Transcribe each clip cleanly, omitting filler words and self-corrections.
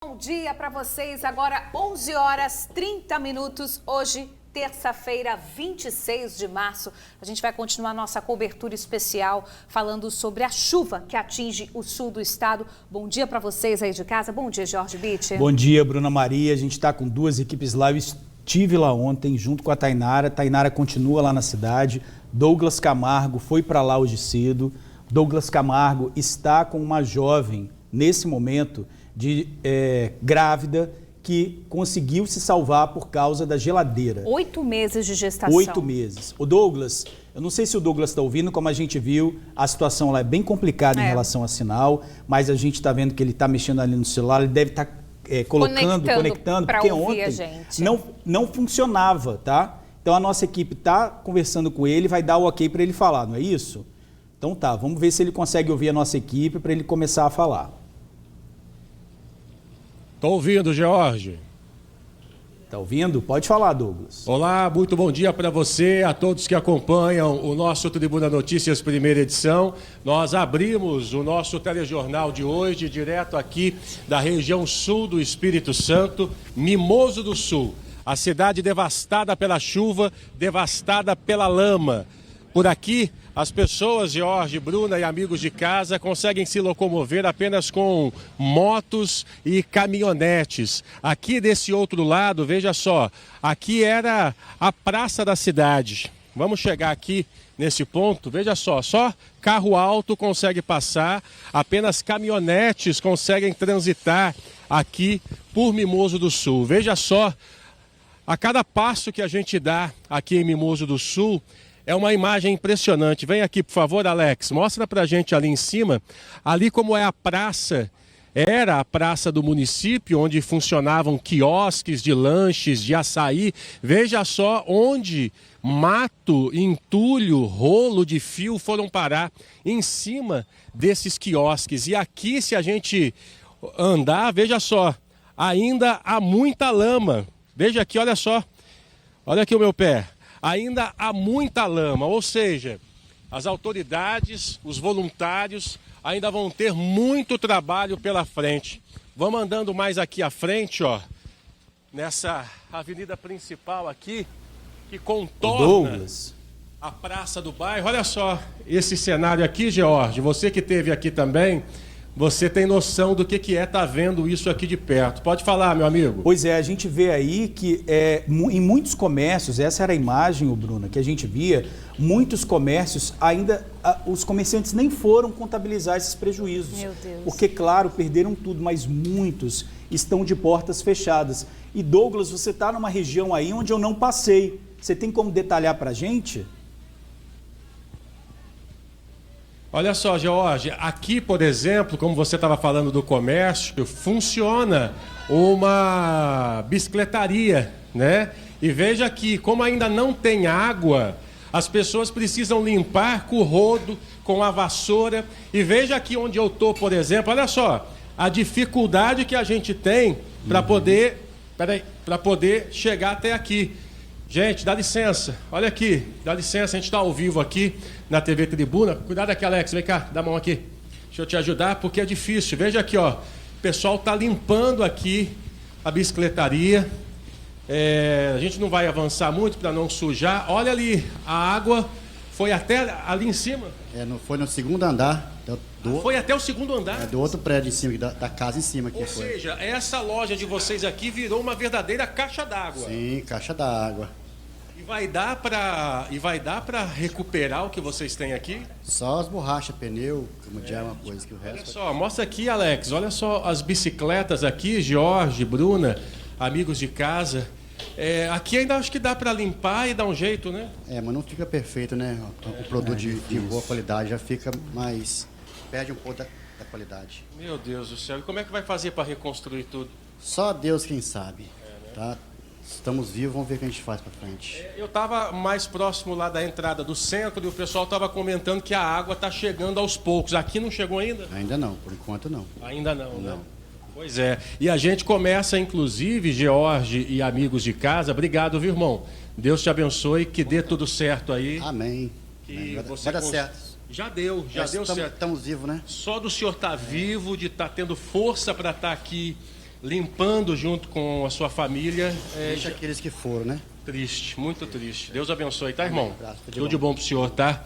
Bom dia para vocês, agora 11 horas 30 minutos, hoje, terça-feira, 26 de março. A gente vai continuar nossa cobertura especial falando sobre a chuva que atinge o sul do estado. Bom dia para vocês aí de casa, bom dia, Jorge Bitt. Bom dia, Bruna Maria, a gente está com duas equipes lá, eu estive lá ontem junto com a Tainara continua lá na cidade, Douglas Camargo foi para lá hoje cedo, Douglas Camargo está com uma jovem, nesse momento, grávida, que conseguiu se salvar por causa da geladeira. 8 meses de gestação. 8 meses. O Douglas, eu não sei se o Douglas está ouvindo, como a gente viu, a situação lá é bem complicada em relação a sinal, mas a gente está vendo que ele está mexendo ali no celular, ele deve estar conectando, porque ontem não funcionava, tá? Então a nossa equipe está conversando com ele, vai dar o ok para ele falar, não é isso? Então tá, vamos ver se ele consegue ouvir a nossa equipe para ele começar a falar. Estou ouvindo, George. Está ouvindo? Pode falar, Douglas. Olá, muito bom dia para você, a todos que acompanham o nosso Tribuna Notícias primeira edição. Nós abrimos o nosso telejornal de hoje, direto aqui da região sul do Espírito Santo, Mimoso do Sul. A cidade devastada pela chuva, devastada pela lama. Por aqui, as pessoas, Jorge, Bruna e amigos de casa, conseguem se locomover apenas com motos e caminhonetes. Aqui desse outro lado, veja só, aqui era a praça da cidade. Vamos chegar aqui nesse ponto, veja só carro alto consegue passar, apenas caminhonetes conseguem transitar aqui por Mimoso do Sul. Veja só, a cada passo que a gente dá aqui em Mimoso do Sul, é uma imagem impressionante. Vem aqui, por favor, Alex. Mostra pra gente ali em cima, ali como é a praça. Era a praça do município, onde funcionavam quiosques de lanches, de açaí. Veja só onde mato, entulho, rolo de fio foram parar em cima desses quiosques. E aqui, se a gente andar, veja só, ainda há muita lama. Veja aqui, olha só. Olha aqui o meu pé. Ainda há muita lama, ou seja, as autoridades, os voluntários ainda vão ter muito trabalho pela frente. Vamos andando mais aqui à frente, ó, nessa avenida principal aqui, que contorna a praça do bairro. Olha só esse cenário aqui, George, você que esteve aqui também, você tem noção do que é estar vendo isso aqui de perto. Pode falar, meu amigo. Pois é, a gente vê aí que em muitos comércios, essa era a imagem, Bruna, que a gente via, muitos comércios ainda, os comerciantes nem foram contabilizar esses prejuízos. Meu Deus. Porque, claro, perderam tudo, mas muitos estão de portas fechadas. E Douglas, você está numa região aí onde eu não passei. Você tem como detalhar para a gente? Olha só, George, aqui, por exemplo, como você estava falando do comércio, funciona uma bicicletaria, né? E veja aqui, como ainda não tem água, as pessoas precisam limpar com o rodo, com a vassoura. E veja aqui onde eu estou, por exemplo, olha só, a dificuldade que a gente tem para poder chegar até aqui. Gente, dá licença, olha aqui, dá licença, a gente está ao vivo aqui na TV Tribuna. Cuidado aqui, Alex, vem cá, dá a mão aqui. Deixa eu te ajudar, porque é difícil. Veja aqui, ó, o pessoal está limpando aqui a bicicletaria. A gente não vai avançar muito para não sujar. Olha ali, a água foi até ali em cima. Foi no segundo andar. Foi até o segundo andar? Do outro prédio em cima, da casa em cima. Ou seja, essa loja de vocês aqui virou uma verdadeira caixa d'água. Sim, caixa d'água. E vai dar para recuperar o que vocês têm aqui? Só as borrachas, pneu, como já é uma coisa que o resto... Olha só, mostra aqui, Alex, olha só as bicicletas aqui, Jorge, Bruna, amigos de casa. Aqui ainda acho que dá para limpar e dar um jeito, né? Mas não fica perfeito, né? O produto de boa qualidade já fica mais... perde um pouco da qualidade. Meu Deus do céu, e como é que vai fazer para reconstruir tudo? Só Deus quem sabe, tá? Estamos vivos, vamos ver o que a gente faz para frente. Eu estava mais próximo lá da entrada do centro e o pessoal estava comentando que a água está chegando aos poucos. Aqui não chegou ainda? Ainda não, por enquanto não. Ainda não, né? Pois é. E a gente começa, inclusive, George e amigos de casa. Obrigado, viu, irmão? Deus te abençoe, que dê tudo certo aí. Amém. Vai dar certo. Já deu certo. Estamos vivos, né? Só do senhor estar vivo, de estar tendo força para estar aqui limpando junto com a sua família. Deixa aqueles que foram, né? Triste, muito triste. Deus abençoe, tá, irmão? Tudo de bom pro senhor, tá?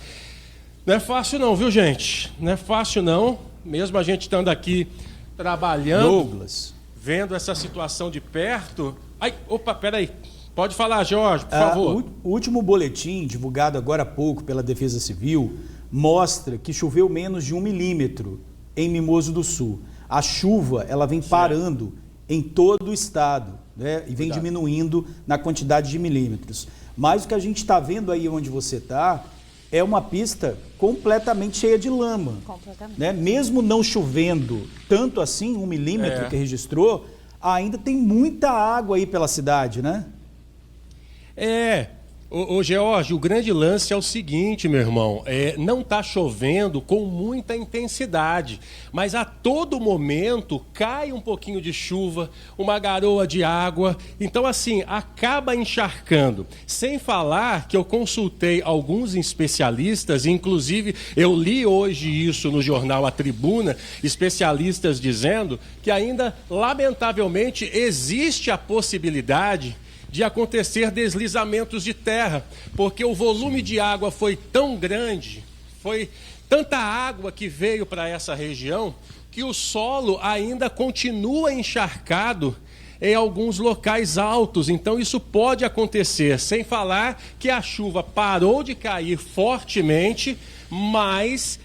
Não é fácil não, viu, gente? Não é fácil não, mesmo a gente estando aqui trabalhando, Douglas, vendo essa situação de perto. Ai, opa, peraí. Pode falar, Jorge, por favor. O último boletim, divulgado agora há pouco pela Defesa Civil, mostra que choveu menos de 1 milímetro em Mimoso do Sul. A chuva, ela vem parando em todo o estado, né? E vem diminuindo na quantidade de milímetros. Mas o que a gente está vendo aí onde você está é uma pista completamente cheia de lama. Completamente. Né? Mesmo não chovendo tanto assim, 1 milímetro que registrou, ainda tem muita água aí pela cidade, né? Ô George, o grande lance é o seguinte, meu irmão, não está chovendo com muita intensidade, mas a todo momento cai um pouquinho de chuva, uma garoa de água, então assim, acaba encharcando. Sem falar que eu consultei alguns especialistas, inclusive eu li hoje isso no jornal A Tribuna, especialistas dizendo que ainda, lamentavelmente, existe a possibilidade de acontecer deslizamentos de terra, porque o volume de água foi tão grande, foi tanta água que veio para essa região, que o solo ainda continua encharcado em alguns locais altos. Então isso pode acontecer, sem falar que a chuva parou de cair fortemente, mas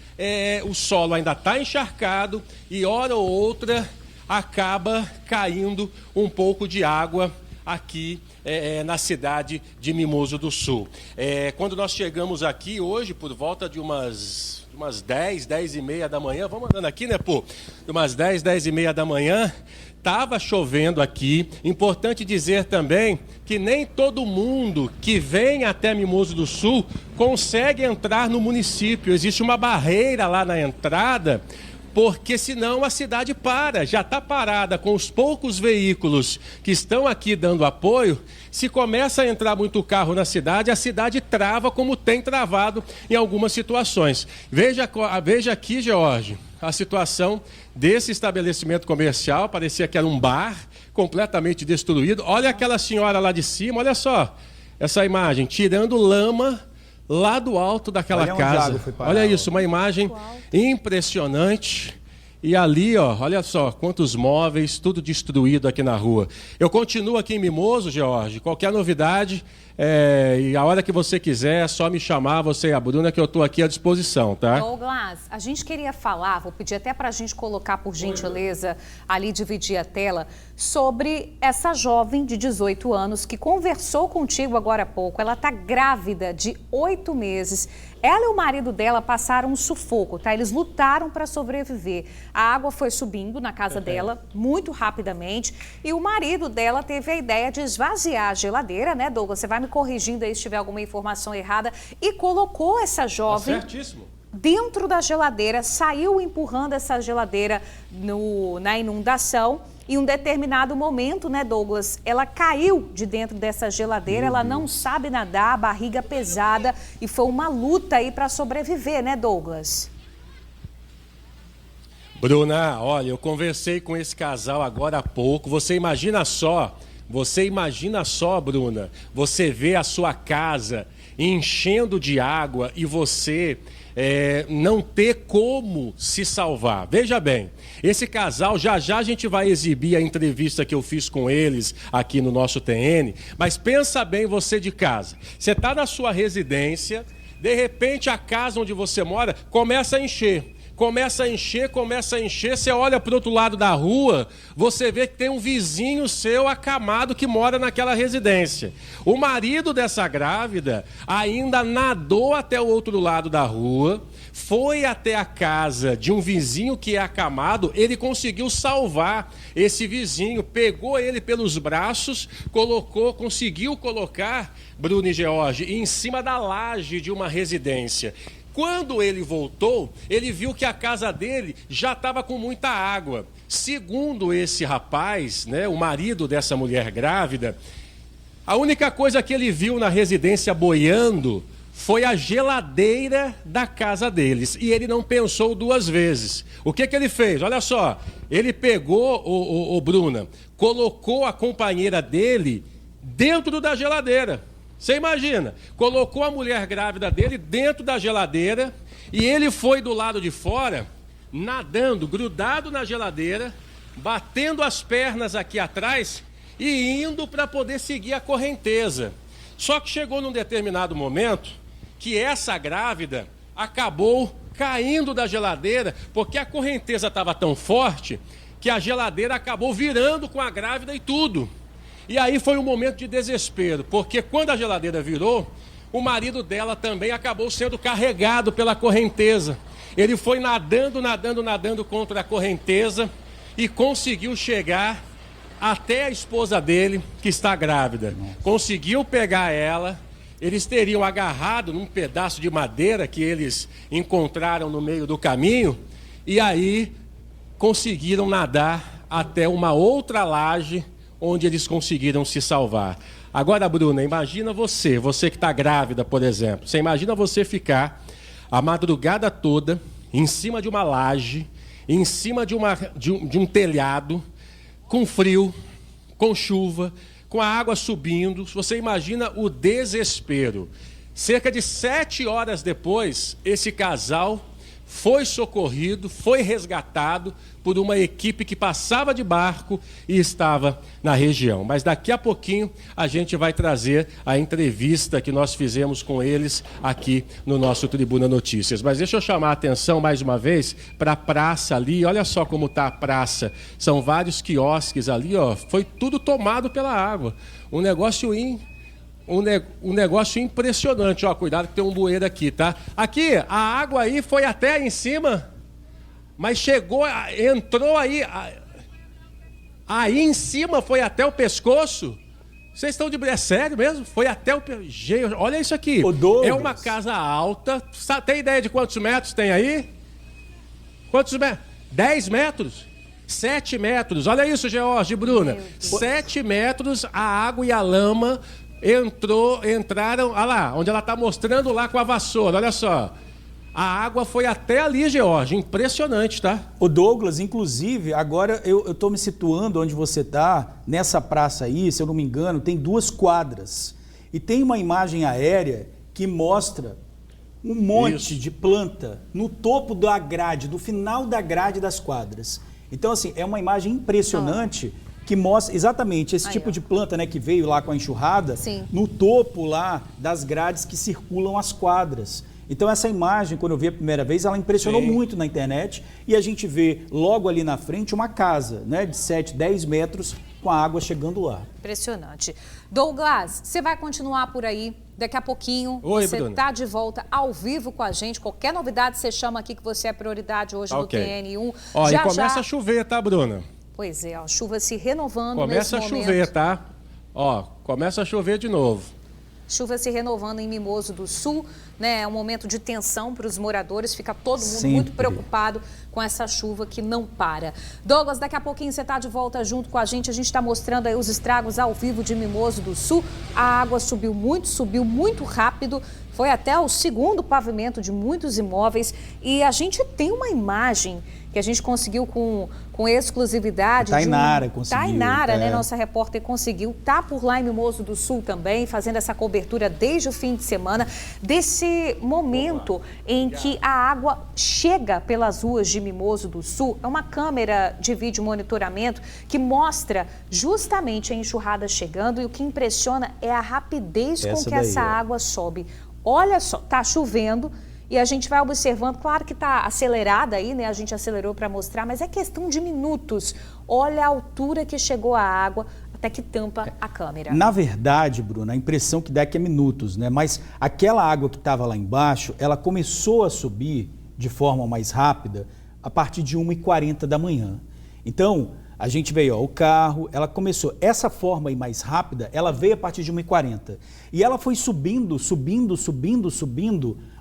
o solo ainda está encharcado e hora ou outra acaba caindo um pouco de água aqui na cidade de Mimoso do Sul. Quando nós chegamos aqui hoje, por volta de umas 10, 10 e meia da manhã, vamos andando aqui, né, pô? De umas 10, 10 e meia da manhã, estava chovendo aqui. Importante dizer também que nem todo mundo que vem até Mimoso do Sul consegue entrar no município. Existe uma barreira lá na entrada, porque senão a cidade para, já está parada com os poucos veículos que estão aqui dando apoio. Se começa a entrar muito carro na cidade, a cidade trava, como tem travado em algumas situações. Veja aqui, George, a situação desse estabelecimento comercial, parecia que era um bar completamente destruído. Olha aquela senhora lá de cima, olha só essa imagem, tirando lama lá do alto daquela casa. Olha isso, uma imagem impressionante. E ali, ó, olha só, quantos móveis, tudo destruído aqui na rua. Eu continuo aqui em Mimoso, George, qualquer novidade, e a hora que você quiser, é só me chamar, você e a Bruna, que eu estou aqui à disposição, tá? Douglas, a gente queria falar, vou pedir até para a gente colocar, por gentileza, ali, dividir a tela, sobre essa jovem de 18 anos que conversou contigo agora há pouco. Ela está grávida de 8 meses. Ela e o marido dela passaram um sufoco, tá? Eles lutaram para sobreviver. A água foi subindo na casa dela muito rapidamente e o marido dela teve a ideia de esvaziar a geladeira, né, Douglas? Você vai me corrigindo aí se tiver alguma informação errada. E colocou essa jovem dentro da geladeira, saiu empurrando essa geladeira na inundação. Em um determinado momento, né, Douglas, ela caiu de dentro dessa geladeira, ela não sabe nadar, a barriga pesada, e foi uma luta aí para sobreviver, né, Douglas? Bruna, olha, eu conversei com esse casal agora há pouco, você imagina só, Bruna, você vê a sua casa enchendo de água e você não ter como se salvar. Veja bem, esse casal, já a gente vai exibir a entrevista que eu fiz com eles aqui no nosso TN, mas pensa bem você de casa. Você está na sua residência, de repente a casa onde você mora começa a encher. Começa a encher, você olha para o outro lado da rua, você vê que tem um vizinho seu acamado que mora naquela residência. O marido dessa grávida ainda nadou até o outro lado da rua, foi até a casa de um vizinho que é acamado, ele conseguiu salvar esse vizinho, pegou ele pelos braços, conseguiu colocar, Bruno e George, em cima da laje de uma residência. Quando ele voltou, ele viu que a casa dele já estava com muita água. Segundo esse rapaz, né, o marido dessa mulher grávida, a única coisa que ele viu na residência boiando foi a geladeira da casa deles. E ele não pensou duas vezes. O que ele fez? Olha só, ele pegou, o Bruna, colocou a companheira dele dentro da geladeira. Você imagina, colocou a mulher grávida dele dentro da geladeira e ele foi do lado de fora, nadando, grudado na geladeira, batendo as pernas aqui atrás e indo para poder seguir a correnteza. Só que chegou num determinado momento que essa grávida acabou caindo da geladeira, porque a correnteza estava tão forte que a geladeira acabou virando com a grávida e tudo. E aí foi um momento de desespero, porque quando a geladeira virou, o marido dela também acabou sendo carregado pela correnteza. Ele foi nadando contra a correnteza e conseguiu chegar até a esposa dele, que está grávida. Conseguiu pegar ela. Eles teriam agarrado num pedaço de madeira que eles encontraram no meio do caminho e aí conseguiram nadar até uma outra laje onde eles conseguiram se salvar. Agora, Bruna, imagina você que está grávida, por exemplo. Você imagina você ficar a madrugada toda em cima de uma laje, em cima de um telhado, com frio, com chuva, com a água subindo. Você imagina o desespero. Cerca de 7 horas depois, esse casal foi socorrido, foi resgatado por uma equipe que passava de barco e estava na região. Mas daqui a pouquinho a gente vai trazer a entrevista que nós fizemos com eles aqui no nosso Tribuna Notícias. Mas deixa eu chamar a atenção mais uma vez para a praça ali. Olha só como está a praça. São vários quiosques ali, ó. Foi tudo tomado pela água. Um negócio impressionante, ó, cuidado que tem um bueiro aqui, tá? Aqui, a água aí foi até em cima, mas entrou aí em cima, foi até o pescoço. Vocês estão é sério mesmo? Foi até o pescoço. Olha isso aqui, é uma casa alta, tem ideia de quantos metros tem aí? Quantos metros? 10 metros? 7 metros, olha isso, George e Bruna. 7 metros, a água e a lama entraram, olha lá, onde ela está mostrando lá com a vassoura, olha só. A água foi até ali, George, impressionante, tá? O Douglas, inclusive, agora eu estou me situando onde você está, nessa praça aí, se eu não me engano, tem 2 quadras. E tem uma imagem aérea que mostra um monte de planta no topo da grade, do final da grade das quadras. Então, assim, é uma imagem impressionante que mostra exatamente esse tipo de planta, né, que veio lá com a enxurrada, no topo lá das grades que circulam as quadras. Então essa imagem, quando eu vi a primeira vez, ela impressionou muito na internet e a gente vê logo ali na frente uma casa, né, de 7, 10 metros com a água chegando lá. Impressionante. Douglas, você vai continuar por aí. Daqui a pouquinho você está de volta ao vivo com a gente. Qualquer novidade você chama aqui que você é prioridade hoje no TN1. Ó, e começa a chover, tá, Bruna? Pois é, ó, chuva se renovando nesse momento. Começa a chover, tá? Ó, começa a chover de novo. Chuva se renovando em Mimoso do Sul, né? É um momento de tensão para os moradores, fica todo mundo muito preocupado com essa chuva que não para. Douglas, daqui a pouquinho você está de volta junto com a gente está mostrando aí os estragos ao vivo de Mimoso do Sul. A água subiu muito rápido, foi até o 2º pavimento de muitos imóveis e a gente tem uma imagem que a gente conseguiu com exclusividade. Tainara conseguiu. Tainara, né, nossa repórter conseguiu, tá por lá em Mimoso do Sul também, fazendo essa cobertura desde o fim de semana, desse momento em que a água chega pelas ruas de Mimoso do Sul. É uma câmera de vídeo monitoramento que mostra justamente a enxurrada chegando e o que impressiona é a rapidez com que essa água sobe. Olha só, tá chovendo. E a gente vai observando, claro que está acelerada aí, né? A gente acelerou para mostrar, mas é questão de minutos. Olha a altura que chegou a água até que tampa a câmera. Na verdade, Bruna, a impressão que dá é que é minutos, né? Mas aquela água que estava lá embaixo, ela começou a subir de forma mais rápida a partir de 1h40 da manhã. Então, a gente veio, ó, o carro, ela começou, essa forma aí mais rápida, ela veio a partir de 1h40. E ela foi subindo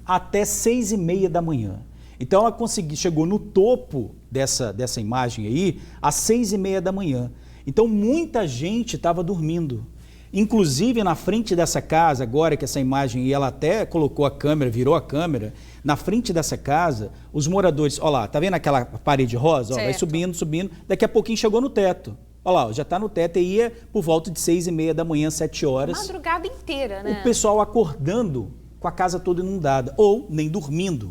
até 6h30 da manhã. Então ela chegou no topo dessa imagem aí às 6h30 da manhã. Então muita gente estava dormindo. Inclusive, na frente dessa casa, agora que essa imagem, e ela até colocou a câmera, virou a câmera, na frente dessa casa, os moradores, olha lá, tá vendo aquela parede rosa? Ó, vai subindo, subindo, daqui a pouquinho chegou no teto. Olha lá, já está no teto e ia por volta de 6h30 da manhã, 7 horas. Madrugada inteira, né? O pessoal acordando com a casa toda inundada, ou nem dormindo,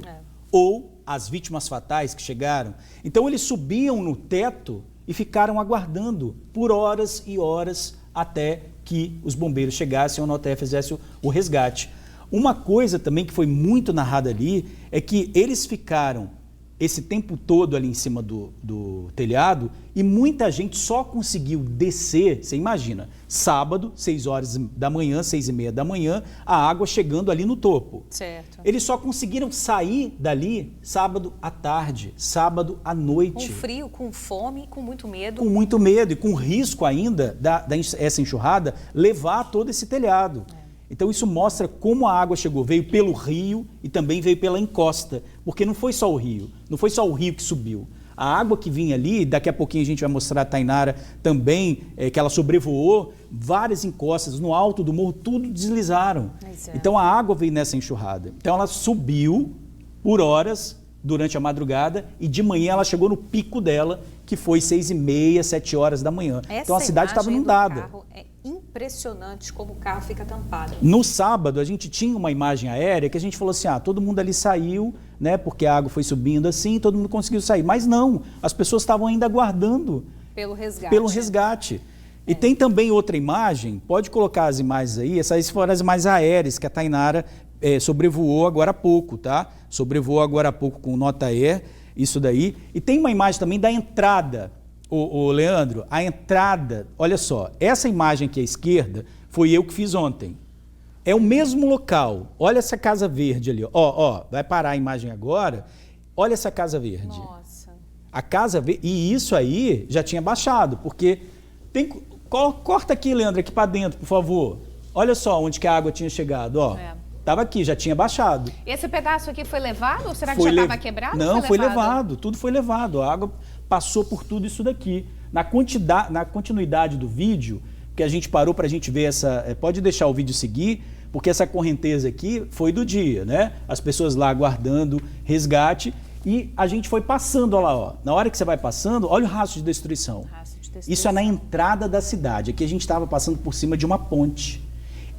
ou as vítimas fatais que chegaram. Então eles subiam no teto e ficaram aguardando por horas e horas até que os bombeiros chegassem ou a Notaer fizesse o resgate. Uma coisa também que foi muito narrada ali é que eles ficaram esse tempo todo ali em cima do telhado e muita gente só conseguiu descer, você imagina, sábado, 6 horas da manhã, 6h30 da manhã, a água chegando ali no topo. Certo. Eles só conseguiram sair dali sábado à tarde, sábado à noite. Com frio, com fome, com muito medo. Com muito medo e com risco ainda dessa enxurrada levar todo esse telhado. Então isso mostra como a água chegou, veio pelo rio e também veio pela encosta, porque não foi só o rio, não foi só o rio que subiu. A água que vinha ali, daqui a pouquinho a gente vai mostrar a Tainara também, que ela sobrevoou, várias encostas no alto do morro, tudo deslizaram. Então a água veio nessa enxurrada. Então ela subiu por horas durante a madrugada e de manhã ela chegou no pico dela, que foi 6h30, 7 horas da manhã. Então a cidade estava inundada. É impressionante como o carro fica tampado. No sábado, a gente tinha uma imagem aérea que a gente falou assim, todo mundo ali saiu, né, porque a água foi subindo assim, todo mundo conseguiu sair. Mas não, as pessoas estavam ainda aguardando pelo resgate. E tem também outra imagem, pode colocar as imagens aí, essas foram as imagens aéreas que a Tainara sobrevoou agora há pouco, tá? Sobrevoou agora há pouco com Notaer, isso daí. E tem uma imagem também da entrada. Ô Leandro, a entrada, olha só, essa imagem aqui à esquerda foi eu que fiz ontem. É o mesmo local, olha essa casa verde ali, ó, vai parar a imagem agora, olha essa casa verde. Nossa. A casa verde, e isso aí já tinha baixado, porque tem, corta aqui, Leandro, aqui para dentro, por favor. Olha só onde que a água tinha chegado, ó. Estava aqui, já tinha baixado. Esse pedaço aqui foi levado ou será que já estava quebrado? Não, foi levado, tudo foi levado, a água passou por tudo isso daqui. Na continuidade do vídeo, que a gente parou para a gente ver essa... pode deixar o vídeo seguir, porque essa correnteza aqui foi do dia, né? As pessoas lá aguardando resgate e a gente foi passando, olha lá, ó. Na hora que você vai passando, olha o rastro de destruição. Isso é na entrada da cidade. Aqui a gente estava passando por cima de uma ponte.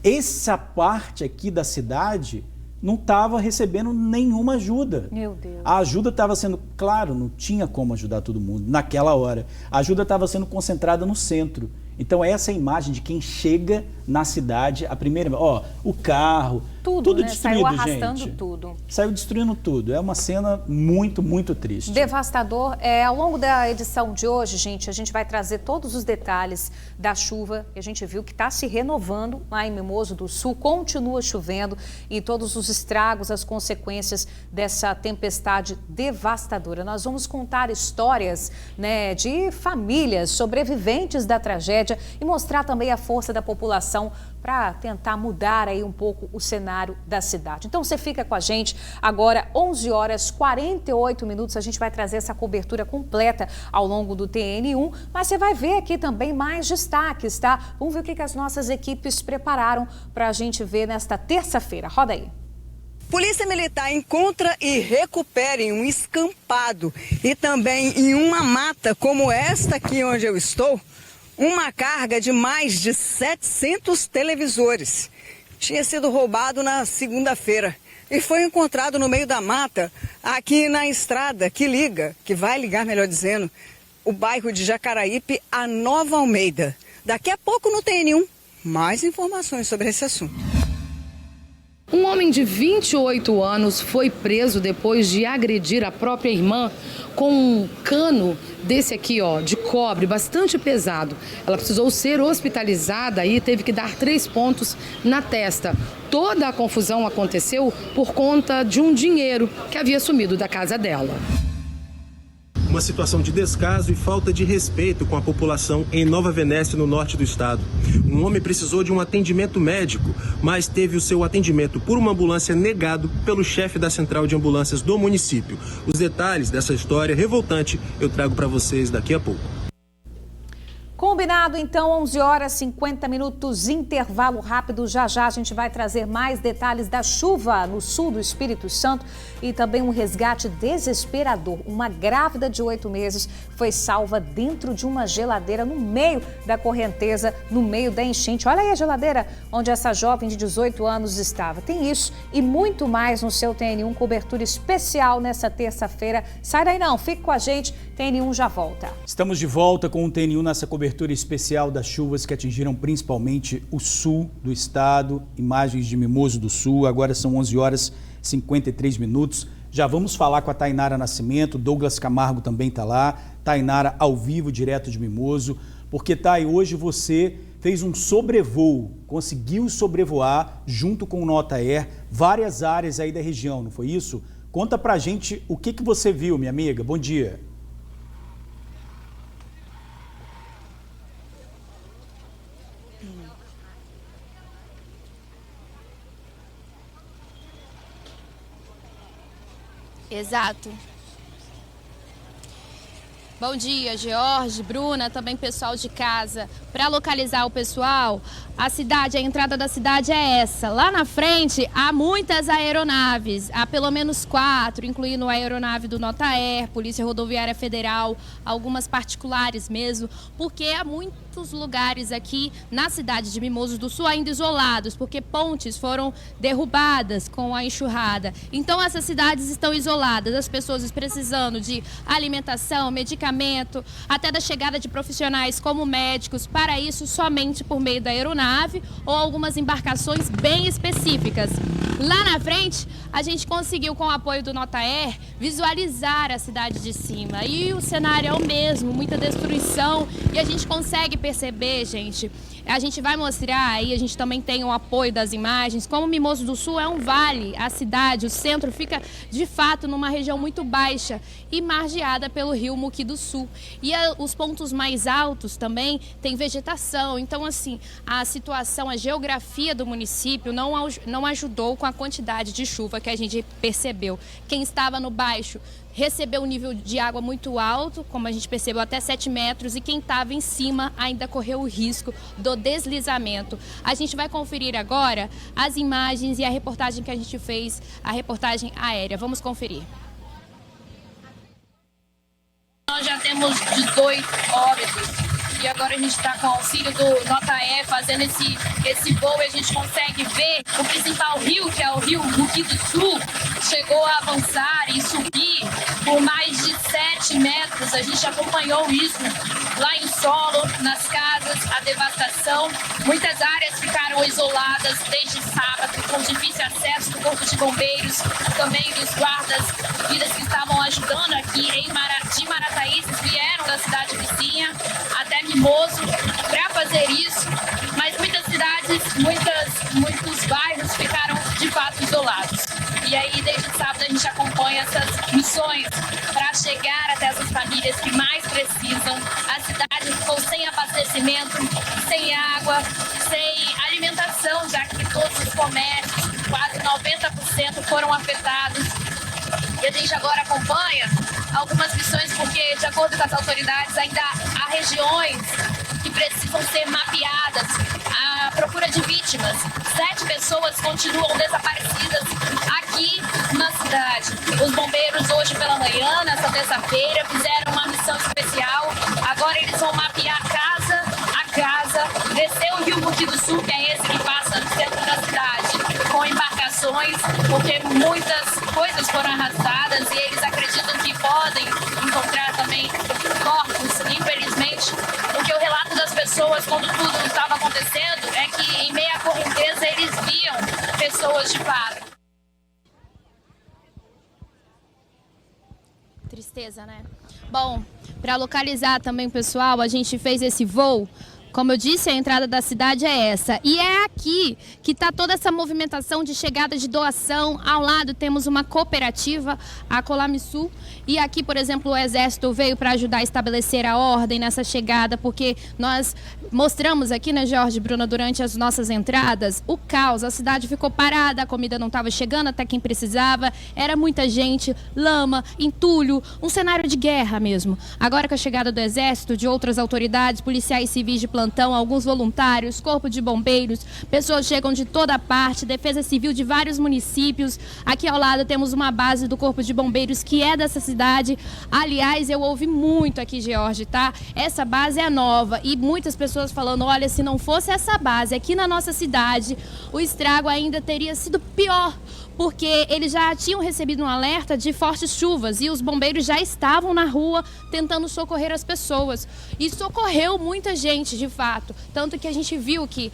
Essa parte aqui da cidade não estava recebendo nenhuma ajuda. Meu Deus. A ajuda estava sendo, claro, não tinha como ajudar todo mundo naquela hora. A ajuda estava sendo concentrada no centro. Então essa é a imagem de quem chega na cidade, a primeira, ó, o carro, tudo né? destruído, saiu arrastando gente. Tudo. Saiu destruindo tudo. É uma cena muito, muito triste. Devastador. Ao longo da edição de hoje, gente, a gente vai trazer todos os detalhes da chuva. A gente viu que está se renovando lá em Mimoso do Sul, continua chovendo e todos os estragos, as consequências dessa tempestade devastadora. Nós vamos contar histórias, né, de famílias sobreviventes da tragédia e mostrar também a força da população para tentar mudar aí um pouco o cenário da cidade. Então você fica com a gente agora, 11h48, a gente vai trazer essa cobertura completa ao longo do TN1, mas você vai ver aqui também mais destaques, tá? Vamos ver o que as nossas equipes prepararam para a gente ver nesta terça-feira. Roda aí. Polícia Militar encontra e recupera em um escampado e também em uma mata como esta aqui onde eu estou, uma carga de mais de 700 televisores. Tinha sido roubado na segunda-feira e foi encontrado no meio da mata, aqui na estrada que vai ligar, melhor dizendo, o bairro de Jacaraípe a Nova Almeida. Daqui a pouco no TN1, mais informações sobre esse assunto. Um homem de 28 anos foi preso depois de agredir a própria irmã com um cano desse aqui, ó, de cobre, bastante pesado. Ela precisou ser hospitalizada e teve que dar 3 pontos na testa. Toda a confusão aconteceu por conta de um dinheiro que havia sumido da casa dela. Uma situação de descaso e falta de respeito com a população em Nova Venécia, no norte do estado. Um homem precisou de um atendimento médico, mas teve o seu atendimento por uma ambulância negado pelo chefe da central de ambulâncias do município. Os detalhes dessa história revoltante eu trago para vocês daqui a pouco. Com Combinado, então, 11 horas 50 minutos, intervalo rápido. Já já a gente vai trazer mais detalhes da chuva no sul do Espírito Santo e também um resgate desesperador. Uma grávida de 8 meses foi salva dentro de uma geladeira no meio da correnteza, no meio da enchente. Olha aí a geladeira onde essa jovem de 18 anos estava. Tem isso e muito mais no seu TN1, cobertura especial nessa terça-feira. Sai daí não, fique com a gente, TN1 já volta. Estamos de volta com o TN1 nessa cobertura especial das chuvas que atingiram principalmente o sul do estado, imagens de Mimoso do Sul. Agora são 11 horas 53 minutos. Já vamos falar com a Tainara Nascimento, Douglas Camargo também está lá. Tainara ao vivo, direto de Mimoso, porque Thay, hoje você fez um sobrevoo, conseguiu sobrevoar junto com o Nota Air várias áreas aí da região, não foi isso? Conta pra gente o que você viu, minha amiga. Bom dia. Exato. Bom dia, George, Bruna, também pessoal de casa. Para localizar o pessoal, a entrada da cidade é essa. Lá na frente há muitas aeronaves, há pelo menos 4, incluindo a aeronave do Nota Air, Polícia Rodoviária Federal, algumas particulares mesmo, porque há muitos lugares aqui na cidade de Mimoso do Sul ainda isolados, porque pontes foram derrubadas com a enxurrada. Então essas cidades estão isoladas, as pessoas precisando de alimentação, medicamento, até da chegada de profissionais como médicos, para isso somente por meio da aeronave ou algumas embarcações bem específicas. Lá na frente, a gente conseguiu, com o apoio do Nota Air, visualizar a cidade de cima. E o cenário é o mesmo, muita destruição. E a gente consegue perceber, gente, a gente vai mostrar aí, a gente também tem o apoio das imagens, como Mimoso do Sul é um vale, a cidade, o centro fica de fato numa região muito baixa e margeada pelo rio Muqui do Sul. E os pontos mais altos também tem vegetação, então assim, a situação, a geografia do município não ajudou com a quantidade de chuva que a gente percebeu. Quem estava no baixo recebeu um nível de água muito alto, como a gente percebeu, até 7 metros, e quem estava em cima ainda correu o risco do deslizamento. A gente vai conferir agora as imagens e a reportagem que a gente fez, a reportagem aérea. Vamos conferir. Nós já temos 18 óbitos. E agora a gente está com o auxílio do Nota Air fazendo esse voo e a gente consegue ver o principal rio, que é o rio Muqui do Sul, chegou a avançar e subir por mais de 7 metros. A gente acompanhou isso lá em solo, nas casas, a devastação. Muitas áreas ficaram isoladas desde sábado, com difícil acesso do Corpo de Bombeiros, também dos guardas-vidas que estavam ajudando aqui de Marataízes, vieram da cidade vizinha até Mimoso para fazer isso, mas muitas cidades, muitos bairros ficaram de fato isolados. E aí, desde sábado, a gente acompanha essas missões para chegar até essas famílias que mais precisam. A cidade ficou sem abastecimento, sem água, sem alimentação, já que todos os comércios, quase 90%, foram afetados. E a gente agora acompanha algumas missões porque, de acordo com as autoridades, ainda há regiões que precisam ser mapeadas. A procura de vítimas. 7 pessoas continuam desaparecidas aqui na cidade. Os bombeiros hoje pela manhã, nessa terça-feira, fizeram uma missão especial. Agora eles vão mapear casa a casa, descer o rio Muqui do Sul, que é esse que passa no centro da cidade, com embarcações, porque muitas coisas foram arrastadas e eles acreditam que podem encontrar também corpos, infelizmente, porque o relato das pessoas quando tudo estava acontecendo é que em meio à correnteza eles viam pessoas de fato. Tristeza, né? Bom, para localizar também o pessoal, a gente fez esse voo. Como eu disse, a entrada da cidade é essa. E é aqui que está toda essa movimentação de chegada de doação. Ao lado temos uma cooperativa, a Colamisul. E aqui, por exemplo, o Exército veio para ajudar a estabelecer a ordem nessa chegada, porque mostramos aqui, né, Jorge, Bruna, durante as nossas entradas, o caos. A cidade ficou parada, a comida não estava chegando até quem precisava, era muita gente, lama, entulho, um cenário de guerra mesmo. Agora com a chegada do Exército, de outras autoridades, policiais civis de plantão, alguns voluntários, corpo de bombeiros, pessoas chegam de toda parte, defesa civil de vários municípios. Aqui ao lado temos uma base do Corpo de Bombeiros que é dessa cidade. Aliás, eu ouvi muito aqui, Jorge, tá? Essa base é nova e muitas pessoas falando, olha, se não fosse essa base aqui na nossa cidade, o estrago ainda teria sido pior, porque eles já tinham recebido um alerta de fortes chuvas e os bombeiros já estavam na rua tentando socorrer as pessoas. E socorreu muita gente, de fato, tanto que a gente viu que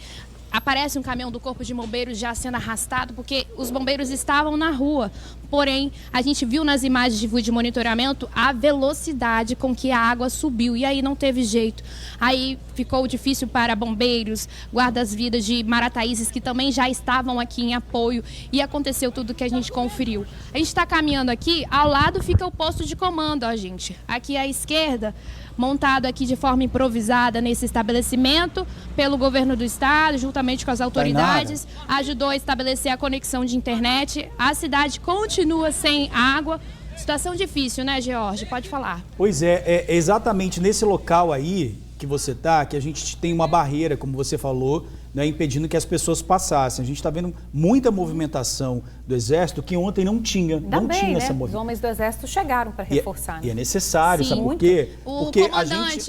aparece um caminhão do Corpo de Bombeiros já sendo arrastado, porque os bombeiros estavam na rua. Porém, a gente viu nas imagens de monitoramento a velocidade com que a água subiu. E aí não teve jeito. Aí ficou difícil para bombeiros, guardas-vidas de Marataízes, que também já estavam aqui em apoio. E aconteceu tudo que a gente conferiu. A gente está caminhando aqui, ao lado fica o posto de comando, ó, gente. Aqui à esquerda, montado aqui de forma improvisada nesse estabelecimento pelo governo do estado, juntamente com as autoridades, ajudou a estabelecer a conexão de internet. A cidade continua sem água. Situação difícil, né, Jorge? Pode falar. Pois é exatamente nesse local aí que você está, que a gente tem uma barreira, como você falou, né, impedindo que as pessoas passassem. A gente está vendo muita movimentação do Exército que ontem não tinha. Não tinha essa movimentação. Os homens do Exército chegaram para reforçar. E é necessário, sim, sabe por quê? Porque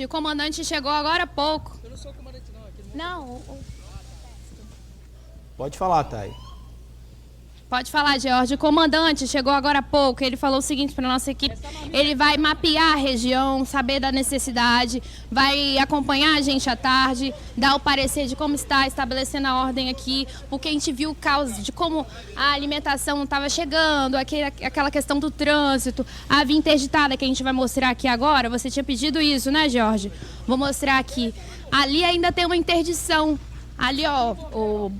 o comandante chegou agora há pouco. Eu não sou o comandante, não. Não. Pode falar, Thay. Pode falar, Jorge. O comandante chegou agora há pouco. Ele falou o seguinte para a nossa equipe. Ele vai mapear a região, saber da necessidade, vai acompanhar a gente à tarde, dar o parecer de como está estabelecendo a ordem aqui, porque a gente viu o caos de como a alimentação não estava chegando, aquela questão do trânsito, a via interditada que a gente vai mostrar aqui agora. Você tinha pedido isso, né, Jorge? Vou mostrar aqui. Ali ainda tem uma interdição. Ali, ó,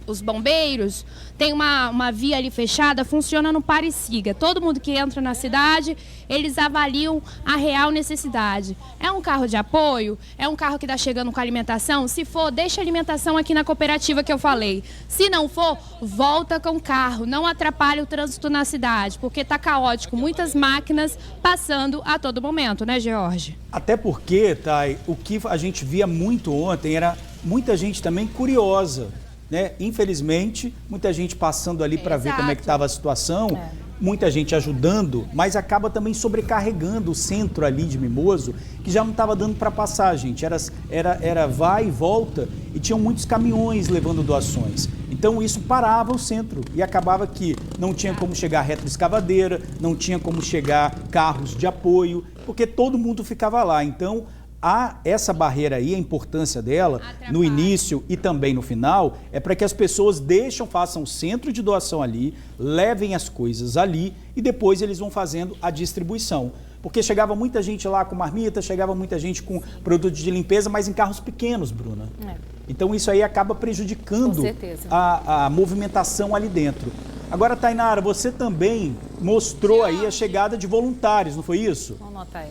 os bombeiros, tem uma via ali fechada, funciona no pare e siga. Todo mundo que entra na cidade, eles avaliam a real necessidade. É um carro de apoio? É um carro que está chegando com alimentação? Se for, deixa a alimentação aqui na cooperativa que eu falei. Se não for, volta com o carro. Não atrapalhe o trânsito na cidade, porque está caótico. Muitas máquinas passando a todo momento, né, Jorge? Até porque, Thay, o que a gente via muito ontem era muita gente também curiosa, né? Infelizmente, muita gente passando ali para ver como é que estava a situação, muita gente ajudando, mas acaba também sobrecarregando o centro ali de Mimoso, que já não estava dando para passar, gente. Era vai e volta e tinham muitos caminhões levando doações. Então isso parava o centro e acabava que não tinha como chegar retroescavadeira, não tinha como chegar carros de apoio, porque todo mundo ficava lá. Então há essa barreira aí, a importância dela no início e também no final, é para que as pessoas façam o centro de doação ali, levem as coisas ali e depois eles vão fazendo a distribuição. Porque chegava muita gente lá com marmita, chegava muita gente com produtos de limpeza, mas em carros pequenos, Bruna. Então isso aí acaba prejudicando a movimentação ali dentro. Agora, Tainara, você também mostrou aí a chegada de voluntários, não foi isso? Vamos notar aí,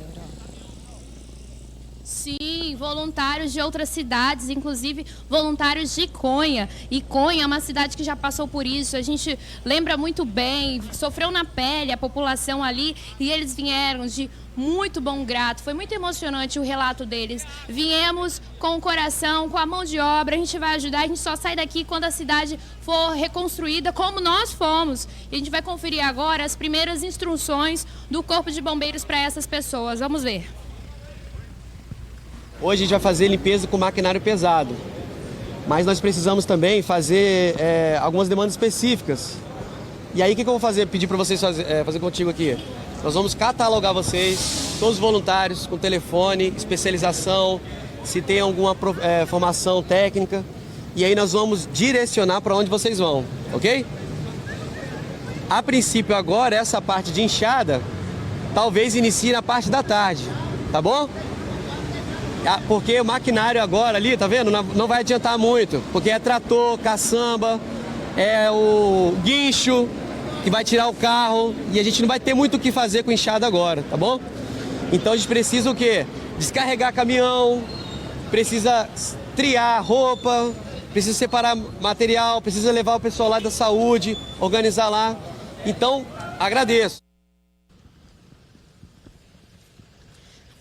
Sim, voluntários de outras cidades, inclusive voluntários de Conha. E Conha é uma cidade que já passou por isso, a gente lembra muito bem, sofreu na pele a população ali e eles vieram de muito bom grado. Foi muito emocionante o relato deles. Viemos com o coração, com a mão de obra, a gente vai ajudar, a gente só sai daqui quando a cidade for reconstruída como nós fomos. E a gente vai conferir agora as primeiras instruções do Corpo de Bombeiros para essas pessoas. Vamos ver. Hoje a gente vai fazer limpeza com maquinário pesado, mas nós precisamos também fazer algumas demandas específicas. E aí o que eu vou fazer? Pedir para vocês fazer contigo aqui. Nós vamos catalogar vocês, todos os voluntários, com telefone, especialização, se tem alguma formação técnica. E aí nós vamos direcionar para onde vocês vão, ok? A princípio agora, essa parte de enxada, talvez inicie na parte da tarde, tá bom? Porque o maquinário agora ali, tá vendo? Não vai adiantar muito, porque é trator, caçamba, é o guincho que vai tirar o carro e a gente não vai ter muito o que fazer com enxada agora, tá bom? Então a gente precisa o quê? Descarregar caminhão, precisa triar roupa, precisa separar material, precisa levar o pessoal lá da saúde, organizar lá. Então, agradeço.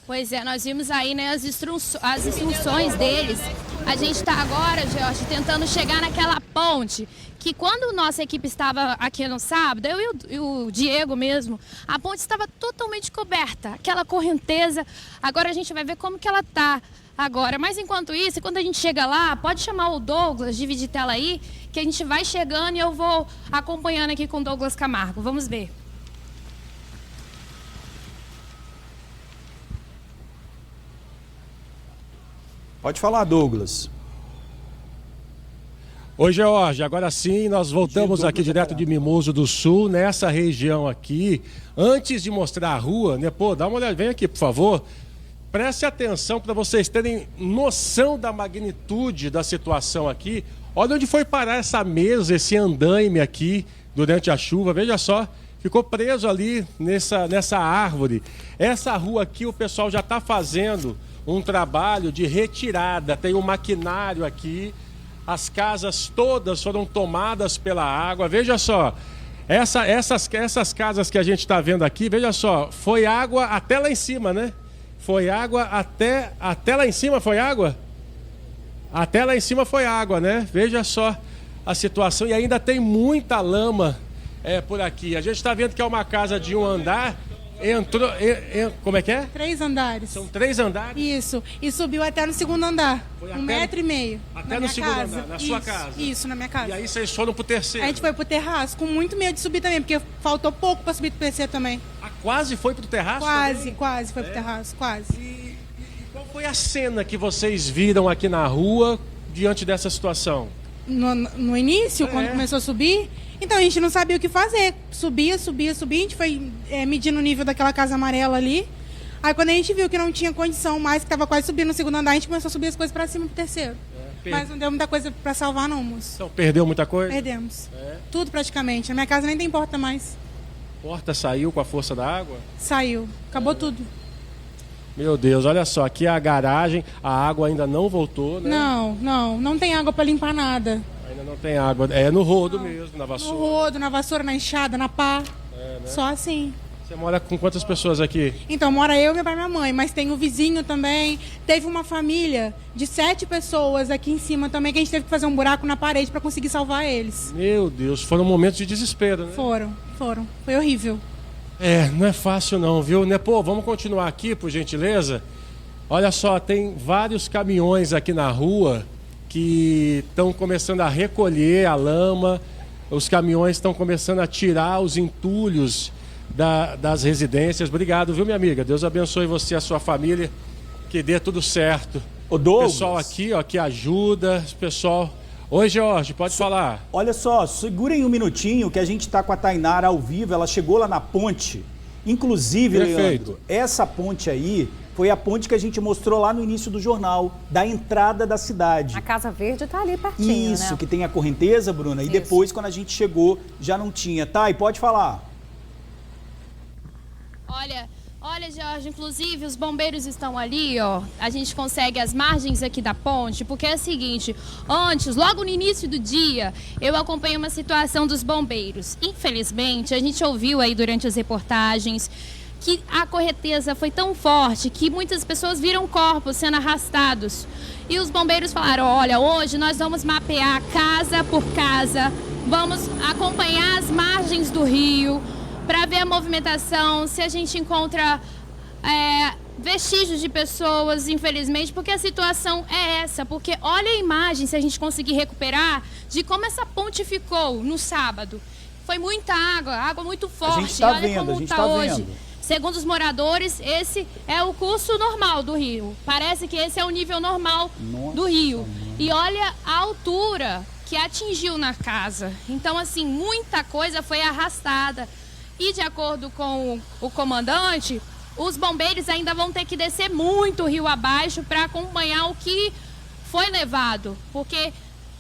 Pois é, nós vimos aí, né, as instruções deles. A gente está agora, Jorge, tentando chegar naquela ponte que quando nossa equipe estava aqui no sábado, eu e o Diego mesmo, a ponte estava totalmente coberta, aquela correnteza. Agora a gente vai ver como que ela tá agora. Mas enquanto isso, quando a gente chega lá, pode chamar o Douglas, dividir tela aí, que a gente vai chegando e eu vou acompanhando aqui com o Douglas Camargo. Vamos ver. Pode falar, Douglas. Oi, George, agora sim nós voltamos aqui direto de Mimoso do Sul, nessa região aqui. Antes de mostrar a rua, né, pô, dá uma olhada, vem aqui, por favor. Preste atenção para vocês terem noção da magnitude da situação aqui. Olha onde foi parar essa mesa, esse andaime aqui durante a chuva, veja só. Ficou preso ali nessa árvore. Essa rua aqui o pessoal já está fazendo um trabalho de retirada, tem um maquinário aqui, as casas todas foram tomadas pela água, veja só, essas casas que a gente está vendo aqui, veja só, foi água até lá em cima, né? Foi água até lá em cima, foi água? Até lá em cima foi água, né? Veja só a situação, e ainda tem muita lama por aqui. A gente está vendo que é uma casa de um andar. Entrou, como é que é? 3 andares. São 3 andares? Isso, e subiu até no segundo andar, Foi 1,5 metro. Até no segundo andar, na sua casa? Isso, na minha casa. E aí vocês foram pro terceiro? A gente foi pro terraço, com muito medo de subir também, porque faltou pouco para subir pro terceiro também. Ah, quase foi pro terraço? Quase foi pro terraço, quase. E qual foi a cena que vocês viram aqui na rua diante dessa situação? No início, quando começou a subir, então a gente não sabia o que fazer. Subia, a gente foi medindo o nível daquela casa amarela ali. Aí quando a gente viu que não tinha condição mais, que estava quase subindo no segundo andar, a gente começou a subir as coisas para cima pro terceiro. Mas não deu muita coisa para salvar não, moço. Então perdeu muita coisa? Perdemos. Tudo praticamente. Na minha casa nem tem porta mais. Porta saiu com a força da água? Saiu. Acabou tudo. Meu Deus, olha só, aqui é a garagem, a água ainda não voltou, né? Não tem água para limpar nada. Ainda não tem água, é no rodo mesmo, na vassoura. No rodo, na vassoura, na enxada, na pá, né? Só assim. Você mora com quantas pessoas aqui? Então, mora eu, meu pai e minha mãe, mas tem o vizinho também. Teve uma família de 7 pessoas aqui em cima também, que a gente teve que fazer um buraco na parede para conseguir salvar eles. Meu Deus, foram momentos de desespero, né? Foram. Foi horrível. Não é fácil não, viu? Né? Pô, vamos continuar aqui, por gentileza? Olha só, tem vários caminhões aqui na rua que estão começando a recolher a lama, os caminhões estão começando a tirar os entulhos das residências. Obrigado, viu, minha amiga? Deus abençoe você e a sua família, que dê tudo certo. O Douglas. Pessoal aqui, ó, que ajuda, pessoal... Oi, Jorge, pode falar. Olha só, segurem um minutinho que a gente está com a Tainara ao vivo, ela chegou lá na ponte. Inclusive, Perfeito. Leandro, essa ponte aí foi a ponte que a gente mostrou lá no início do jornal, da entrada da cidade. A Casa Verde está ali pertinho, Isso, né? que tem a correnteza, Bruna, e depois, quando a gente chegou, já não tinha. Tá, e pode falar. Olha, Jorge, inclusive os bombeiros estão ali, ó. A gente consegue as margens aqui da ponte, porque é o seguinte, antes, logo no início do dia, eu acompanhei uma situação dos bombeiros. Infelizmente, a gente ouviu aí durante as reportagens que a correnteza foi tão forte que muitas pessoas viram corpos sendo arrastados. E os bombeiros falaram, olha, hoje nós vamos mapear casa por casa, vamos acompanhar as margens do rio, para ver a movimentação, se a gente encontra vestígios de pessoas, infelizmente, porque a situação é essa. Porque olha a imagem, se a gente conseguir recuperar, de como essa ponte ficou no sábado. Foi muita água muito forte. A gente tá olha vendo, como a gente tá tá hoje. vendo. Segundo os moradores, esse é o curso normal do rio. Parece que esse é o nível normal do rio. E olha a altura que atingiu na casa. Então, assim, muita coisa foi arrastada. E de acordo com o comandante, os bombeiros ainda vão ter que descer muito o rio abaixo para acompanhar o que foi levado. Porque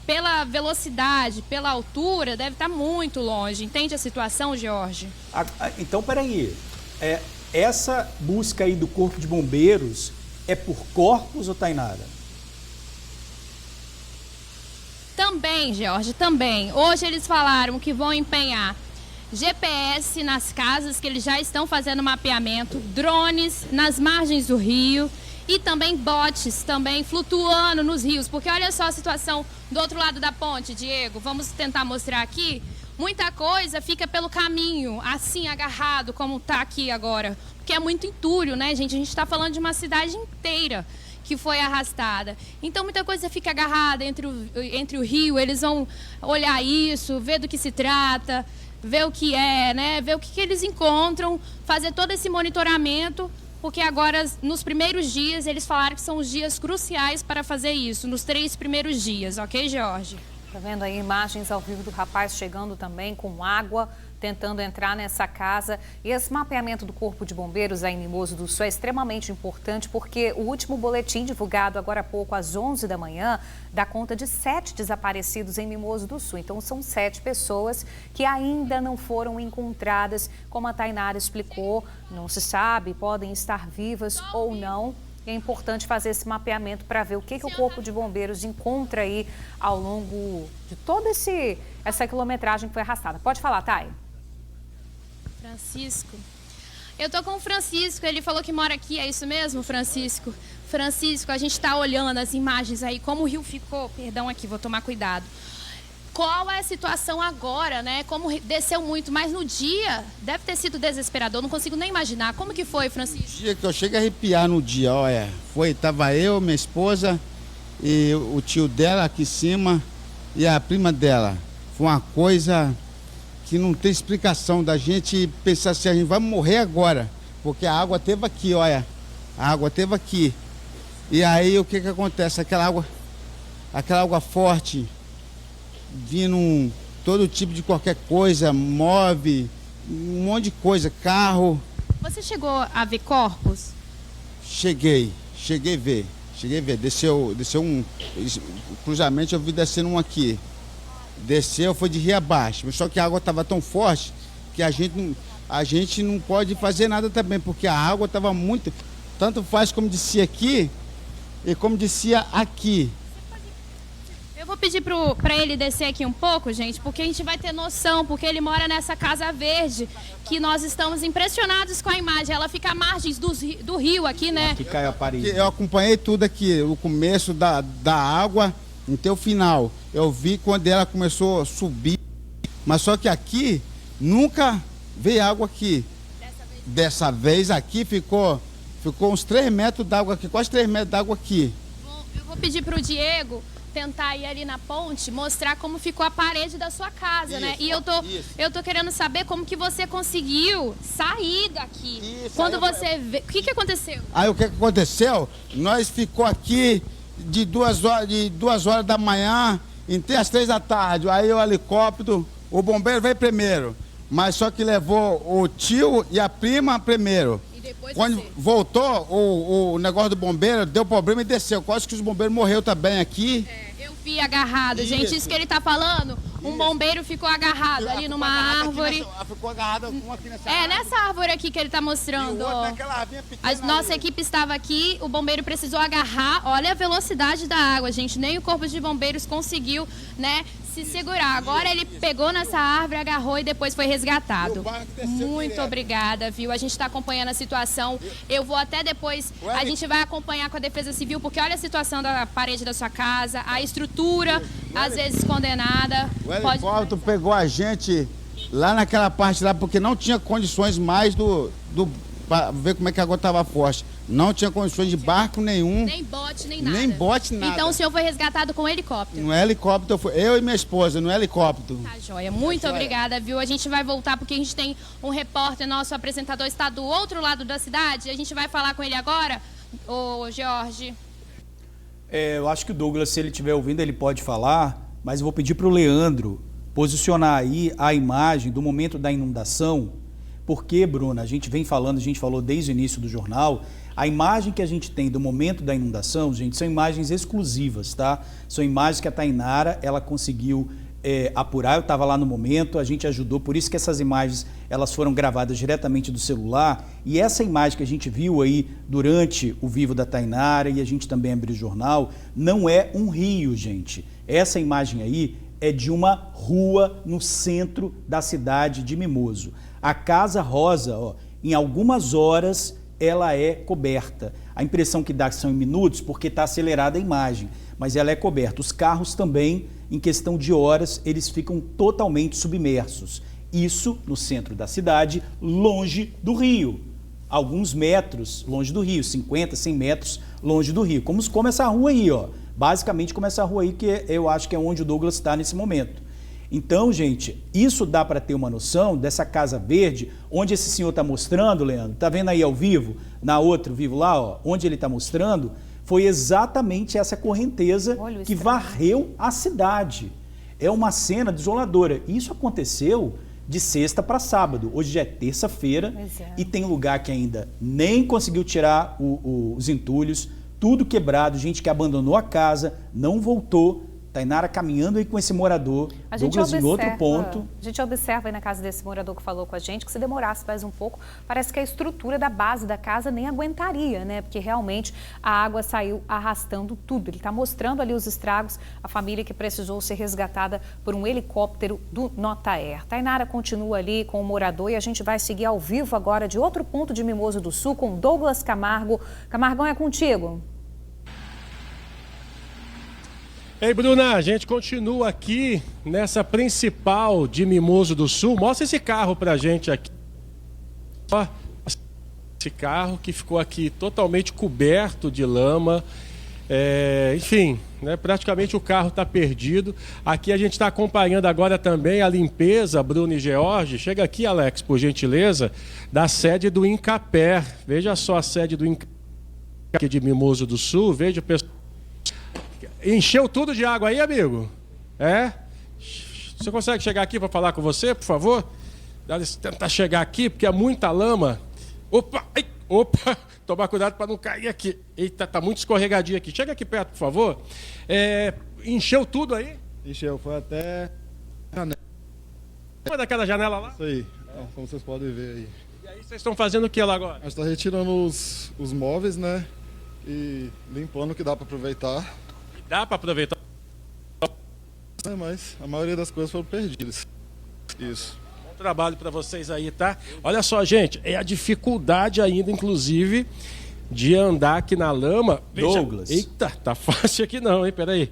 pela velocidade, pela altura, deve estar muito longe. Entende a situação, Jorge? Então, peraí. Essa busca aí do Corpo de Bombeiros é por corpos ou Tainara? também, George, também. Hoje eles falaram que vão empenhar GPS nas casas, que eles já estão fazendo mapeamento, drones nas margens do rio e também botes também flutuando nos rios. Porque olha só a situação do outro lado da ponte, Diego. Vamos tentar mostrar aqui. Muita coisa fica pelo caminho, assim, agarrado, como está aqui agora. Porque é muito entulho, né, gente? A gente está falando de uma cidade inteira que foi arrastada. Então, muita coisa fica agarrada entre o rio. Eles vão olhar isso, ver do que se trata, ver o que é, né? Ver o que eles encontram, fazer todo esse monitoramento, porque agora, nos primeiros dias, eles falaram que são os dias cruciais para fazer isso, nos 3 primeiros dias, ok, George? Tá vendo aí imagens ao vivo do rapaz chegando também com água, tentando entrar nessa casa. E esse mapeamento do Corpo de Bombeiros aí em Mimoso do Sul é extremamente importante porque o último boletim divulgado agora há pouco, às 11 da manhã, dá conta de 7 desaparecidos em Mimoso do Sul. Então, são 7 pessoas que ainda não foram encontradas. Como a Tainara explicou, não se sabe, podem estar vivas ou não. É importante fazer esse mapeamento para ver o que o Corpo de Bombeiros encontra aí ao longo de toda essa quilometragem que foi arrastada. Pode falar, Thay. Francisco. Eu tô com o Francisco, ele falou que mora aqui, é isso mesmo, Francisco? Francisco, a gente está olhando as imagens aí, como o rio ficou, perdão aqui, vou tomar cuidado. Qual é a situação agora, né? Como desceu muito, mas no dia deve ter sido desesperador, não consigo nem imaginar. Como que foi, Francisco? No dia que eu cheguei a arrepiar no dia, olha, tava eu, minha esposa e o tio dela aqui em cima e a prima dela. Foi uma coisa que não tem explicação da gente pensar assim, a gente vai morrer agora, porque a água teve aqui, olha, a água teve aqui. E aí o que acontece? Aquela água forte, vindo todo tipo de qualquer coisa, move, um monte de coisa, carro. Você chegou a ver corpos? Cheguei a ver, desceu um cruzamento, eu vi descendo um aqui, desceu, foi de rio abaixo, só que a água estava tão forte que a gente não pode fazer nada também, porque a água estava muito, tanto faz como descia aqui e como descia aqui. Eu vou pedir para ele descer aqui um pouco, gente, porque a gente vai ter noção, porque ele mora nessa casa verde, que nós estamos impressionados com a imagem. Ela fica à margens do rio aqui, né? Aqui caiu a parede. Eu acompanhei tudo aqui, o começo da água até o final. Eu vi quando ela começou a subir, mas só que aqui nunca veio água aqui. Dessa vez aqui ficou uns 3 metros d'água aqui, quase 3 metros d'água aqui. Eu vou pedir para o Diego tentar ir ali na ponte, mostrar como ficou a parede da sua casa, isso, né? E eu tô querendo saber como que você conseguiu sair daqui. Isso, quando você vê... O que aconteceu? Aí o que aconteceu? Nós ficou aqui de 2 horas da manhã até as 3 da tarde. Aí o helicóptero, o bombeiro veio primeiro, mas só que levou o tio e a prima primeiro. Quando voltou, o negócio do bombeiro deu problema e desceu. Quase que os bombeiros morreram também aqui. Eu vi agarrado, gente. Isso que ele tá falando, um bombeiro ficou agarrado ali numa árvore. Ficou agarrado aqui nessa árvore. Nessa árvore aqui que ele tá mostrando. A nossa equipe estava aqui, o bombeiro precisou agarrar. Olha a velocidade da água, gente. Nem o Corpo de Bombeiros conseguiu, né, se segurar. Agora ele pegou nessa árvore, agarrou e depois foi resgatado. Muito obrigada, viu? A gente está acompanhando a situação. Eu vou até depois, a gente vai acompanhar com a Defesa Civil, porque olha a situação da parede da sua casa, a estrutura, às vezes condenada. O helicóptero pegou a gente lá naquela parte lá, porque não tinha condições mais para ver como é que a água estava forte. Não tinha condições de barco nenhum. Nem bote, nem nada. Nem bote, nada. Então o senhor foi resgatado com helicóptero? No helicóptero, eu e minha esposa, no helicóptero. Tá joia. Muito obrigada, viu? A gente vai voltar porque a gente tem um repórter, nosso apresentador está do outro lado da cidade. A gente vai falar com ele agora. Ô, Jorge. Eu acho que o Douglas, se ele estiver ouvindo, ele pode falar, mas eu vou pedir para o Leandro posicionar aí a imagem do momento da inundação, porque, Bruna, a gente falou desde o início do jornal, a imagem que a gente tem do momento da inundação, gente, são imagens exclusivas, tá? São imagens que a Tainara, ela conseguiu apurar, eu estava lá no momento, a gente ajudou, por isso que essas imagens elas foram gravadas diretamente do celular, e essa imagem que a gente viu aí durante o vivo da Tainara, e a gente também abriu o jornal, não é um rio, gente. Essa imagem aí é de uma rua no centro da cidade de Mimoso. A Casa Rosa, ó, em algumas horas, ela é coberta. A impressão que dá que são em minutos, porque está acelerada a imagem, mas ela é coberta. Os carros também, em questão de horas, eles ficam totalmente submersos. Isso no centro da cidade, longe do rio. Alguns metros longe do rio, 50, 100 metros longe do rio. Como essa rua aí, ó. Basicamente como essa rua aí, que eu acho que é onde o Douglas está nesse momento. Então, gente, isso dá para ter uma noção dessa Casa Verde, onde esse senhor está mostrando, Leandro, está vendo aí ao vivo, na outra, vivo lá, ó, onde ele está mostrando, foi exatamente essa correnteza que varreu a cidade. É uma cena desoladora. Isso aconteceu de sexta para sábado. Hoje já é terça-feira e tem lugar que ainda nem conseguiu tirar os entulhos, tudo quebrado, gente que abandonou a casa, não voltou. Tainara caminhando aí com esse morador, Douglas em outro ponto. A gente observa aí na casa desse morador que falou com a gente que se demorasse mais um pouco, parece que a estrutura da base da casa nem aguentaria, né? Porque realmente a água saiu arrastando tudo. Ele está mostrando ali os estragos, a família que precisou ser resgatada por um helicóptero do Notaer. Tainara continua ali com o morador e a gente vai seguir ao vivo agora de outro ponto de Mimoso do Sul com Douglas Camargo. Camargão, é contigo. Ei, Bruna, a gente continua aqui nessa principal de Mimoso do Sul. Mostra esse carro pra gente aqui. Ó, esse carro que ficou aqui totalmente coberto de lama. Enfim, né, praticamente o carro está perdido. Aqui a gente está acompanhando agora também a limpeza, Bruno e George. Chega aqui, Alex, por gentileza, da sede do Incapé. Veja só a sede do Incapé aqui de Mimoso do Sul. Veja o pessoal. Encheu tudo de água aí, amigo? Você consegue chegar aqui para falar com você, por favor? Tentar chegar aqui, porque é muita lama. Opa! Tomar cuidado para não cair aqui. Eita, tá muito escorregadio aqui. Chega aqui perto, por favor. Encheu tudo aí? Encheu, foi até... Foi daquela janela lá? Isso aí, como vocês podem ver aí. E aí vocês estão fazendo o que lá agora? A gente está retirando os móveis, né? E limpando o que dá para aproveitar. Dá para aproveitar? Mas a maioria das coisas foram perdidas. Isso. Bom trabalho para vocês aí, tá? Olha só, gente, é a dificuldade ainda, inclusive, de andar aqui na lama. Douglas. Eita, tá fácil aqui não, hein? Peraí.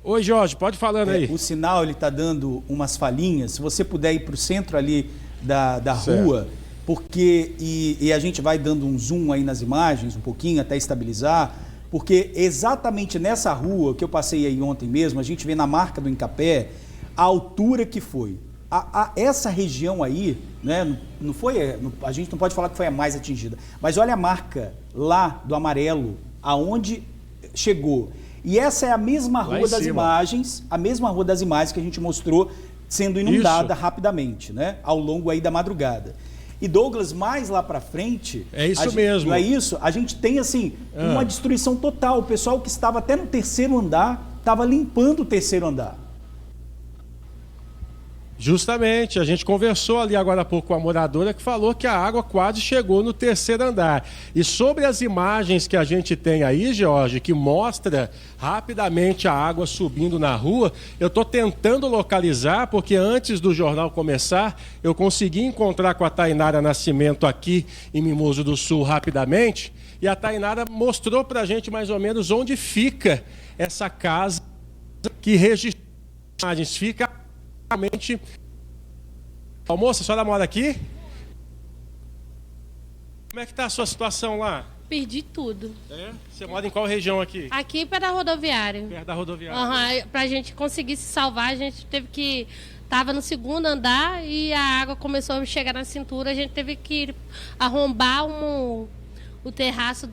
Oi, Jorge, pode falando aí. O sinal, ele tá dando umas falhinhas. Se você puder ir para o centro ali da rua, porque... E a gente vai dando um zoom aí nas imagens, um pouquinho, até estabilizar... Porque exatamente nessa rua que eu passei aí ontem mesmo, a gente vê na marca do Incapé a altura que foi. Essa região aí, né, não foi, a gente não pode falar que foi a mais atingida, mas olha a marca lá do amarelo, aonde chegou. E essa é a mesma rua das imagens, que a gente mostrou sendo inundada rapidamente, né, ao longo aí da madrugada. E Douglas, mais lá para frente... É isso mesmo. Não é isso? A gente tem, assim, uma destruição total. O pessoal que estava até no terceiro andar, estava limpando o terceiro andar. Justamente, a gente conversou ali agora há pouco com a moradora que falou que a água quase chegou no terceiro andar. E sobre as imagens que a gente tem aí, Jorge, que mostra rapidamente a água subindo na rua, eu estou tentando localizar, porque antes do jornal começar, eu consegui encontrar com a Tainara Nascimento aqui em Mimoso do Sul rapidamente, e a Tainara mostrou para a gente mais ou menos onde fica essa casa que registrou as imagens. Fica... Moça, a senhora mora aqui? Como é que está a sua situação lá? Perdi tudo. Você mora em qual região aqui? Aqui perto da rodoviária. Perto da rodoviária. Pra gente conseguir se salvar, a gente teve que... Tava no segundo andar e a água começou a chegar na cintura, a gente teve que arrombar o terraço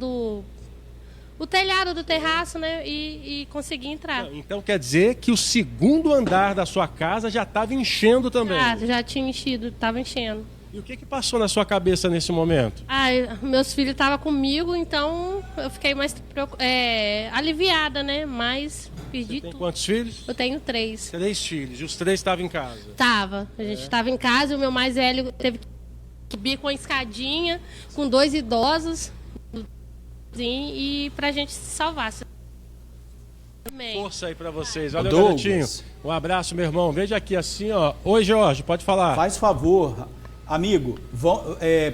o telhado do terraço, né, e conseguir entrar. Então quer dizer que o segundo andar da sua casa já estava enchendo também? Já tinha enchido, estava enchendo. E o que passou na sua cabeça nesse momento? Meus filhos estavam comigo, então eu fiquei mais aliviada, né? Mas perdi tudo. Quantos filhos? Eu tenho 3. 3 filhos. E os 3 estavam em casa? Tava. A gente estava em casa e o meu mais velho teve que subir com a escadinha, com 2 idosos, e pra gente se salvar. Força aí pra vocês. Valeu, garotinho. Um abraço, meu irmão. Veja aqui assim, ó. Oi, Jorge, pode falar. Faz favor, amigo,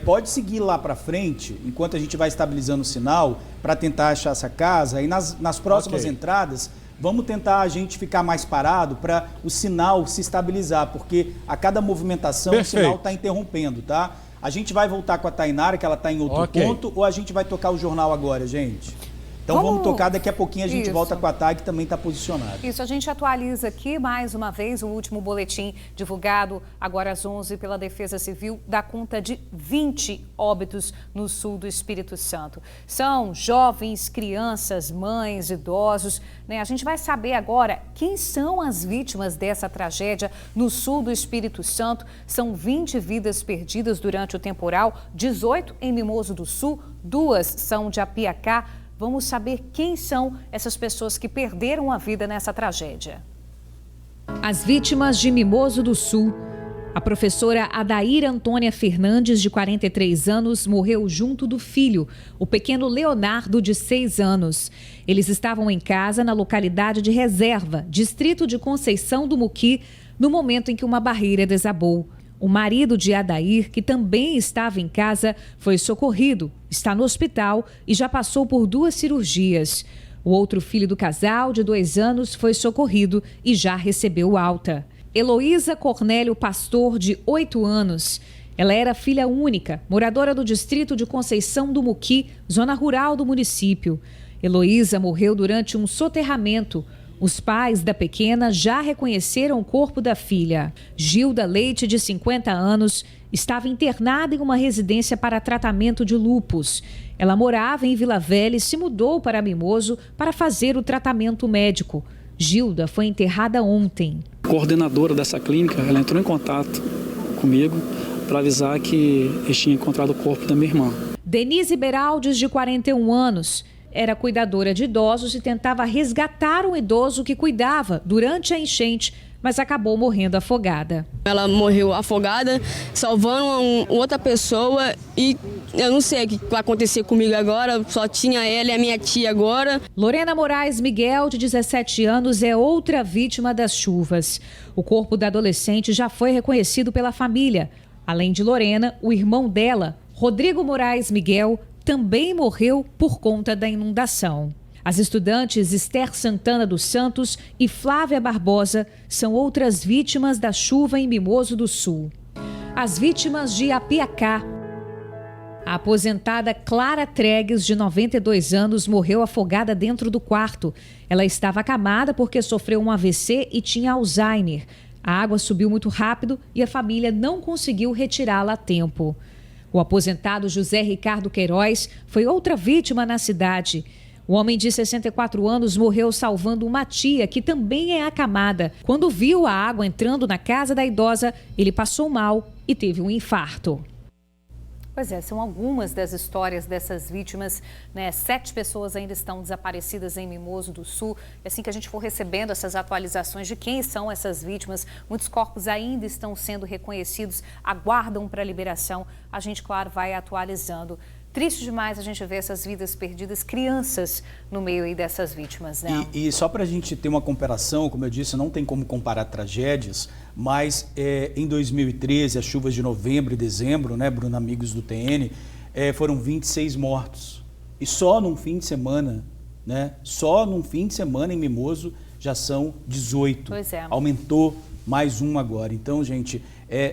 pode seguir lá pra frente, enquanto a gente vai estabilizando o sinal, para tentar achar essa casa. E nas próximas entradas, vamos tentar a gente ficar mais parado para o sinal se estabilizar, porque a cada movimentação o sinal está interrompendo, tá? A gente vai voltar com a Tainara, que ela está em outro ponto, ou a gente vai tocar o jornal agora, gente? Então vamos tocar, daqui a pouquinho a gente volta com a TAG, que também está posicionada. Isso, a gente atualiza aqui mais uma vez o último boletim divulgado agora às 11 pela Defesa Civil, dá conta de 20 óbitos no sul do Espírito Santo. São jovens, crianças, mães, idosos, né? A gente vai saber agora quem são as vítimas dessa tragédia no sul do Espírito Santo. São 20 vidas perdidas durante o temporal, 18 em Mimoso do Sul, 2 são de Apiacá. Vamos saber quem são essas pessoas que perderam a vida nessa tragédia. As vítimas de Mimoso do Sul. A professora Adaíra Antônia Fernandes, de 43 anos, morreu junto do filho, o pequeno Leonardo, de 6 anos. Eles estavam em casa na localidade de Reserva, distrito de Conceição do Muqui, no momento em que uma barreira desabou. O marido de Adair, que também estava em casa, foi socorrido, está no hospital e já passou por 2 cirurgias. O outro filho do casal, de 2 anos, foi socorrido e já recebeu alta. Heloísa Cornélio Pastor, de 8 anos. Ela era filha única, moradora do distrito de Conceição do Muqui, zona rural do município. Heloísa morreu durante um soterramento. Os pais da pequena já reconheceram o corpo da filha. Gilda Leite, de 50 anos, estava internada em uma residência para tratamento de lúpus. Ela morava em Vila Velha e se mudou para Mimoso para fazer o tratamento médico. Gilda foi enterrada ontem. A coordenadora dessa clínica, ela entrou em contato comigo para avisar que eles tinham encontrado o corpo da minha irmã. Denise Beraldes, de 41 anos. Era cuidadora de idosos e tentava resgatar um idoso que cuidava durante a enchente, mas acabou morrendo afogada. Ela morreu afogada, salvando outra pessoa e eu não sei o que vai acontecer comigo agora, só tinha ela e a minha tia agora. Lorena Moraes Miguel, de 17 anos, é outra vítima das chuvas. O corpo da adolescente já foi reconhecido pela família. Além de Lorena, o irmão dela, Rodrigo Moraes Miguel, também morreu por conta da inundação. As estudantes Esther Santana dos Santos e Flávia Barbosa são outras vítimas da chuva em Mimoso do Sul. As vítimas de Apiacá. A aposentada Clara Tregues, de 92 anos, morreu afogada dentro do quarto. Ela estava acamada porque sofreu um AVC e tinha Alzheimer. A água subiu muito rápido e a família não conseguiu retirá-la a tempo. O aposentado José Ricardo Queiroz foi outra vítima na cidade. O homem de 64 anos morreu salvando uma tia que também é acamada. Quando viu a água entrando na casa da idosa, ele passou mal e teve um infarto. Pois é, são algumas das histórias dessas vítimas, né? 7 pessoas ainda estão desaparecidas em Mimoso do Sul. E assim que a gente for recebendo essas atualizações de quem são essas vítimas, muitos corpos ainda estão sendo reconhecidos, aguardam para a liberação. A gente, claro, vai atualizando. Triste demais a gente ver essas vidas perdidas, crianças no meio aí dessas vítimas, né? E só para a gente ter uma comparação, como eu disse, não tem como comparar tragédias, mas em 2013, as chuvas de novembro e dezembro, né, Bruno, amigos do TN, foram 26 mortos. E só num fim de semana, né? Só num fim de semana em Mimoso já são 18. Pois é. Aumentou mais um agora. Então, gente,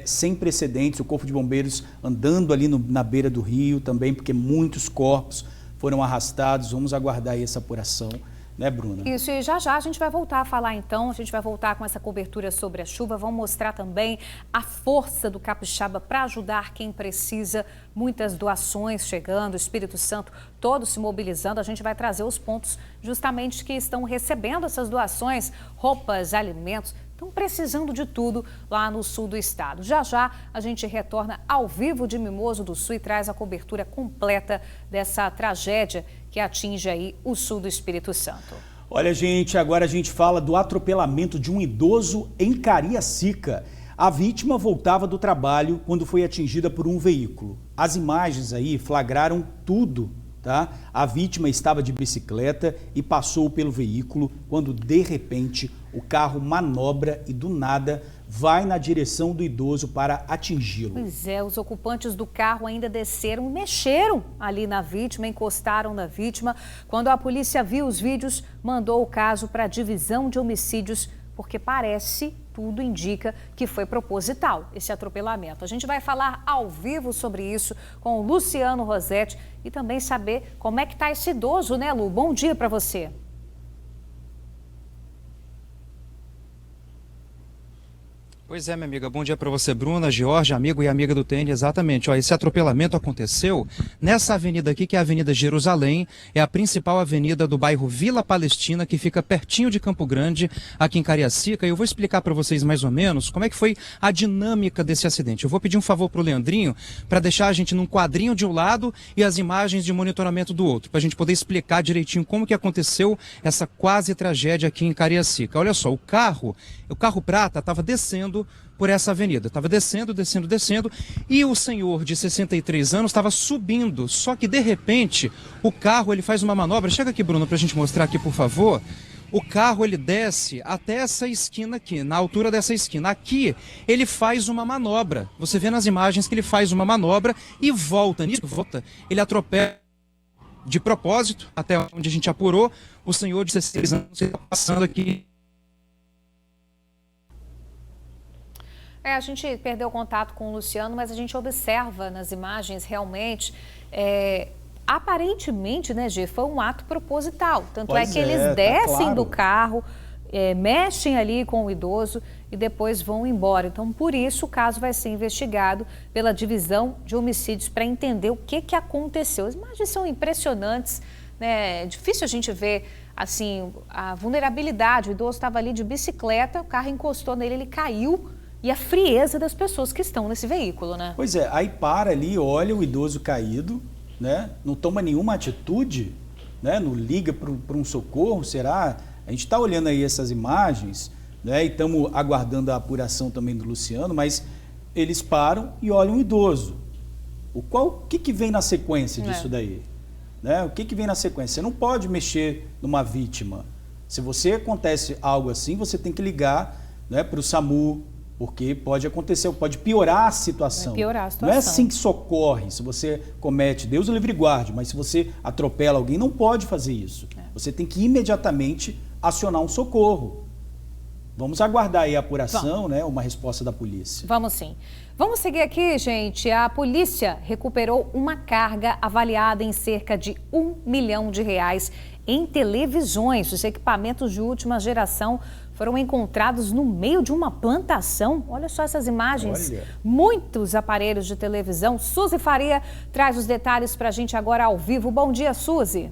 sem precedentes, o Corpo de Bombeiros andando ali na beira do rio também, porque muitos corpos foram arrastados. Vamos aguardar aí essa apuração, né, Bruna? Isso, e já já a gente vai voltar a falar então, a gente vai voltar com essa cobertura sobre a chuva, vamos mostrar também a força do capixaba para ajudar quem precisa, muitas doações chegando, o Espírito Santo todo se mobilizando, a gente vai trazer os pontos justamente que estão recebendo essas doações, roupas, alimentos. Estão precisando de tudo lá no sul do estado. Já já a gente retorna ao vivo de Mimoso do Sul e traz a cobertura completa dessa tragédia que atinge aí o sul do Espírito Santo. Olha, gente, agora a gente fala do atropelamento de um idoso em Cariacica. A vítima voltava do trabalho quando foi atingida por um veículo. As imagens aí flagraram tudo, tá? A vítima estava de bicicleta e passou pelo veículo quando, de repente, o carro manobra e, do nada, vai na direção do idoso para atingi-lo. Pois é, os ocupantes do carro ainda desceram e mexeram ali na vítima, encostaram na vítima. Quando a polícia viu os vídeos, mandou o caso para a divisão de homicídios, porque parece, tudo indica que foi proposital esse atropelamento. A gente vai falar ao vivo sobre isso com o Luciano Rosetti e também saber como é que está esse idoso, né, Lu? Bom dia para você. Pois é, minha amiga. Bom dia para você, Bruna, George, amigo e amiga do TN. Exatamente. Ó, esse atropelamento aconteceu nessa avenida aqui, que é a Avenida Jerusalém. É a principal avenida do bairro Vila Palestina, que fica pertinho de Campo Grande, aqui em Cariacica. E eu vou explicar para vocês mais ou menos como é que foi a dinâmica desse acidente. Eu vou pedir um favor para o Leandrinho para deixar a gente num quadrinho de um lado e as imagens de monitoramento do outro, para a gente poder explicar direitinho como que aconteceu essa quase tragédia aqui em Cariacica. Olha só, o carro prata estava descendo por essa avenida. Estava descendo, e o senhor de 63 anos estava subindo. Só que, de repente, o carro ele faz uma manobra. Chega aqui, Bruno, para a gente mostrar aqui, por favor. O carro ele desce até essa esquina aqui, na altura dessa esquina. Aqui, ele faz uma manobra. Você vê nas imagens que ele faz uma manobra e volta. Ele atropela de propósito, até onde a gente apurou. O senhor de 63 anos está passando aqui. A gente perdeu contato com o Luciano, mas a gente observa nas imagens realmente, aparentemente, né, Gê, foi um ato proposital. Tanto é que eles descem do carro, mexem ali com o idoso e depois vão embora. Então, por isso, o caso vai ser investigado pela divisão de homicídios para entender o que aconteceu. As imagens são impressionantes, né? É difícil a gente ver, assim, a vulnerabilidade. O idoso estava ali de bicicleta, o carro encostou nele, ele caiu. E a frieza das pessoas que estão nesse veículo, né? Pois é, aí para ali, olha o idoso caído, né? Não toma nenhuma atitude, né? Não liga para um socorro, será? A gente está olhando aí essas imagens, né? E estamos aguardando a apuração também do Luciano, mas eles param e olham o idoso. O que vem na sequência disso daí? Né? O que vem na sequência? Você não pode mexer numa vítima. Se você acontece algo assim, você tem que ligar, né, para o SAMU, porque pode acontecer, pode piorar a situação. Vai piorar a situação. Não é assim que socorre, se você comete, Deus o livre e guarde, mas se você atropela alguém, não pode fazer isso. Você tem que imediatamente acionar um socorro. Vamos aguardar aí a apuração, né, uma resposta da polícia. Vamos sim. Vamos seguir aqui, gente. A polícia recuperou uma carga avaliada em cerca de R$1 milhão em televisões. Os equipamentos de última geração foram encontrados no meio de uma plantação. Olha só essas imagens. Olha. Muitos aparelhos de televisão. Suzy Faria traz os detalhes para a gente agora ao vivo. Bom dia, Suzy.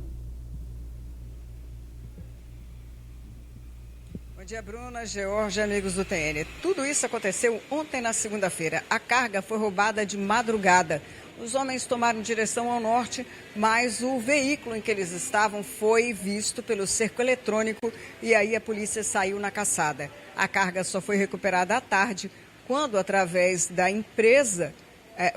Bom dia, Bruna, George, amigos do TN. Tudo isso aconteceu ontem na segunda-feira. A carga foi roubada de madrugada. Os homens tomaram direção ao norte, mas o veículo em que eles estavam foi visto pelo cerco eletrônico e aí a polícia saiu na caçada. A carga só foi recuperada à tarde, quando, através da empresa,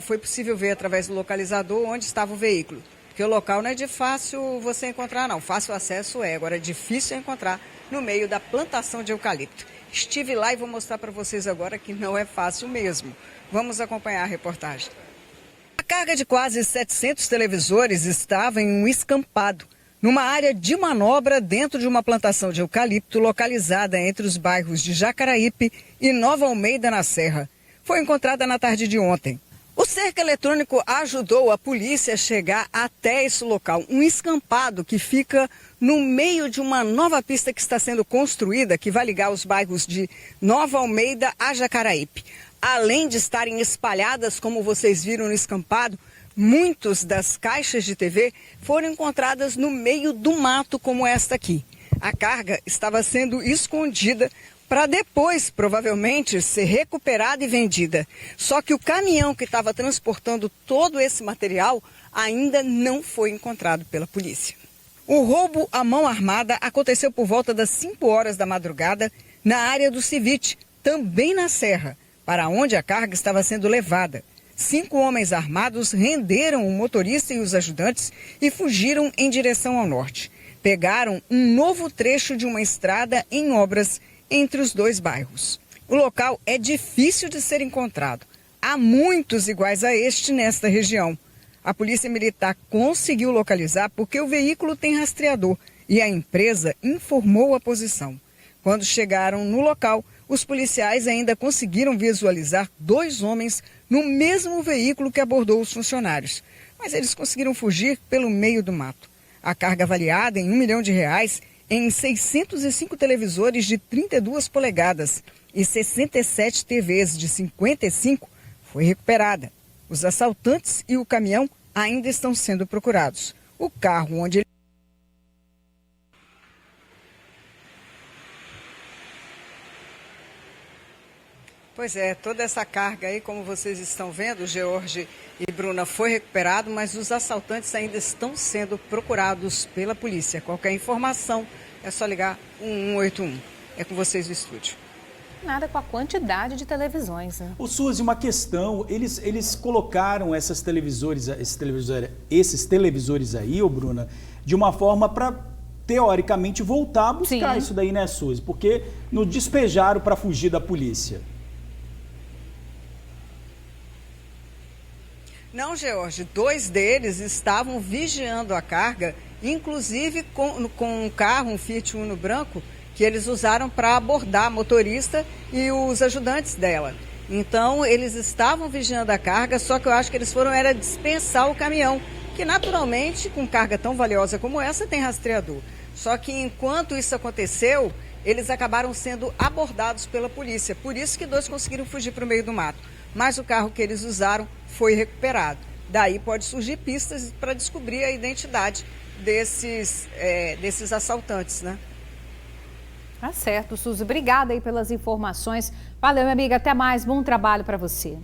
foi possível ver através do localizador onde estava o veículo. Porque o local não é de fácil você encontrar, não. Fácil acesso é, agora é difícil encontrar no meio da plantação de eucalipto. Estive lá e vou mostrar para vocês agora que não é fácil mesmo. Vamos acompanhar a reportagem. A carga de quase 700 televisores estava em um escampado, numa área de manobra dentro de uma plantação de eucalipto localizada entre os bairros de Jacaraípe e Nova Almeida, na Serra. Foi encontrada na tarde de ontem. O cerco eletrônico ajudou a polícia a chegar até esse local, um escampado que fica no meio de uma nova pista que está sendo construída, que vai ligar os bairros de Nova Almeida a Jacaraípe. Além de estarem espalhadas, como vocês viram no escampado, muitas das caixas de TV foram encontradas no meio do mato, como esta aqui. A carga estava sendo escondida para depois, provavelmente, ser recuperada e vendida. Só que o caminhão que estava transportando todo esse material ainda não foi encontrado pela polícia. O roubo à mão armada aconteceu por volta das 5 horas da madrugada na área do Civite, também na Serra, para onde a carga estava sendo levada. 5 homens armados renderam o motorista e os ajudantes e fugiram em direção ao norte. Pegaram um novo trecho de uma estrada em obras entre os dois bairros. O local é difícil de ser encontrado. Há muitos iguais a este nesta região. A Polícia Militar conseguiu localizar porque o veículo tem rastreador e a empresa informou a posição. Quando chegaram no local, os policiais ainda conseguiram visualizar 2 homens no mesmo veículo que abordou os funcionários. Mas eles conseguiram fugir pelo meio do mato. A carga avaliada em R$1 milhão em 605 televisores de 32 polegadas e 67 TVs de 55 foi recuperada. Os assaltantes e o caminhão ainda estão sendo procurados. O carro onde ele... Pois é, toda essa carga aí, como vocês estão vendo, George e Bruna, foi recuperado, mas os assaltantes ainda estão sendo procurados pela polícia. Qualquer informação é só ligar 1181. É com vocês no estúdio. Nada com a quantidade de televisões, né? Ô, Suzy, uma questão, eles colocaram esses televisores aí, ô Bruna, de uma forma para, teoricamente, voltar a buscar isso daí, né, Suzy? Porque não despejaram para fugir da polícia. Não, George, 2 deles estavam vigiando a carga, inclusive com um carro, um Fiat Uno branco, que eles usaram para abordar a motorista e os ajudantes dela. Então, eles estavam vigiando a carga, só que eu acho que eles foram dispensar o caminhão, que naturalmente, com carga tão valiosa como essa, tem rastreador. Só que enquanto isso aconteceu, eles acabaram sendo abordados pela polícia. Por isso que 2 conseguiram fugir para o meio do mato. Mas o carro que eles usaram foi recuperado. Daí pode surgir pistas para descobrir a identidade desses assaltantes, né? Tá certo, Suzy. Obrigada aí pelas informações. Valeu, minha amiga. Até mais. Bom trabalho para você.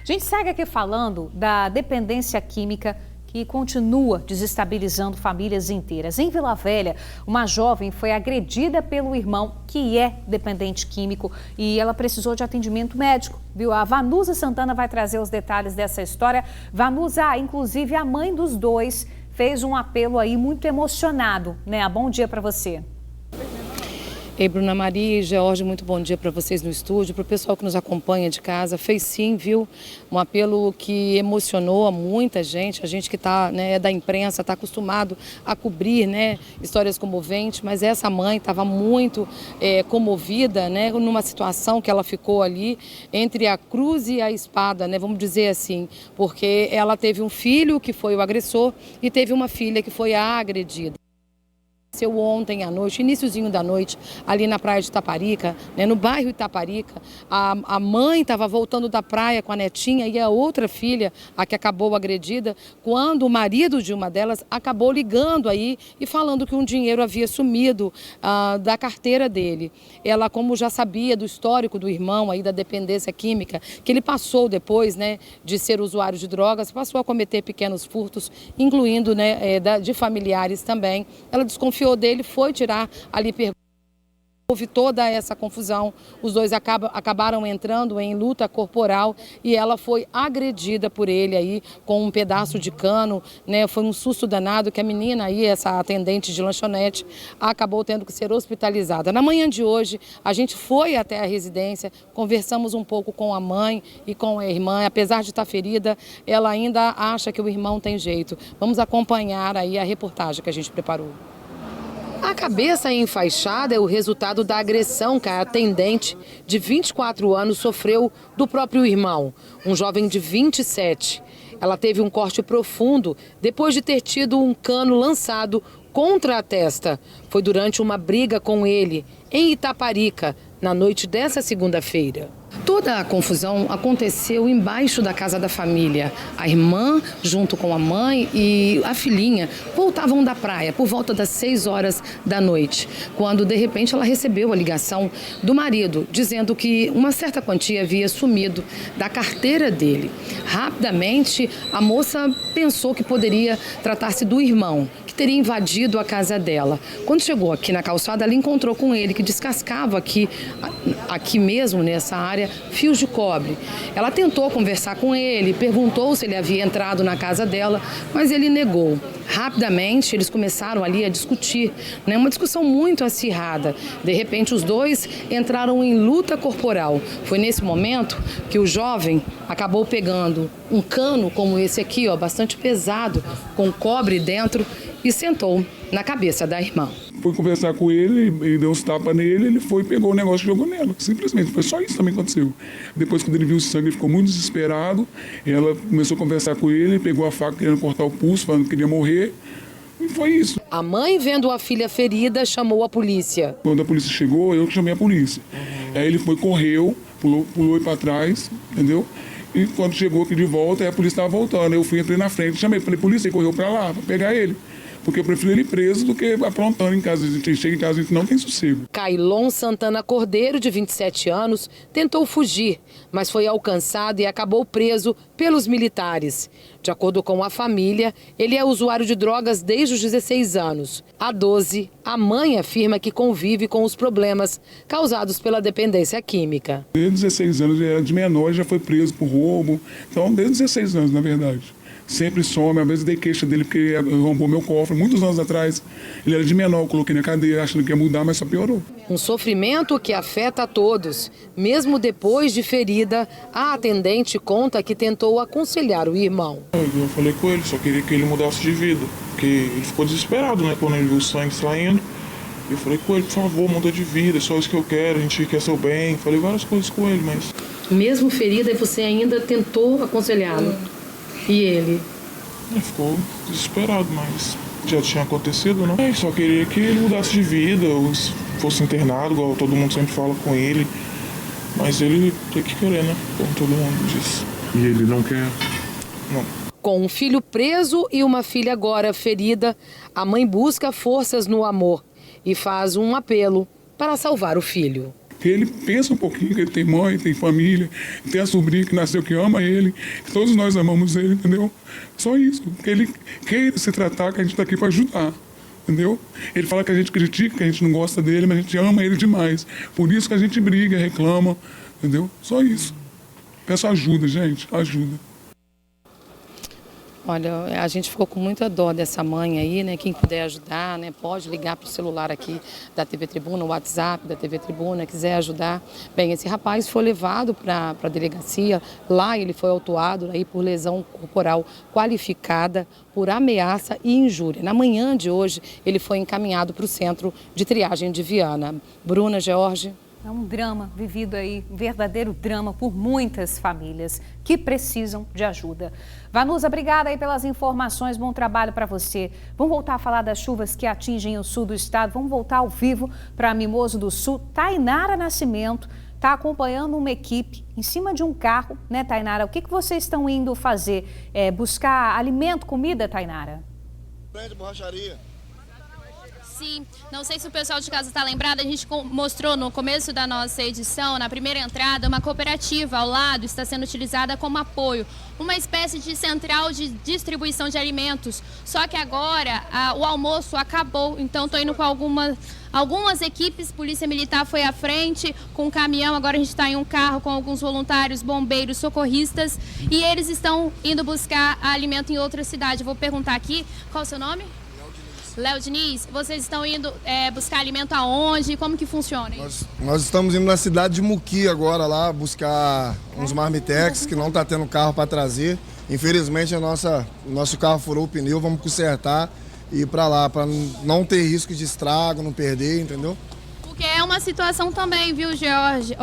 A gente segue aqui falando da dependência química que continua desestabilizando famílias inteiras. Em Vila Velha, uma jovem foi agredida pelo irmão, que é dependente químico, e ela precisou de atendimento médico, viu? A Vanusa Santana vai trazer os detalhes dessa história. Vanusa, inclusive a mãe dos 2, fez um apelo aí muito emocionado, né? Bom dia para você. Ei, Bruna Maria e George, muito bom dia para vocês no estúdio, para o pessoal que nos acompanha de casa. Fez sim, viu? Um apelo que emocionou a muita gente, a gente que está, né, da imprensa, está acostumado a cobrir, né, histórias comoventes, mas essa mãe estava muito comovida, né, numa situação que ela ficou ali entre a cruz e a espada, né, vamos dizer assim, porque ela teve um filho que foi o agressor e teve uma filha que foi a agredida. Aconteceu ontem à noite, iniciozinho da noite, ali na praia de Itaparica, né, no bairro Itaparica. A mãe estava voltando da praia com a netinha e a outra filha, a que acabou agredida, quando o marido de uma delas acabou ligando aí e falando que um dinheiro havia sumido da carteira dele. Ela, como já sabia do histórico do irmão aí, da dependência química, que ele passou depois, né, de ser usuário de drogas, passou a cometer pequenos furtos, incluindo, né, de familiares também. Ela desconfiou dele, foi tirar ali perguntas. Houve toda essa confusão, os 2 acabaram entrando em luta corporal e ela foi agredida por ele aí com um pedaço de cano, né? Foi um susto danado que a menina aí, essa atendente de lanchonete, acabou tendo que ser hospitalizada. Na manhã de hoje, a gente foi até a residência, conversamos um pouco com a mãe e com a irmã. Apesar de estar ferida, ela ainda acha que o irmão tem jeito. Vamos acompanhar aí a reportagem que a gente preparou. A cabeça enfaixada é o resultado da agressão que a atendente de 24 anos sofreu do próprio irmão, um jovem de 27. Ela teve um corte profundo depois de ter tido um cano lançado contra a testa. Foi durante uma briga com ele, em Itaparica, na noite dessa segunda-feira. Toda a confusão aconteceu embaixo da casa da família. A irmã, junto com a mãe e a filhinha, voltavam da praia por volta das 6 horas da noite, quando de repente ela recebeu a ligação do marido, dizendo que uma certa quantia havia sumido da carteira dele. Rapidamente, a moça pensou que poderia tratar-se do irmão, que teria invadido a casa dela. Quando chegou aqui na calçada, ela encontrou com ele, que descascava aqui mesmo nessa área, fios de cobre. Ela tentou conversar com ele, perguntou se ele havia entrado na casa dela, mas ele negou. Rapidamente, eles começaram ali a discutir, né? Uma discussão muito acirrada. De repente, os dois entraram em luta corporal. Foi nesse momento que o jovem acabou pegando um cano como esse aqui, ó, bastante pesado, com cobre dentro, e sentou na cabeça da irmã. Fui conversar com ele, ele deu uns tapas nele, ele foi, pegou o negócio e jogou nela. Simplesmente, foi só isso também que aconteceu. Depois, quando ele viu o sangue, ele ficou muito desesperado. Ela começou a conversar com ele, pegou a faca querendo cortar o pulso, falando que queria morrer. E foi isso. A mãe, vendo a filha ferida, chamou a polícia. Quando a polícia chegou, eu chamei a polícia. Aí ele foi, correu, pulou para trás, entendeu? E quando chegou aqui de volta, aí a polícia estava voltando. Eu fui, entrei na frente, chamei, falei, polícia, ele correu para lá, para pegar ele. Porque eu prefiro ele preso do que aprontando em casa. A gente chega em casa, a gente não tem sossego. Cailon Santana Cordeiro, de 27 anos, tentou fugir, mas foi alcançado e acabou preso pelos militares. De acordo com a família, ele é usuário de drogas desde os 16 anos. Há 12, a mãe afirma que convive com os problemas causados pela dependência química. Desde 16 anos, ele era de menor, já foi preso por roubo. Então, desde 16 anos, na verdade. Sempre some, às vezes dei queixa dele porque ele roubou meu cofre. Muitos anos atrás, ele era de menor, eu coloquei na cadeia achando que ia mudar, mas só piorou. Um sofrimento que afeta a todos. Mesmo depois de ferida, a atendente conta que tentou aconselhar o irmão. Eu falei com ele, só queria que ele mudasse de vida, porque ele ficou desesperado, né, quando ele viu o sangue saindo. Eu falei com ele, por favor, muda de vida, é só isso que eu quero, a gente quer seu bem. Falei várias coisas com ele, mas... Mesmo ferida, você ainda tentou aconselhá-lo? E ele? Ele ficou desesperado, mas já tinha acontecido, né? Eu só queria que ele mudasse de vida, ou fosse internado, igual todo mundo sempre fala com ele. Mas ele tem que querer, né? Como todo mundo diz. E ele não quer? Não. Com um filho preso e uma filha agora ferida, a mãe busca forças no amor e faz um apelo para salvar o filho. Que ele pensa um pouquinho, que ele tem mãe, tem família, tem a sobrinha que nasceu que ama ele, que todos nós amamos ele, entendeu? Só isso, que ele queira se tratar, que a gente está aqui para ajudar, entendeu? Ele fala que a gente critica, que a gente não gosta dele, mas a gente ama ele demais. Por isso que a gente briga, reclama, entendeu? Só isso. Peço ajuda, gente, ajuda. Olha, a gente ficou com muita dó dessa mãe aí, né? Quem puder ajudar, né? Pode ligar para o celular aqui da TV Tribuna, o WhatsApp da TV Tribuna, quiser ajudar. Bem, esse rapaz foi levado para a delegacia. Lá ele foi autuado aí por lesão corporal qualificada por ameaça e injúria. Na manhã de hoje, ele foi encaminhado para o centro de triagem de Viana. Bruna, George. É um drama vivido aí, um verdadeiro drama por muitas famílias que precisam de ajuda. Vanusa, obrigada aí pelas informações, bom trabalho para você. Vamos voltar a falar das chuvas que atingem o sul do estado, vamos voltar ao vivo para Mimoso do Sul. Tainara Nascimento está acompanhando uma equipe em cima de um carro, né, Tainara? O que vocês estão indo fazer? Buscar alimento, comida, Tainara? Borracharia. Sim, não sei se o pessoal de casa está lembrado, a gente mostrou no começo da nossa edição, na primeira entrada, uma cooperativa ao lado está sendo utilizada como apoio, uma espécie de central de distribuição de alimentos. Só que agora o almoço acabou, então estou indo com algumas equipes, Polícia Militar foi à frente com um caminhão, agora a gente está em um carro com alguns voluntários, bombeiros, socorristas, e eles estão indo buscar alimento em outra cidade. Eu vou perguntar aqui, qual é o seu nome? Léo Diniz, vocês estão indo buscar alimento aonde? Como que funciona isso? Nós estamos indo na cidade de Muqui agora lá buscar uns marmitex que não está tendo carro para trazer. Infelizmente o nosso carro furou o pneu, vamos consertar e ir para lá, para não ter risco de estrago, não perder, entendeu? Porque é uma situação também, viu, George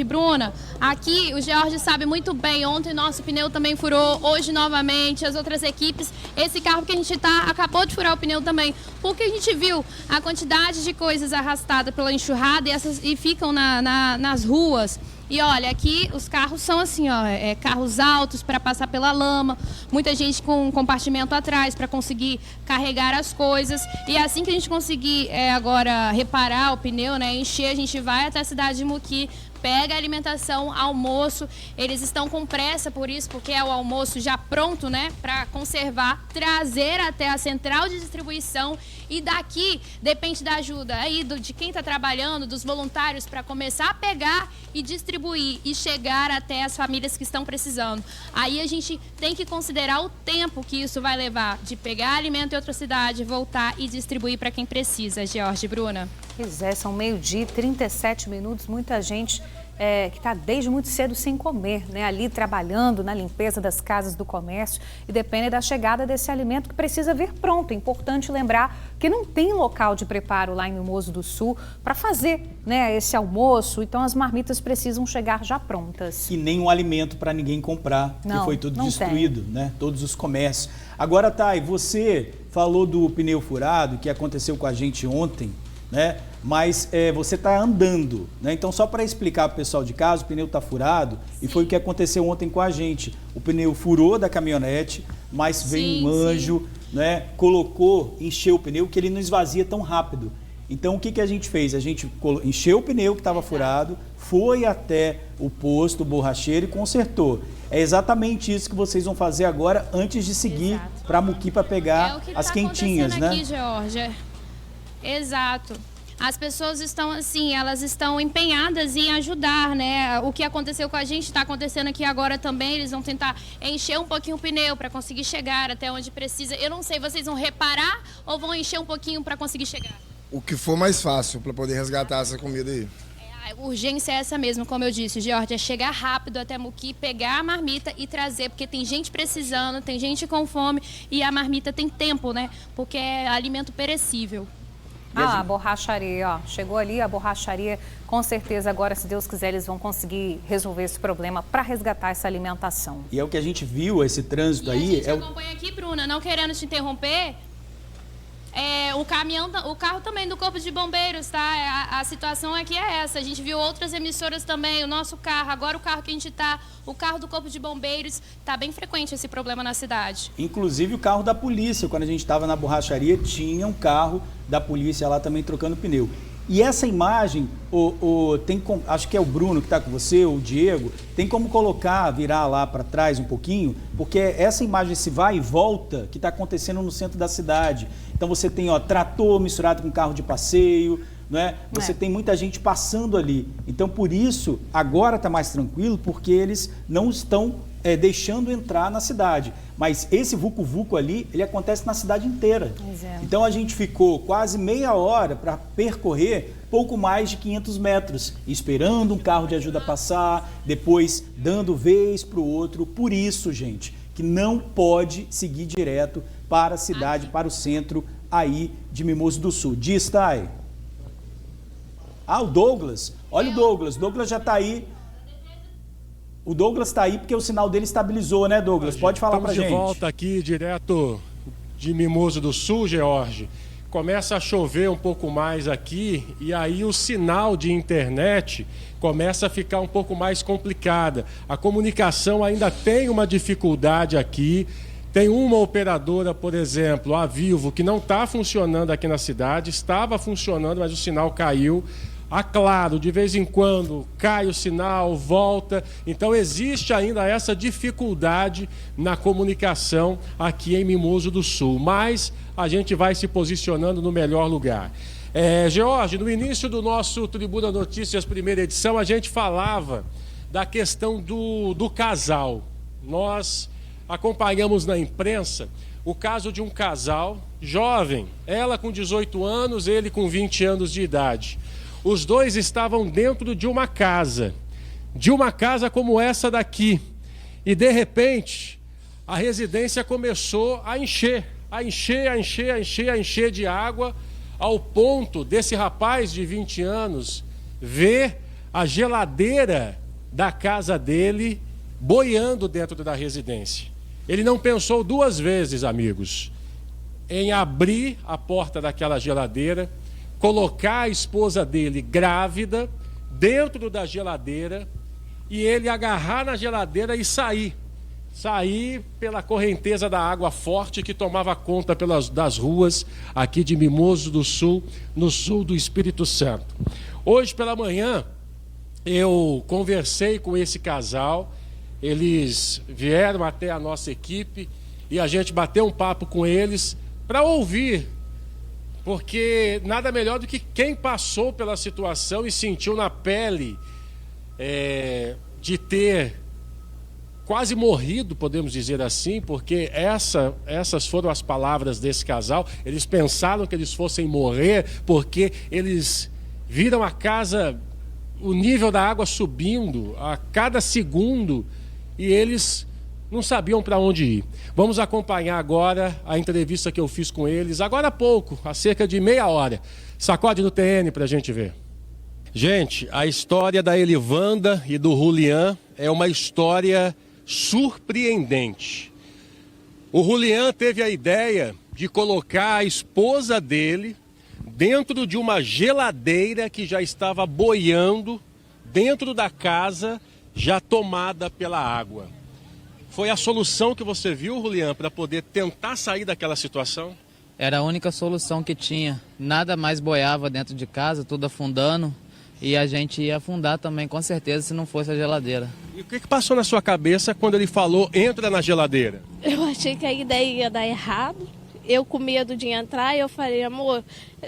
e Bruna? Aqui o George sabe muito bem, ontem nosso pneu também furou, hoje novamente, as outras equipes, esse carro que a gente tá acabou de furar o pneu também, porque a gente viu a quantidade de coisas arrastadas pela enxurrada e ficam nas ruas. E olha, aqui os carros são assim, ó, carros altos para passar pela lama, muita gente com um compartimento atrás para conseguir carregar as coisas. E assim que a gente conseguir agora reparar o pneu, né, encher, a gente vai até a cidade de Muqui, pega a alimentação, almoço. Eles estão com pressa por isso, porque é o almoço já pronto, né, para conservar, trazer até a central de distribuição. E daqui depende da ajuda aí de quem está trabalhando, dos voluntários, para começar a pegar e distribuir e chegar até as famílias que estão precisando. Aí a gente tem que considerar o tempo que isso vai levar de pegar alimento em outra cidade, voltar e distribuir para quem precisa. George, Bruna. Pois é, são 12h, 37 minutos, muita gente que está desde muito cedo sem comer, né? Ali trabalhando na limpeza das casas do comércio e depende da chegada desse alimento que precisa vir pronto. É importante lembrar que não tem local de preparo lá em Mimoso do Sul para fazer, né, esse almoço, então as marmitas precisam chegar já prontas. E nem um alimento para ninguém comprar, porque foi tudo destruído, né? Todos os comércios. Agora, Thay, você falou do pneu furado que aconteceu com a gente ontem, né? Mas você está andando, né? Então, só para explicar para o pessoal de casa, o pneu está furado. Sim. E foi o que aconteceu ontem com a gente. O pneu furou da caminhonete, mas veio um anjo, né? Colocou, encheu o pneu, que ele não esvazia tão rápido. Então, o que a gente fez? A gente encheu o pneu que estava furado, foi até o posto, o borracheiro, e consertou. É exatamente isso que vocês vão fazer agora, antes de seguir para Muqui para pegar as quentinhas, né? Aqui, Georgia. Exato. As pessoas estão assim, elas estão empenhadas em ajudar, né? O que aconteceu com a gente está acontecendo aqui agora também. Eles vão tentar encher um pouquinho o pneu para conseguir chegar até onde precisa. Eu não sei, vocês vão reparar ou vão encher um pouquinho para conseguir chegar? O que for mais fácil para poder resgatar essa comida aí. A urgência é essa mesmo, como eu disse, Georgia, é chegar rápido até Muqui, pegar a marmita e trazer, porque tem gente precisando, tem gente com fome e a marmita tem tempo, né? Porque é alimento perecível. A borracharia, ó, chegou ali a borracharia, com certeza agora, se Deus quiser, eles vão conseguir resolver esse problema para resgatar essa alimentação. E é o que a gente viu, esse trânsito aí... A gente acompanha aqui, Bruna, não querendo te interromper, o carro também do Corpo de Bombeiros, tá? A situação aqui é essa, a gente viu outras emissoras também, o nosso carro, agora o carro que a gente tá, o carro do Corpo de Bombeiros, tá bem frequente esse problema na cidade. Inclusive o carro da polícia, quando a gente estava na borracharia, tinha um carro da polícia lá também trocando pneu. E essa imagem, acho que é o Bruno que está com você, ou o Diego, tem como virar lá para trás um pouquinho, porque essa imagem, esse vai e volta, que está acontecendo no centro da cidade. Então você tem trator misturado com carro de passeio, né? Você tem muita gente passando ali. Então por isso, agora está mais tranquilo, porque eles não estão deixando entrar na cidade. Mas esse vucu-vucu ali, ele acontece na cidade inteira. Exato. Então a gente ficou quase meia hora para percorrer pouco mais de 500 metros, esperando um carro de ajuda passar, depois dando vez para o outro. Por isso, gente, que não pode seguir direto para a cidade, para o centro aí de Mimoso do Sul. Diz, Thay. O Douglas. Olha o Douglas. Douglas já está aí. O Douglas está aí porque o sinal dele estabilizou, né, Douglas? Pode falar pra gente. Estamos de volta aqui, direto de Mimoso do Sul, George. Começa a chover um pouco mais aqui e aí o sinal de internet começa a ficar um pouco mais complicada. A comunicação ainda tem uma dificuldade aqui. Tem uma operadora, por exemplo, a Vivo, que não está funcionando aqui na cidade. Estava funcionando, mas o sinal caiu. Claro, de vez em quando cai o sinal, volta. Então existe ainda essa dificuldade na comunicação aqui em Mimoso do Sul. Mas a gente vai se posicionando no melhor lugar. George, no início do nosso Tribuna Notícias primeira edição, a gente falava da questão do casal. Nós acompanhamos na imprensa o caso de um casal jovem, ela com 18 anos, ele com 20 anos de idade. Os dois estavam dentro de uma casa como essa daqui. E, de repente, a residência começou a encher de água, ao ponto desse rapaz de 20 anos ver a geladeira da casa dele boiando dentro da residência. Ele não pensou duas vezes, amigos, em abrir a porta daquela geladeira, colocar a esposa dele grávida dentro da geladeira e ele agarrar na geladeira e sair pela correnteza da água forte que tomava conta das ruas aqui de Mimoso do Sul, no sul do Espírito Santo. Hoje pela manhã eu conversei com esse casal, eles vieram até a nossa equipe e a gente bateu um papo com eles para ouvir, porque nada melhor do que quem passou pela situação e sentiu na pele de ter quase morrido, podemos dizer assim, porque essas foram as palavras desse casal. Eles pensaram que eles fossem morrer porque eles viram a casa, o nível da água subindo a cada segundo e eles não sabiam para onde ir. Vamos acompanhar agora a entrevista que eu fiz com eles, agora há pouco, há cerca de meia hora. Sacode no TN para a gente ver. Gente, a história da Elivanda e do Julian é uma história surpreendente. O Julian teve a ideia de colocar a esposa dele dentro de uma geladeira que já estava boiando dentro da casa, já tomada pela água. Foi a solução que você viu, Julian, para poder tentar sair daquela situação? Era a única solução que tinha. Nada mais boiava dentro de casa, tudo afundando. E a gente ia afundar também, com certeza, se não fosse a geladeira. E o que passou na sua cabeça quando ele falou, entra na geladeira? Eu achei que a ideia ia dar errado. Eu com medo de entrar, eu falei, amor,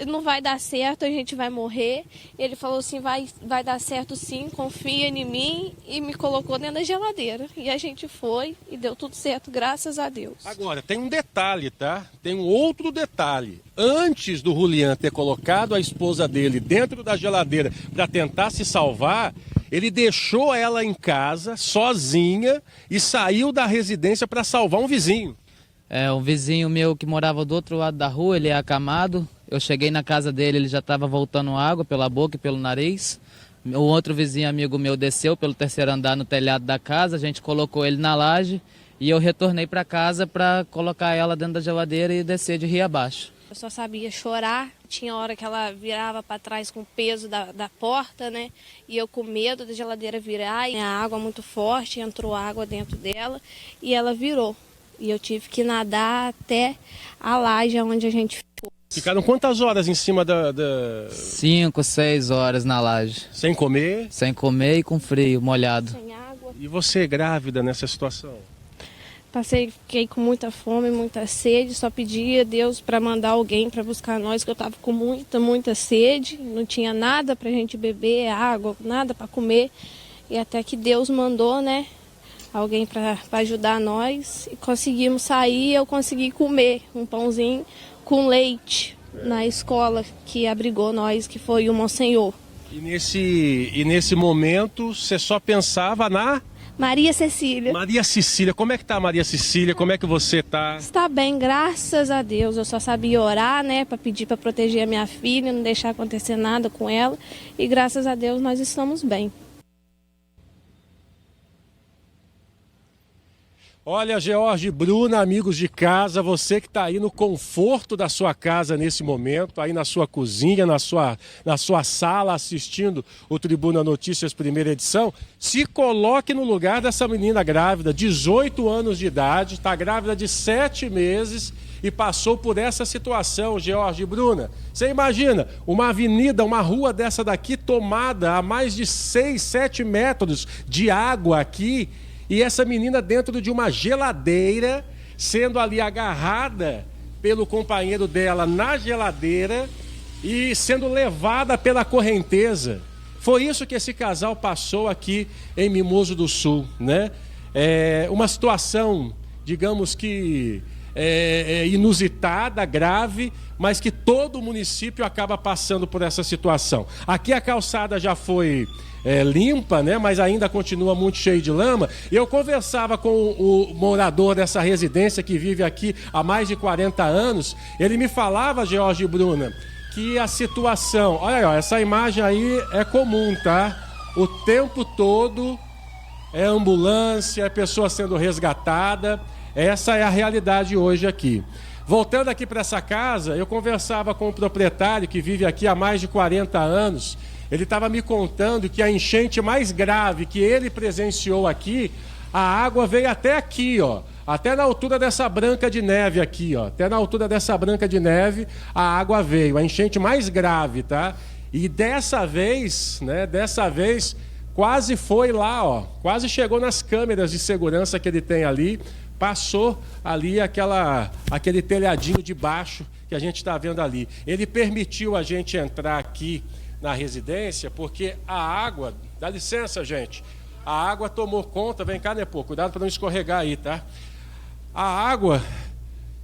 não vai dar certo, a gente vai morrer. Ele falou assim, vai dar certo sim, confia em mim, e me colocou dentro da geladeira. E a gente foi e deu tudo certo, graças a Deus. Agora, tem um detalhe, tá? Tem um outro detalhe. Antes do Julian ter colocado a esposa dele dentro da geladeira para tentar se salvar, ele deixou ela em casa, sozinha, e saiu da residência para salvar um vizinho. Um vizinho meu que morava do outro lado da rua, ele é acamado. Eu cheguei na casa dele, ele já estava voltando água pela boca e pelo nariz. O outro vizinho amigo meu desceu pelo terceiro andar no telhado da casa, a gente colocou ele na laje e eu retornei para casa para colocar ela dentro da geladeira e descer de rio abaixo. Eu só sabia chorar, tinha hora que ela virava para trás com o peso da porta, né? E eu com medo da geladeira virar, e a água muito forte, entrou água dentro dela e ela virou. E eu tive que nadar até a laje onde a gente ficou. Ficaram quantas horas em cima da... 5, 6 horas na laje. Sem comer? Sem comer e com frio, molhado. Sem água. E você grávida nessa situação? Fiquei com muita fome, muita sede, só pedi a Deus para mandar alguém para buscar nós, que eu estava com muita sede, não tinha nada para a gente beber, água, nada para comer. E até que Deus mandou, né? Alguém para ajudar nós e conseguimos sair. Eu consegui comer um pãozinho com leite na escola que abrigou nós, que foi o Monsenhor. E nesse momento você só pensava na... Maria Cecília. Maria Cecília, como é que tá a Maria Cecília? Como é que você tá? Está bem, graças a Deus. Eu só sabia orar, né, para pedir para proteger a minha filha, não deixar acontecer nada com ela. E graças a Deus nós estamos bem. Olha, George, Bruna, amigos de casa, você que está aí no conforto da sua casa nesse momento, aí na sua cozinha, na sua sala, assistindo o Tribuna Notícias primeira edição, se coloque no lugar dessa menina grávida, 18 anos de idade, está grávida de 7 meses e passou por essa situação, George e Bruna. Você imagina, uma avenida, uma rua dessa daqui tomada a mais de 6, 7 metros de água aqui, e essa menina dentro de uma geladeira, sendo ali agarrada pelo companheiro dela na geladeira e sendo levada pela correnteza. Foi isso que esse casal passou aqui em Mimoso do Sul, né? Uma situação, digamos que inusitada, grave, mas que todo o município acaba passando por essa situação. Aqui a calçada já foi limpa, né? Mas ainda continua muito cheio de lama. Eu conversava com o morador dessa residência que vive aqui há mais de 40 anos. Ele me falava, George e Bruna, que a situação... Olha, essa imagem aí é comum, tá? O tempo todo é ambulância, é pessoa sendo resgatada. Essa é a realidade hoje aqui. Voltando aqui para essa casa, eu conversava com o proprietário que vive aqui há mais de 40 anos Ele estava me contando que a enchente mais grave que ele presenciou aqui, a água veio até aqui, ó. Até na altura dessa branca de neve aqui, ó. Até na altura dessa branca de neve, a água veio. A enchente mais grave, tá? E dessa vez, né? Dessa vez, quase foi lá, ó. Quase chegou nas câmeras de segurança que ele tem ali. Passou ali aquele telhadinho de baixo que a gente está vendo ali. Ele permitiu a gente entrar aqui na residência porque a água... Dá licença, gente. A água tomou conta... Vem cá, Nepô. Cuidado para não escorregar aí, tá? A água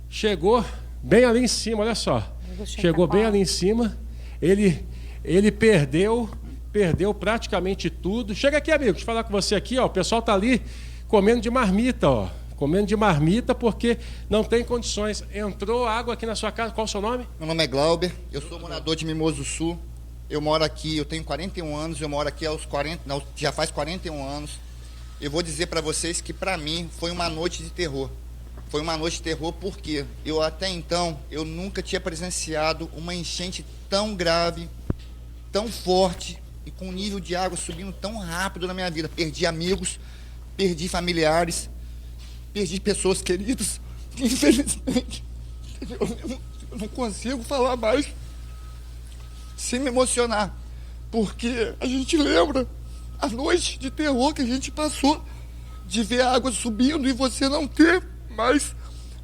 chegou bem ali em cima, olha só. Chegou bem ali em cima. Ele perdeu praticamente tudo. Chega aqui, amigo, deixa eu falar com você aqui, ó. O pessoal tá ali comendo de marmita, ó. Comendo de marmita porque não tem condições. Entrou água aqui na sua casa. Qual o seu nome? Meu nome é Glauber. Eu sou morador de Mimoso Sul. Eu moro aqui, eu tenho 41 anos. Eu moro aqui já faz 41 anos. Eu vou dizer para vocês que para mim foi uma noite de terror. Foi uma noite de terror porque eu até então, eu nunca tinha presenciado uma enchente tão grave, tão forte e com um nível de água subindo tão rápido na minha vida. Perdi amigos, perdi familiares, perdi pessoas queridas. Infelizmente, eu não consigo falar mais sem me emocionar, porque a gente lembra a noite de terror que a gente passou, de ver a água subindo e você não ter mais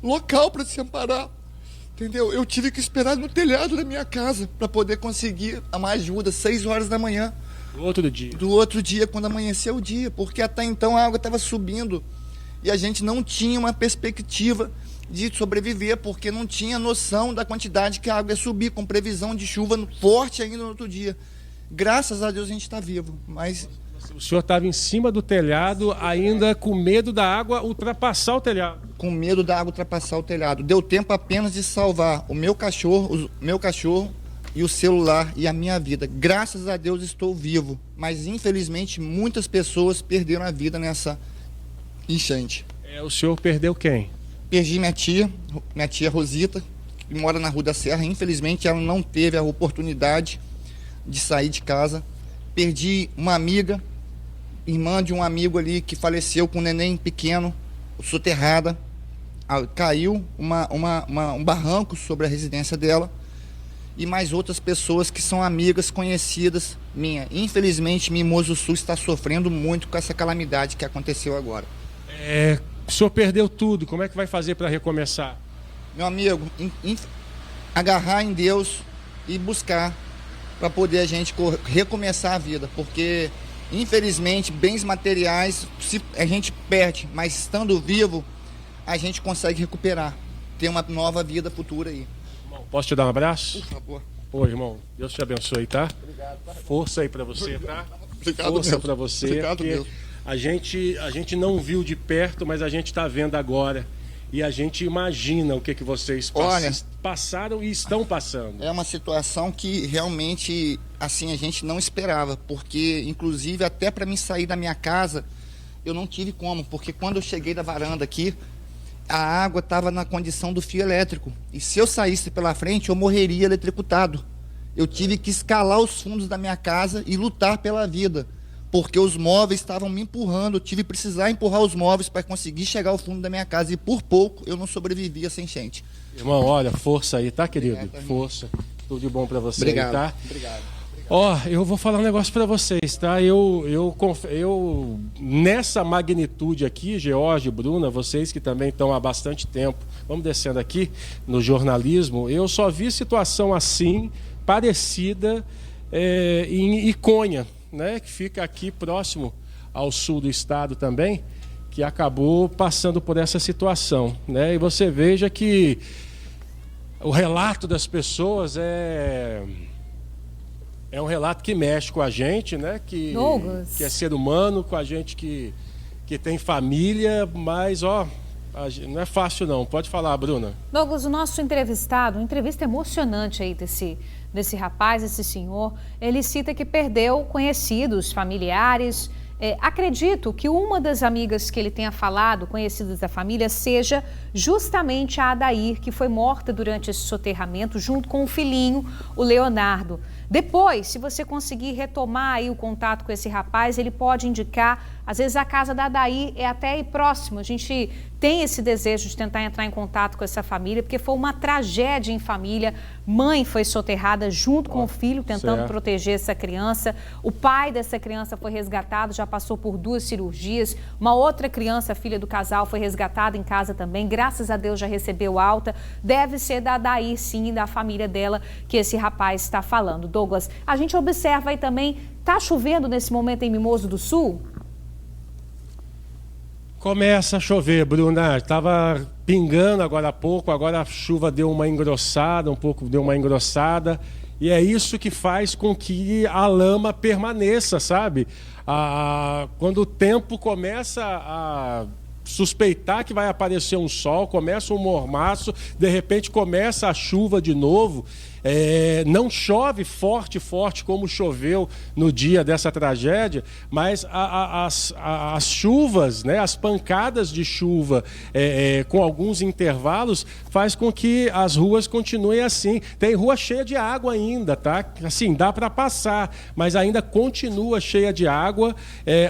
local para se amparar, entendeu? Eu tive que esperar no telhado da minha casa para poder conseguir uma ajuda, 6 horas da manhã. Do outro dia? Do outro dia, quando amanheceu o dia, porque até então a água estava subindo e a gente não tinha uma perspectiva de sobreviver, porque não tinha noção da quantidade que a água ia subir, com previsão de chuva forte ainda no outro dia. Graças a Deus a gente está vivo, mas... O senhor estava em cima do telhado, ainda com medo da água ultrapassar o telhado. Com medo da água ultrapassar o telhado. Deu tempo apenas de salvar o meu cachorro e o celular e a minha vida. Graças a Deus estou vivo, mas infelizmente muitas pessoas perderam a vida nessa enchente. O senhor perdeu quem? Perdi minha tia Rosita, que mora na Rua da Serra. Infelizmente ela não teve a oportunidade de sair de casa. Perdi uma amiga, irmã de um amigo ali que faleceu com um neném pequeno, soterrada. Caiu um barranco sobre a residência dela. E mais outras pessoas que são amigas, conhecidas minha. Infelizmente, Mimoso Sul está sofrendo muito com essa calamidade que aconteceu agora. O senhor perdeu tudo, como é que vai fazer para recomeçar? Meu amigo, agarrar em Deus e buscar para poder a gente recomeçar a vida, porque infelizmente bens materiais a gente perde, mas estando vivo a gente consegue recuperar, ter uma nova vida futura aí. Irmão, posso te dar um abraço? Por favor. Pô, irmão, Deus te abençoe, tá? Obrigado. Tá? Força aí para você, tá? Obrigado, força para você. Obrigado, Deus. A gente não viu de perto, mas a gente está vendo agora. E a gente imagina o que vocês passaram e estão passando. É uma situação que realmente assim a gente não esperava, porque inclusive até para mim sair da minha casa eu não tive como, porque quando eu cheguei da varanda aqui, a água estava na condição do fio elétrico. E se eu saísse pela frente, eu morreria eletrocutado. Eu tive que escalar os fundos da minha casa e lutar pela vida, porque os móveis estavam me empurrando. Eu tive que precisar empurrar os móveis para conseguir chegar ao fundo da minha casa. E por pouco eu não sobrevivia sem enchente. Irmão, olha, força aí, tá, querido? Força. Tudo de bom para você. Obrigado. Tá? Obrigado. Ó, eu vou falar um negócio para vocês, tá? Eu nessa magnitude aqui, George, Bruna, vocês que também estão há bastante tempo, vamos descendo aqui no jornalismo, eu só vi situação assim, parecida em Iconha, né? Que fica aqui próximo ao sul do estado também, que acabou passando por essa situação, né? E você veja que o relato das pessoas é um relato que mexe com a gente, né? Que é ser humano, com a gente que tem família, mas, ó, não é fácil não. Pode falar, Bruna. Douglas, o nosso entrevistado, uma entrevista emocionante aí desse rapaz, esse senhor, ele cita que perdeu conhecidos, familiares. Acredito que uma das amigas que ele tenha falado, conhecidas da família, seja justamente a Adair, que foi morta durante esse soterramento, junto com o filhinho, o Leonardo. Depois, se você conseguir retomar aí o contato com esse rapaz, ele pode indicar, às vezes a casa da Adair é até aí próximo. A gente tem esse desejo de tentar entrar em contato com essa família, porque foi uma tragédia em família. Mãe foi soterrada junto com o filho, tentando proteger essa criança. O pai dessa criança foi resgatado, já passou por 2 cirurgias. Uma outra criança, filha do casal, foi resgatada em casa também. Graças a Deus já recebeu alta. Deve ser da Adair, sim, da família dela, que esse rapaz está falando. Douglas, a gente observa aí também, tá chovendo nesse momento em Mimoso do Sul? Começa a chover, Bruna. Estava pingando agora há pouco, agora a chuva deu uma engrossada, e é isso que faz com que a lama permaneça, sabe? Quando o tempo começa a suspeitar que vai aparecer um sol, começa um mormaço, de repente começa a chuva de novo. Não chove forte como choveu no dia dessa tragédia, mas as chuvas, né, as pancadas de chuva com alguns intervalos faz com que as ruas continuem assim. Tem rua cheia de água ainda, tá? Assim, dá para passar, mas ainda continua cheia de água,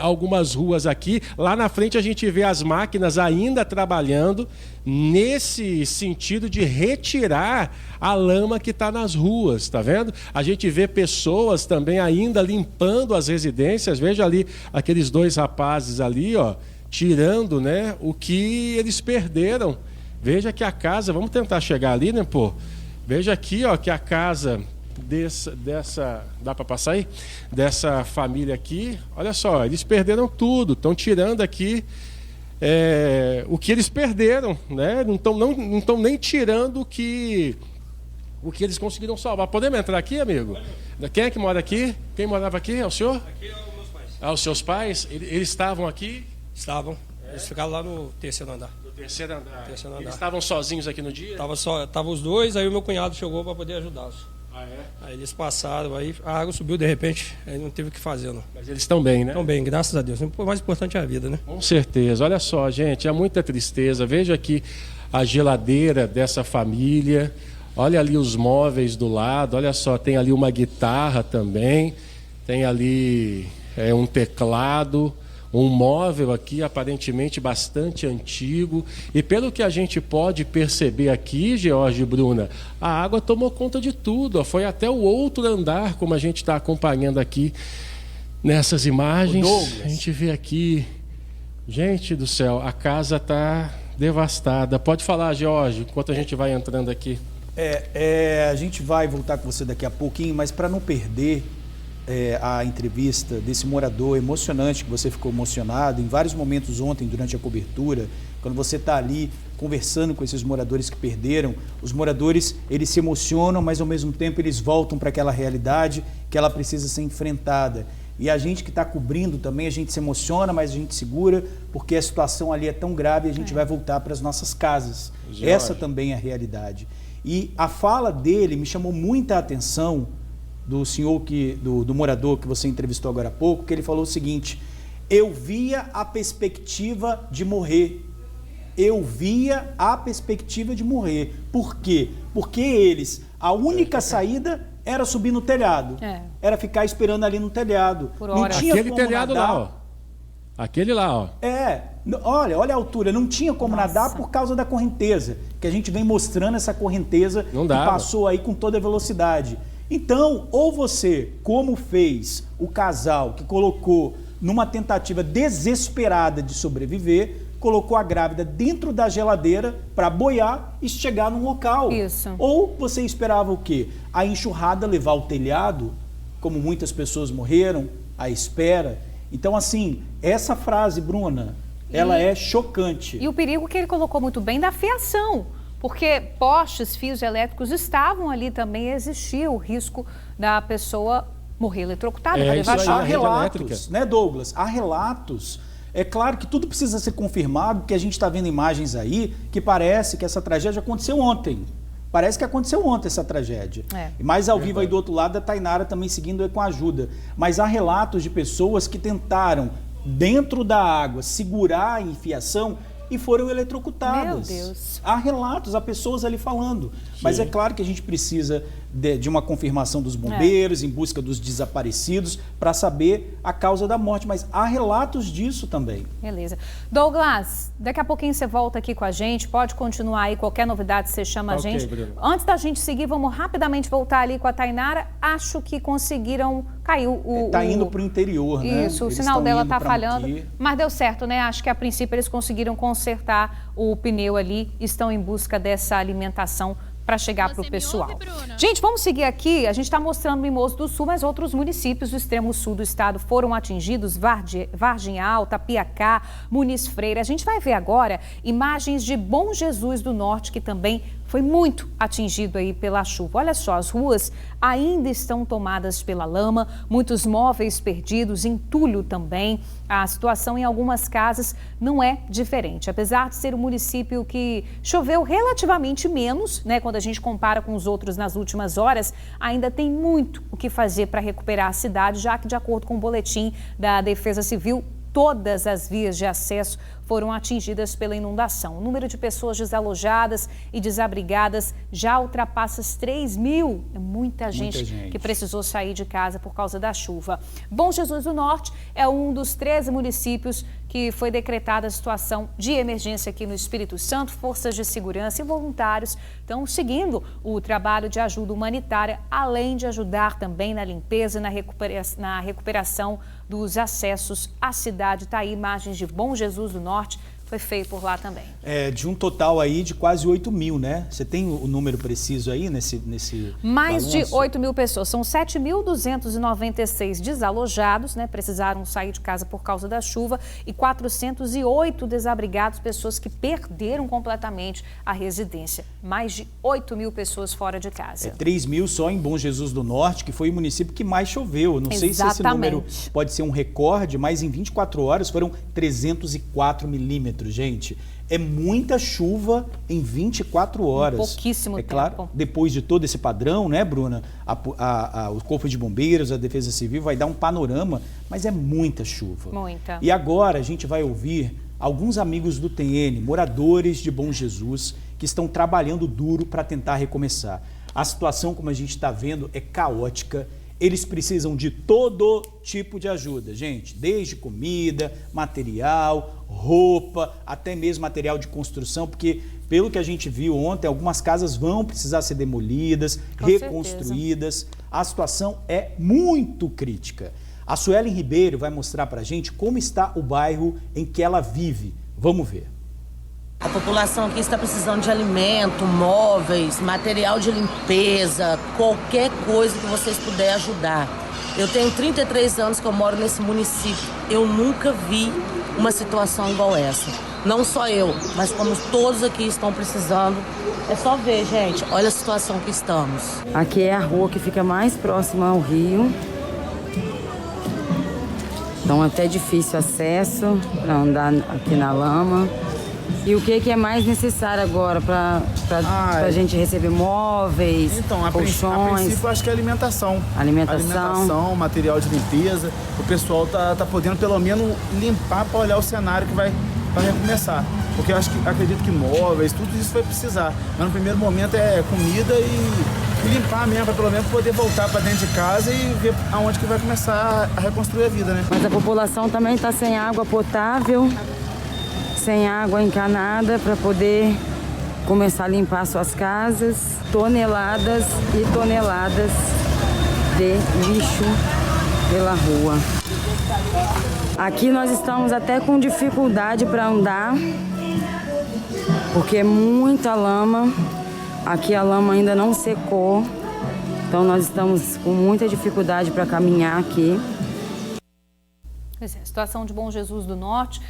algumas ruas aqui. Lá na frente a gente vê as máquinas ainda trabalhando nesse sentido de retirar a lama que está nas ruas, tá vendo? A gente vê pessoas também ainda limpando as residências. Veja ali aqueles 2 rapazes ali, ó, tirando, né, o que eles perderam. Veja que a casa, vamos tentar chegar ali, né, pô? Veja aqui, ó, que a casa dessa dá para passar aí? Dessa família aqui, olha só, eles perderam tudo, estão tirando aqui o que eles perderam, né? Não estão nem tirando o que eles conseguiram salvar. Podemos entrar aqui, amigo? Quem é que mora aqui? Quem morava aqui? É o senhor? Aqui é os meus pais. Os seus pais? Eles estavam aqui? Estavam. Eles ficaram lá no 3º andar. No 3º andar. Eles estavam sozinhos aqui no dia? Tava os 2, aí o meu cunhado chegou para poder ajudá-los. Aí eles passaram, aí a água subiu de repente, aí não teve o que fazer, não. Mas eles estão bem, né? Estão bem, graças a Deus. O mais importante é a vida, né? Com certeza. Olha só, gente, é muita tristeza. Veja aqui a geladeira dessa família. Olha ali os móveis do lado. Olha só, tem ali uma guitarra também. Tem ali um teclado. Um móvel aqui aparentemente bastante antigo. E pelo que a gente pode perceber aqui, George e Bruna, a água tomou conta de tudo. Ó, foi até o outro andar, como a gente está acompanhando aqui nessas imagens. A gente vê aqui, gente do céu, a casa está devastada. Pode falar, George, enquanto a gente vai entrando aqui. A gente vai voltar com você daqui a pouquinho, mas para não perder a entrevista desse morador emocionante, que você ficou emocionado em vários momentos ontem durante a cobertura, quando você está ali conversando com esses moradores que perderam, os moradores, eles se emocionam, mas ao mesmo tempo eles voltam para aquela realidade que ela precisa ser enfrentada. E a gente que está cobrindo também, a gente se emociona, mas a gente segura, porque a situação ali é tão grave e a gente vai voltar para as nossas casas. Jorge. Essa também é a realidade. E a fala dele me chamou muita atenção, do senhor, do morador que você entrevistou agora há pouco, que ele falou o seguinte: eu via a perspectiva de morrer. Eu via a perspectiva de morrer. Por quê? Porque eles, a única saída era subir no telhado. Era ficar esperando ali no telhado. Não tinha aquele como telhado nadar. Lá, ó. Aquele lá, ó. Olha a altura. Não tinha como nadar por causa da correnteza. Que a gente vem mostrando essa correnteza que passou aí com toda a velocidade. Então, ou você, como fez o casal que colocou numa tentativa desesperada de sobreviver, colocou a grávida dentro da geladeira para boiar e chegar num local. Isso. Ou você esperava o quê? A enxurrada levar o telhado, como muitas pessoas morreram, à espera. Então, assim, essa frase, Bruna, ela é chocante. E o perigo que ele colocou muito bem da fiação. Porque postes, fios elétricos estavam ali também, existia o risco da pessoa morrer eletrocutada. Há relatos, né, Douglas? Há relatos. É claro que tudo precisa ser confirmado, porque a gente está vendo imagens aí que parece que essa tragédia aconteceu ontem. Parece que aconteceu ontem essa tragédia. Mas ao vivo aí do outro lado, a Tainara também seguindo com a ajuda. Mas há relatos de pessoas que tentaram, dentro da água, segurar a enfiação e foram eletrocutadas. Meu Deus. Há relatos, há pessoas ali falando. Mas é claro que a gente precisa de uma confirmação dos bombeiros, em busca dos desaparecidos, para saber a causa da morte. Mas há relatos disso também. Beleza. Douglas, daqui a pouquinho você volta aqui com a gente. Pode continuar aí, qualquer novidade você chama a gente. Bruno. Antes da gente seguir, vamos rapidamente voltar ali com a Tainara. Acho que conseguiram... Caiu o... Está indo para o interior, né? Isso, o sinal dela está falhando. Mas deu certo, né? Acho que a princípio eles conseguiram consertar o pneu ali. Estão em busca dessa alimentação para chegar para o pessoal. Gente, vamos seguir aqui. A gente está mostrando Mimoso do Sul, mas outros municípios do extremo sul do estado foram atingidos. Vargem Alta, Piacá, Muniz Freire. A gente vai ver agora imagens de Bom Jesus do Norte, que também foi muito atingido aí pela chuva. Olha só, as ruas ainda estão tomadas pela lama, muitos móveis perdidos, entulho também. A situação em algumas casas não é diferente. Apesar de ser um município que choveu relativamente menos, né, quando a gente compara com os outros nas últimas horas, ainda tem muito o que fazer para recuperar a cidade, já que, de acordo com o boletim da Defesa Civil, todas as vias de acesso foram atingidas pela inundação. O número de pessoas desalojadas e desabrigadas já ultrapassa os 3 mil. É muita gente que precisou sair de casa por causa da chuva. Bom Jesus do Norte é um dos 13 municípios que foi decretada a situação de emergência aqui no Espírito Santo. Forças de segurança e voluntários estão seguindo o trabalho de ajuda humanitária, além de ajudar também na limpeza e na recuperação dos acessos à cidade. Está aí imagens de Bom Jesus do Norte. Foi feio por lá também. De um total aí de quase 8 mil, né? Você tem o número preciso aí nesse Mais balanço? de 8 mil pessoas. São 7.296 desalojados, né? Precisaram sair de casa por causa da chuva. E 408 desabrigados, pessoas que perderam completamente a residência. Mais de 8 mil pessoas fora de casa. 3 mil só em Bom Jesus do Norte, que foi o município que mais choveu. Não sei se esse número pode ser um recorde, mas em 24 horas foram 304 milímetros. Gente, é muita chuva em 24 horas. Pouquíssimo tempo. Claro, depois de todo esse padrão, né, Bruna? O Corpo de Bombeiros, a Defesa Civil vai dar um panorama, mas é muita chuva. Muita. E agora a gente vai ouvir alguns amigos do TN, moradores de Bom Jesus, que estão trabalhando duro para tentar recomeçar. A situação, como a gente está vendo, é caótica. Eles precisam de todo tipo de ajuda, gente, desde comida, material, roupa, até mesmo material de construção, porque pelo que a gente viu ontem, algumas casas vão precisar ser demolidas, reconstruídas. A situação é muito crítica. A Suelen Ribeiro vai mostrar para a gente como está o bairro em que ela vive. Vamos ver. A população aqui está precisando de alimento, móveis, material de limpeza, qualquer coisa que vocês puderem ajudar. Eu tenho 33 anos que eu moro nesse município. Eu nunca vi uma situação igual essa. Não só eu, mas como todos aqui estão precisando. É só ver, gente. Olha a situação que estamos. Aqui é a rua que fica mais próxima ao rio. Então é até difícil acesso para andar aqui na lama. E o que é mais necessário agora para a gente receber móveis, então, colchões? A princípio, acho que é alimentação. Alimentação, material de limpeza. O pessoal tá podendo pelo menos limpar para olhar o cenário que vai recomeçar. Porque eu acredito que móveis, tudo isso vai precisar. Mas no primeiro momento é comida e limpar mesmo, para pelo menos poder voltar para dentro de casa e ver aonde que vai começar a reconstruir a vida, né? Mas a população também está sem água potável, sem água encanada para poder começar a limpar suas casas. Toneladas e toneladas de lixo pela rua. Aqui nós estamos até com dificuldade para andar, porque é muita lama. Aqui a lama ainda não secou, então nós estamos com muita dificuldade para caminhar aqui. Pois é, a situação de Bom Jesus do Norte.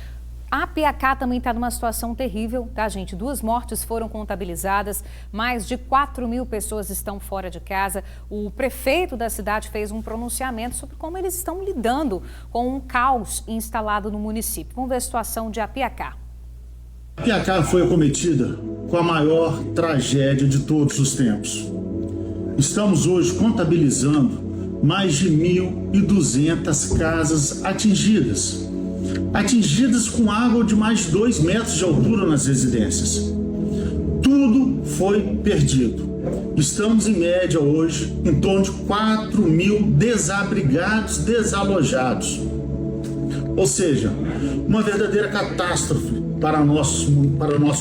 A Piacá também está numa situação terrível, tá, gente? 2 mortes foram contabilizadas, mais de 4 mil pessoas estão fora de casa. O prefeito da cidade fez um pronunciamento sobre como eles estão lidando com um caos instalado no município. Vamos ver a situação de Apiacá. Piacá foi acometida com a maior tragédia de todos os tempos. Estamos hoje contabilizando mais de 1.200 casas atingidas com água de mais de 2 metros de altura nas residências. Tudo foi perdido. Estamos, em média, hoje, em torno de 4.000 desabrigados, desalojados. Ou seja, uma verdadeira catástrofe para o nosso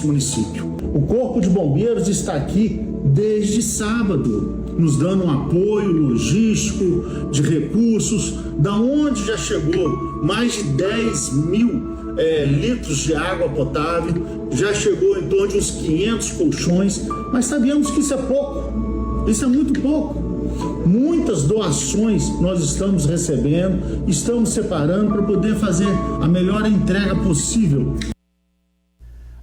município. O Corpo de Bombeiros está aqui desde sábado, nos dando um apoio logístico, de recursos, da onde já chegou mais de 10 mil litros de água potável, já chegou em torno de uns 500 colchões, mas sabemos que isso é pouco, isso é muito pouco. Muitas doações nós estamos recebendo, estamos separando para poder fazer a melhor entrega possível.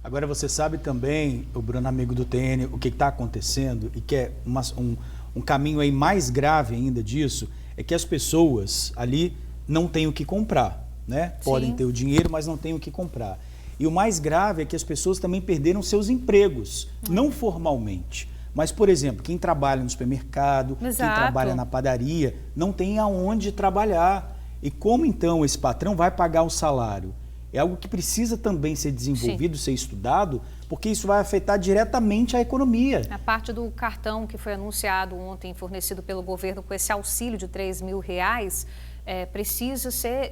Agora você sabe também, o Bruno, amigo do TN, o que está acontecendo e que é um caminho aí mais grave ainda disso, é que as pessoas ali não têm o que comprar, né? Podem ter o dinheiro, mas não têm o que comprar. E o mais grave é que as pessoas também perderam seus empregos, não formalmente. Mas, por exemplo, quem trabalha no supermercado, quem trabalha na padaria, não tem aonde trabalhar. E como então esse patrão vai pagar o salário? É algo que precisa também ser desenvolvido, ser estudado, porque isso vai afetar diretamente a economia. A parte do cartão que foi anunciado ontem, fornecido pelo governo com esse auxílio de R$3.000,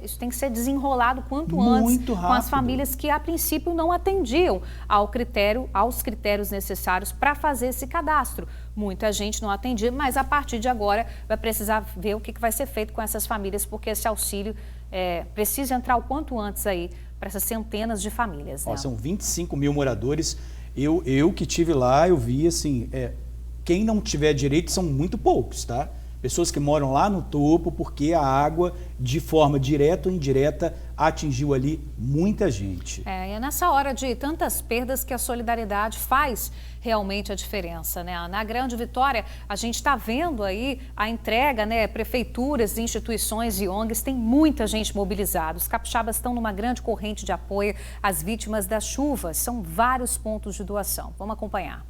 isso tem que ser desenrolado quanto antes com as famílias que a princípio não atendiam aos critérios necessários para fazer esse cadastro. Muita gente não atendia, mas a partir de agora vai precisar ver o que vai ser feito com essas famílias, porque esse auxílio precisa entrar o quanto antes aí para essas centenas de famílias. Né? São 25 mil moradores. Eu que estive lá, eu vi assim, quem não tiver direito são muito poucos, tá? Pessoas que moram lá no topo, porque a água, de forma direta ou indireta, atingiu ali muita gente. E é nessa hora de tantas perdas que a solidariedade faz realmente a diferença, né? Na Grande Vitória, a gente está vendo aí a entrega, né? Prefeituras, instituições e ONGs, tem muita gente mobilizada. Os capixabas estão numa grande corrente de apoio às vítimas das chuvas. São vários pontos de doação. Vamos acompanhar.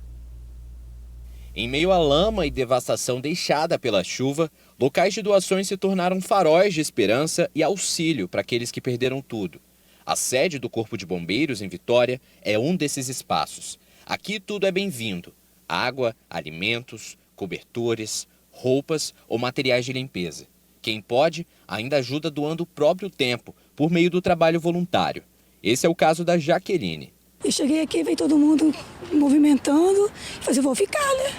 Em meio à lama e devastação deixada pela chuva, locais de doações se tornaram faróis de esperança e auxílio para aqueles que perderam tudo. A sede do Corpo de Bombeiros, em Vitória, é um desses espaços. Aqui tudo é bem-vindo: água, alimentos, cobertores, roupas ou materiais de limpeza. Quem pode, ainda ajuda doando o próprio tempo, por meio do trabalho voluntário. Esse é o caso da Jaqueline. Eu cheguei aqui, veio todo mundo movimentando, falei, eu vou ficar, né?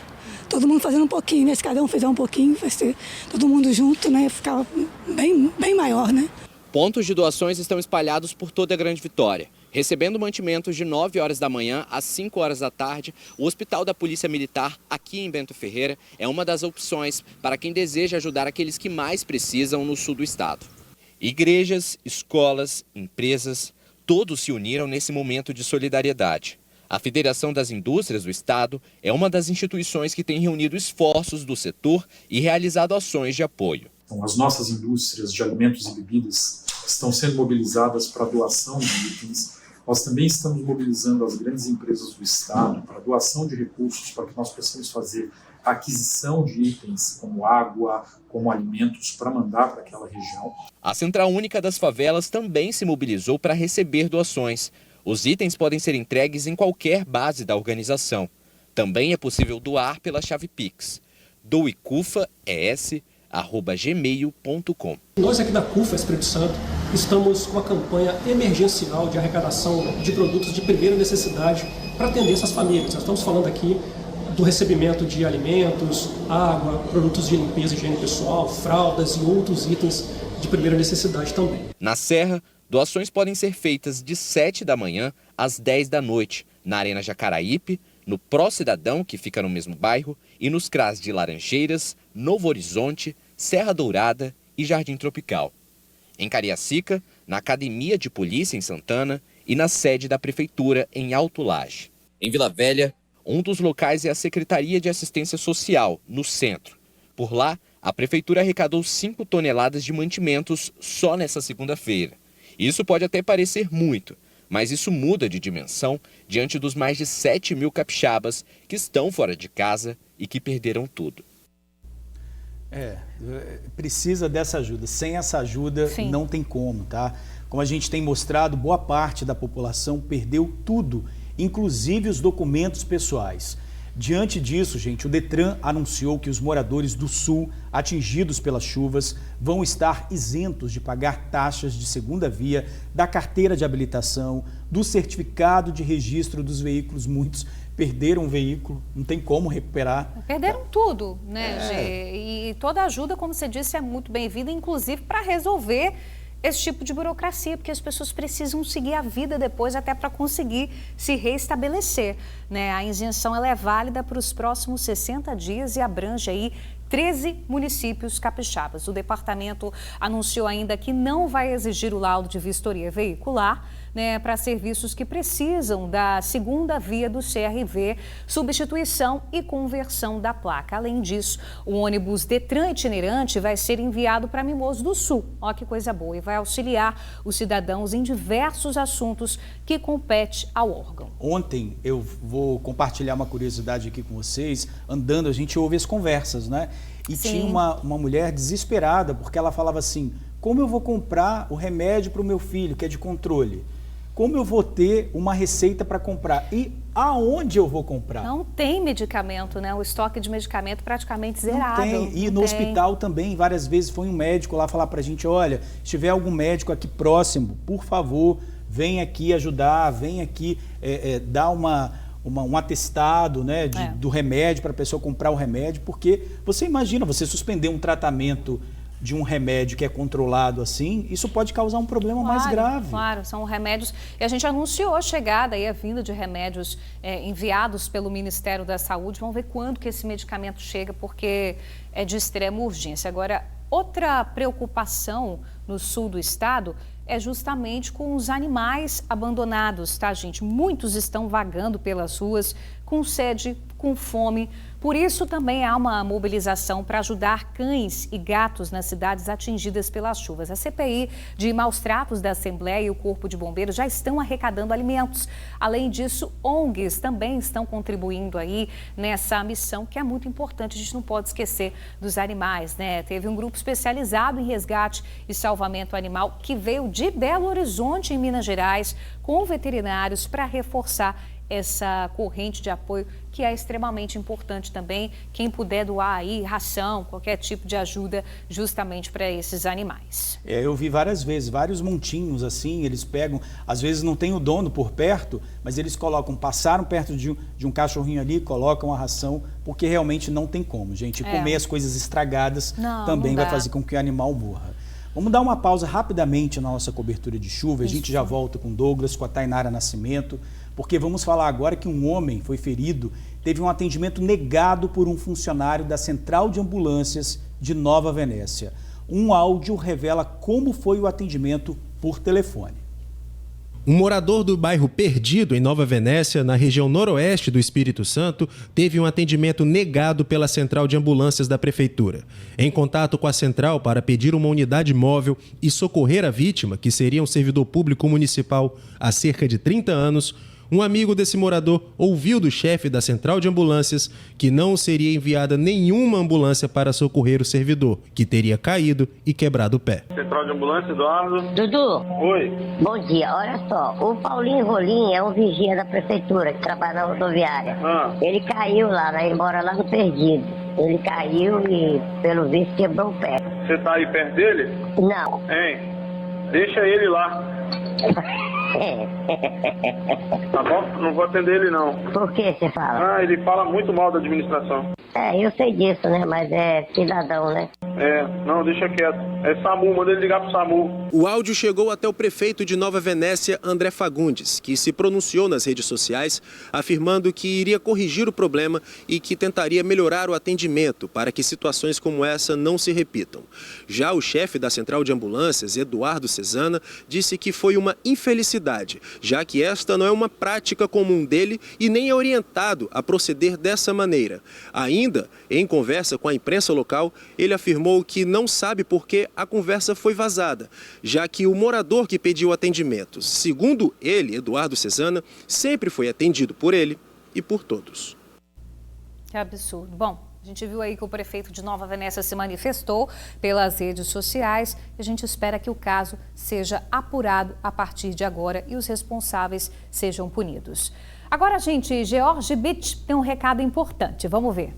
Todo mundo fazendo um pouquinho, né? Se cada um fizer um pouquinho, vai ser todo mundo junto, né? Ficar bem maior, né? Pontos de doações estão espalhados por toda a Grande Vitória. Recebendo mantimentos de 9 horas da manhã às 5 horas da tarde, o Hospital da Polícia Militar, aqui em Bento Ferreira, é uma das opções para quem deseja ajudar aqueles que mais precisam no sul do estado. Igrejas, escolas, empresas, todos se uniram nesse momento de solidariedade. A Federação das Indústrias do Estado é uma das instituições que tem reunido esforços do setor e realizado ações de apoio. Então, as nossas indústrias de alimentos e bebidas estão sendo mobilizadas para a doação de itens. Nós também estamos mobilizando as grandes empresas do Estado para a doação de recursos para que nós possamos fazer a aquisição de itens como água, como alimentos para mandar para aquela região. A Central Única das Favelas também se mobilizou para receber doações. Os itens podem ser entregues em qualquer base da organização. Também é possível doar pela chave Pix. doecufaes@gmail.com. Nós aqui da CUFA Espírito Santo estamos com uma campanha emergencial de arrecadação de produtos de primeira necessidade para atender essas famílias. Nós estamos falando aqui do recebimento de alimentos, água, produtos de limpeza e higiene pessoal, fraldas e outros itens de primeira necessidade também. Na Serra, doações podem ser feitas de 7 da manhã às 10 da noite, na Arena Jacaraípe, no Pró Cidadão, que fica no mesmo bairro, e nos CRAS de Laranjeiras, Novo Horizonte, Serra Dourada e Jardim Tropical. Em Cariacica, na Academia de Polícia em Santana e na sede da Prefeitura em Alto Laje. Em Vila Velha, um dos locais é a Secretaria de Assistência Social, no centro. Por lá, a Prefeitura arrecadou 5 toneladas de mantimentos só nessa segunda-feira. Isso pode até parecer muito, mas isso muda de dimensão diante dos mais de 7 mil capixabas que estão fora de casa e que perderam tudo. Precisa dessa ajuda. Sem essa ajuda, não tem como, tá? Como a gente tem mostrado, boa parte da população perdeu tudo, inclusive os documentos pessoais. Diante disso, gente, o Detran anunciou que os moradores do Sul atingidos pelas chuvas vão estar isentos de pagar taxas de segunda via, da carteira de habilitação, do certificado de registro dos veículos. Muitos perderam o veículo, não tem como recuperar. Perderam tudo, né, Gê? E toda ajuda, como você disse, é muito bem-vinda, inclusive para resolver esse tipo de burocracia, porque as pessoas precisam seguir a vida depois até para conseguir se reestabelecer, né? A isenção ela é válida para os próximos 60 dias e abrange aí 13 municípios capixabas. O departamento anunciou ainda que não vai exigir o laudo de vistoria veicular, né, para serviços que precisam da segunda via do CRV, substituição e conversão da placa. Além disso, o ônibus Detran itinerante vai ser enviado para Mimoso do Sul. Olha que coisa boa, e vai auxiliar os cidadãos em diversos assuntos que competem ao órgão. Ontem, eu vou compartilhar uma curiosidade aqui com vocês. Andando, a gente ouve as conversas, né? E Sim. tinha uma mulher desesperada, porque ela falava assim: como eu vou comprar o remédio para o meu filho, que é de controle? Como eu vou ter uma receita para comprar? E aonde eu vou comprar? Não tem medicamento, né? O estoque de medicamento praticamente zerado. Não tem. E no hospital também, várias vezes foi um médico lá falar pra gente: olha, se tiver algum médico aqui próximo, por favor, vem aqui ajudar, vem aqui dar um atestado, né, do remédio para a pessoa comprar o remédio, porque você imagina, você suspender um tratamento de um remédio que é controlado assim, isso pode causar um problema mais grave. Claro, são remédios. E a gente anunciou a chegada e a vinda de remédios enviados pelo Ministério da Saúde. Vamos ver quando que esse medicamento chega, porque é de extrema urgência. Agora, outra preocupação no sul do estado é justamente com os animais abandonados, tá, gente? Muitos estão vagando pelas ruas com sede, com fome. Por isso, também há uma mobilização para ajudar cães e gatos nas cidades atingidas pelas chuvas. A CPI de maus tratos da Assembleia e o Corpo de Bombeiros já estão arrecadando alimentos. Além disso, ONGs também estão contribuindo aí nessa missão, que é muito importante. A gente não pode esquecer dos animais, né? Teve um grupo especializado em resgate e salvamento animal que veio de Belo Horizonte, em Minas Gerais, com veterinários para reforçar essa corrente de apoio, que é extremamente importante também. Quem puder doar aí ração, qualquer tipo de ajuda justamente para esses animais. Eu vi várias vezes, vários montinhos assim, eles pegam, às vezes não tem o dono por perto, mas eles passaram perto de um cachorrinho ali, colocam a ração, porque realmente não tem como, gente. Comer as coisas estragadas também vai fazer com que o animal morra. Vamos dar uma pausa rapidamente na nossa cobertura de chuva. A gente já volta com o Douglas, com a Tainara Nascimento, porque vamos falar agora que um homem foi ferido, teve um atendimento negado por um funcionário da Central de Ambulâncias de Nova Venécia. Um áudio revela como foi o atendimento por telefone. Um morador do bairro Perdido, em Nova Venécia, na região noroeste do Espírito Santo, teve um atendimento negado pela Central de Ambulâncias da Prefeitura. Em contato com a central para pedir uma unidade móvel e socorrer a vítima, que seria um servidor público municipal há cerca de 30 anos, um amigo desse morador ouviu do chefe da Central de Ambulâncias que não seria enviada nenhuma ambulância para socorrer o servidor, que teria caído e quebrado o pé. Central de Ambulância, Eduardo. Dudu. Oi. Bom dia. Olha só, o Paulinho Rolim é um vigia da prefeitura que trabalha na rodoviária. Ele caiu lá, ele mora lá no Perdido. Ele caiu e, pelo visto, quebrou o pé. Você tá aí perto dele? Não. Hein? Deixa ele lá. Tá bom? Não vou atender ele, não. Por que você fala? Ele fala muito mal da administração. Eu sei disso, né? Mas é cidadão, né? Não, deixa quieto. É SAMU, manda ele ligar pro SAMU. O áudio chegou até o prefeito de Nova Venécia, André Fagundes, que se pronunciou nas redes sociais, afirmando que iria corrigir o problema e que tentaria melhorar o atendimento para que situações como essa não se repitam. Já o chefe da Central de Ambulâncias, Eduardo Cesana, disse que foi uma infelicidade, já que esta não é uma prática comum dele e nem é orientado a proceder dessa maneira. Ainda, em conversa com a imprensa local, ele afirmou que não sabe por que a conversa foi vazada, já que o morador que pediu atendimento, segundo ele, Eduardo Cesana, sempre foi atendido por ele e por todos. Que absurdo. Bom, A gente viu aí que o prefeito de Nova Venécia se manifestou pelas redes sociais e a gente espera que o caso seja apurado a partir de agora e os responsáveis sejam punidos. Agora, gente, George Beach tem um recado importante. Vamos ver.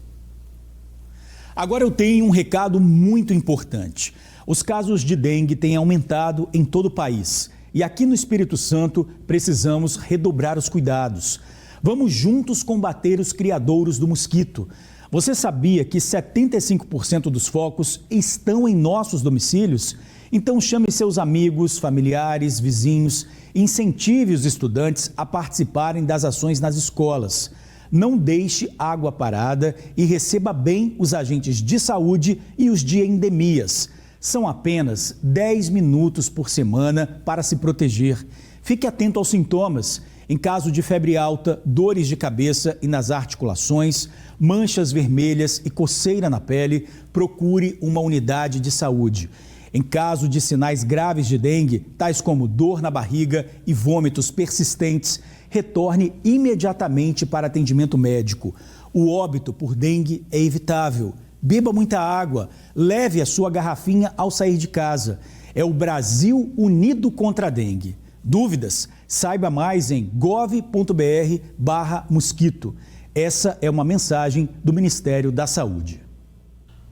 Agora eu tenho um recado muito importante. Os casos de dengue têm aumentado em todo o país. E aqui no Espírito Santo precisamos redobrar os cuidados. Vamos juntos combater os criadouros do mosquito. Você sabia que 75% dos focos estão em nossos domicílios? Então chame seus amigos, familiares, vizinhos e incentive os estudantes a participarem das ações nas escolas. Não deixe água parada e receba bem os agentes de saúde e os de endemias. São apenas 10 minutos por semana para se proteger. Fique atento aos sintomas. Em caso de febre alta, dores de cabeça e nas articulações, manchas vermelhas e coceira na pele, procure uma unidade de saúde. Em caso de sinais graves de dengue, tais como dor na barriga e vômitos persistentes, retorne imediatamente para atendimento médico. O óbito por dengue é evitável. Beba muita água, leve a sua garrafinha ao sair de casa. É o Brasil unido contra a dengue. Dúvidas? Saiba mais em gov.br/mosquito. Essa é uma mensagem do Ministério da Saúde.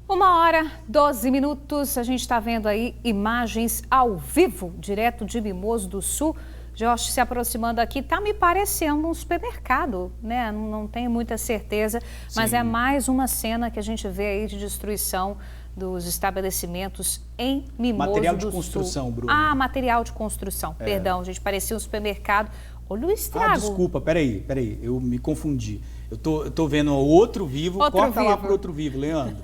1h12. A gente está vendo aí imagens ao vivo, direto de Mimoso do Sul. Jorge se aproximando aqui, está me parecendo um supermercado, né? Não tenho muita certeza, mas é mais uma cena que a gente vê aí de destruição dos estabelecimentos em Mimoso do Sul. Material de construção, Bruno. Ah, material de construção, perdão, gente, parecia um supermercado. Olha o estrago. Desculpa, peraí, eu me confundi. Eu tô vendo outro vivo, corta lá para outro vivo, Leandro.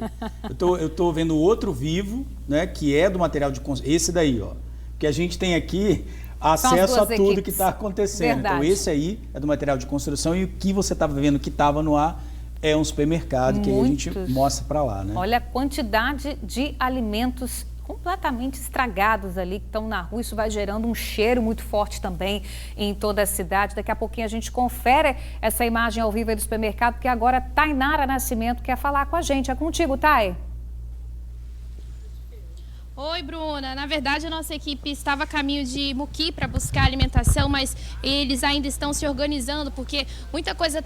Eu tô vendo outro vivo, né, que é do material de construção, esse daí, ó, que a gente tem aqui acesso a tudo equipes que está acontecendo. Verdade. Então esse aí é do material de construção e o que você estava vendo que estava no ar é um supermercado que aí a gente mostra para lá, né? Olha a quantidade de alimentos completamente estragados ali que estão na rua. Isso vai gerando um cheiro muito forte também em toda a cidade. Daqui a pouquinho a gente confere essa imagem ao vivo aí do supermercado, porque agora Tainara Nascimento quer falar com a gente. É contigo, Thay. Oi, Bruna. Na verdade, a nossa equipe estava a caminho de Muqui para buscar alimentação, mas eles ainda estão se organizando, porque muita coisa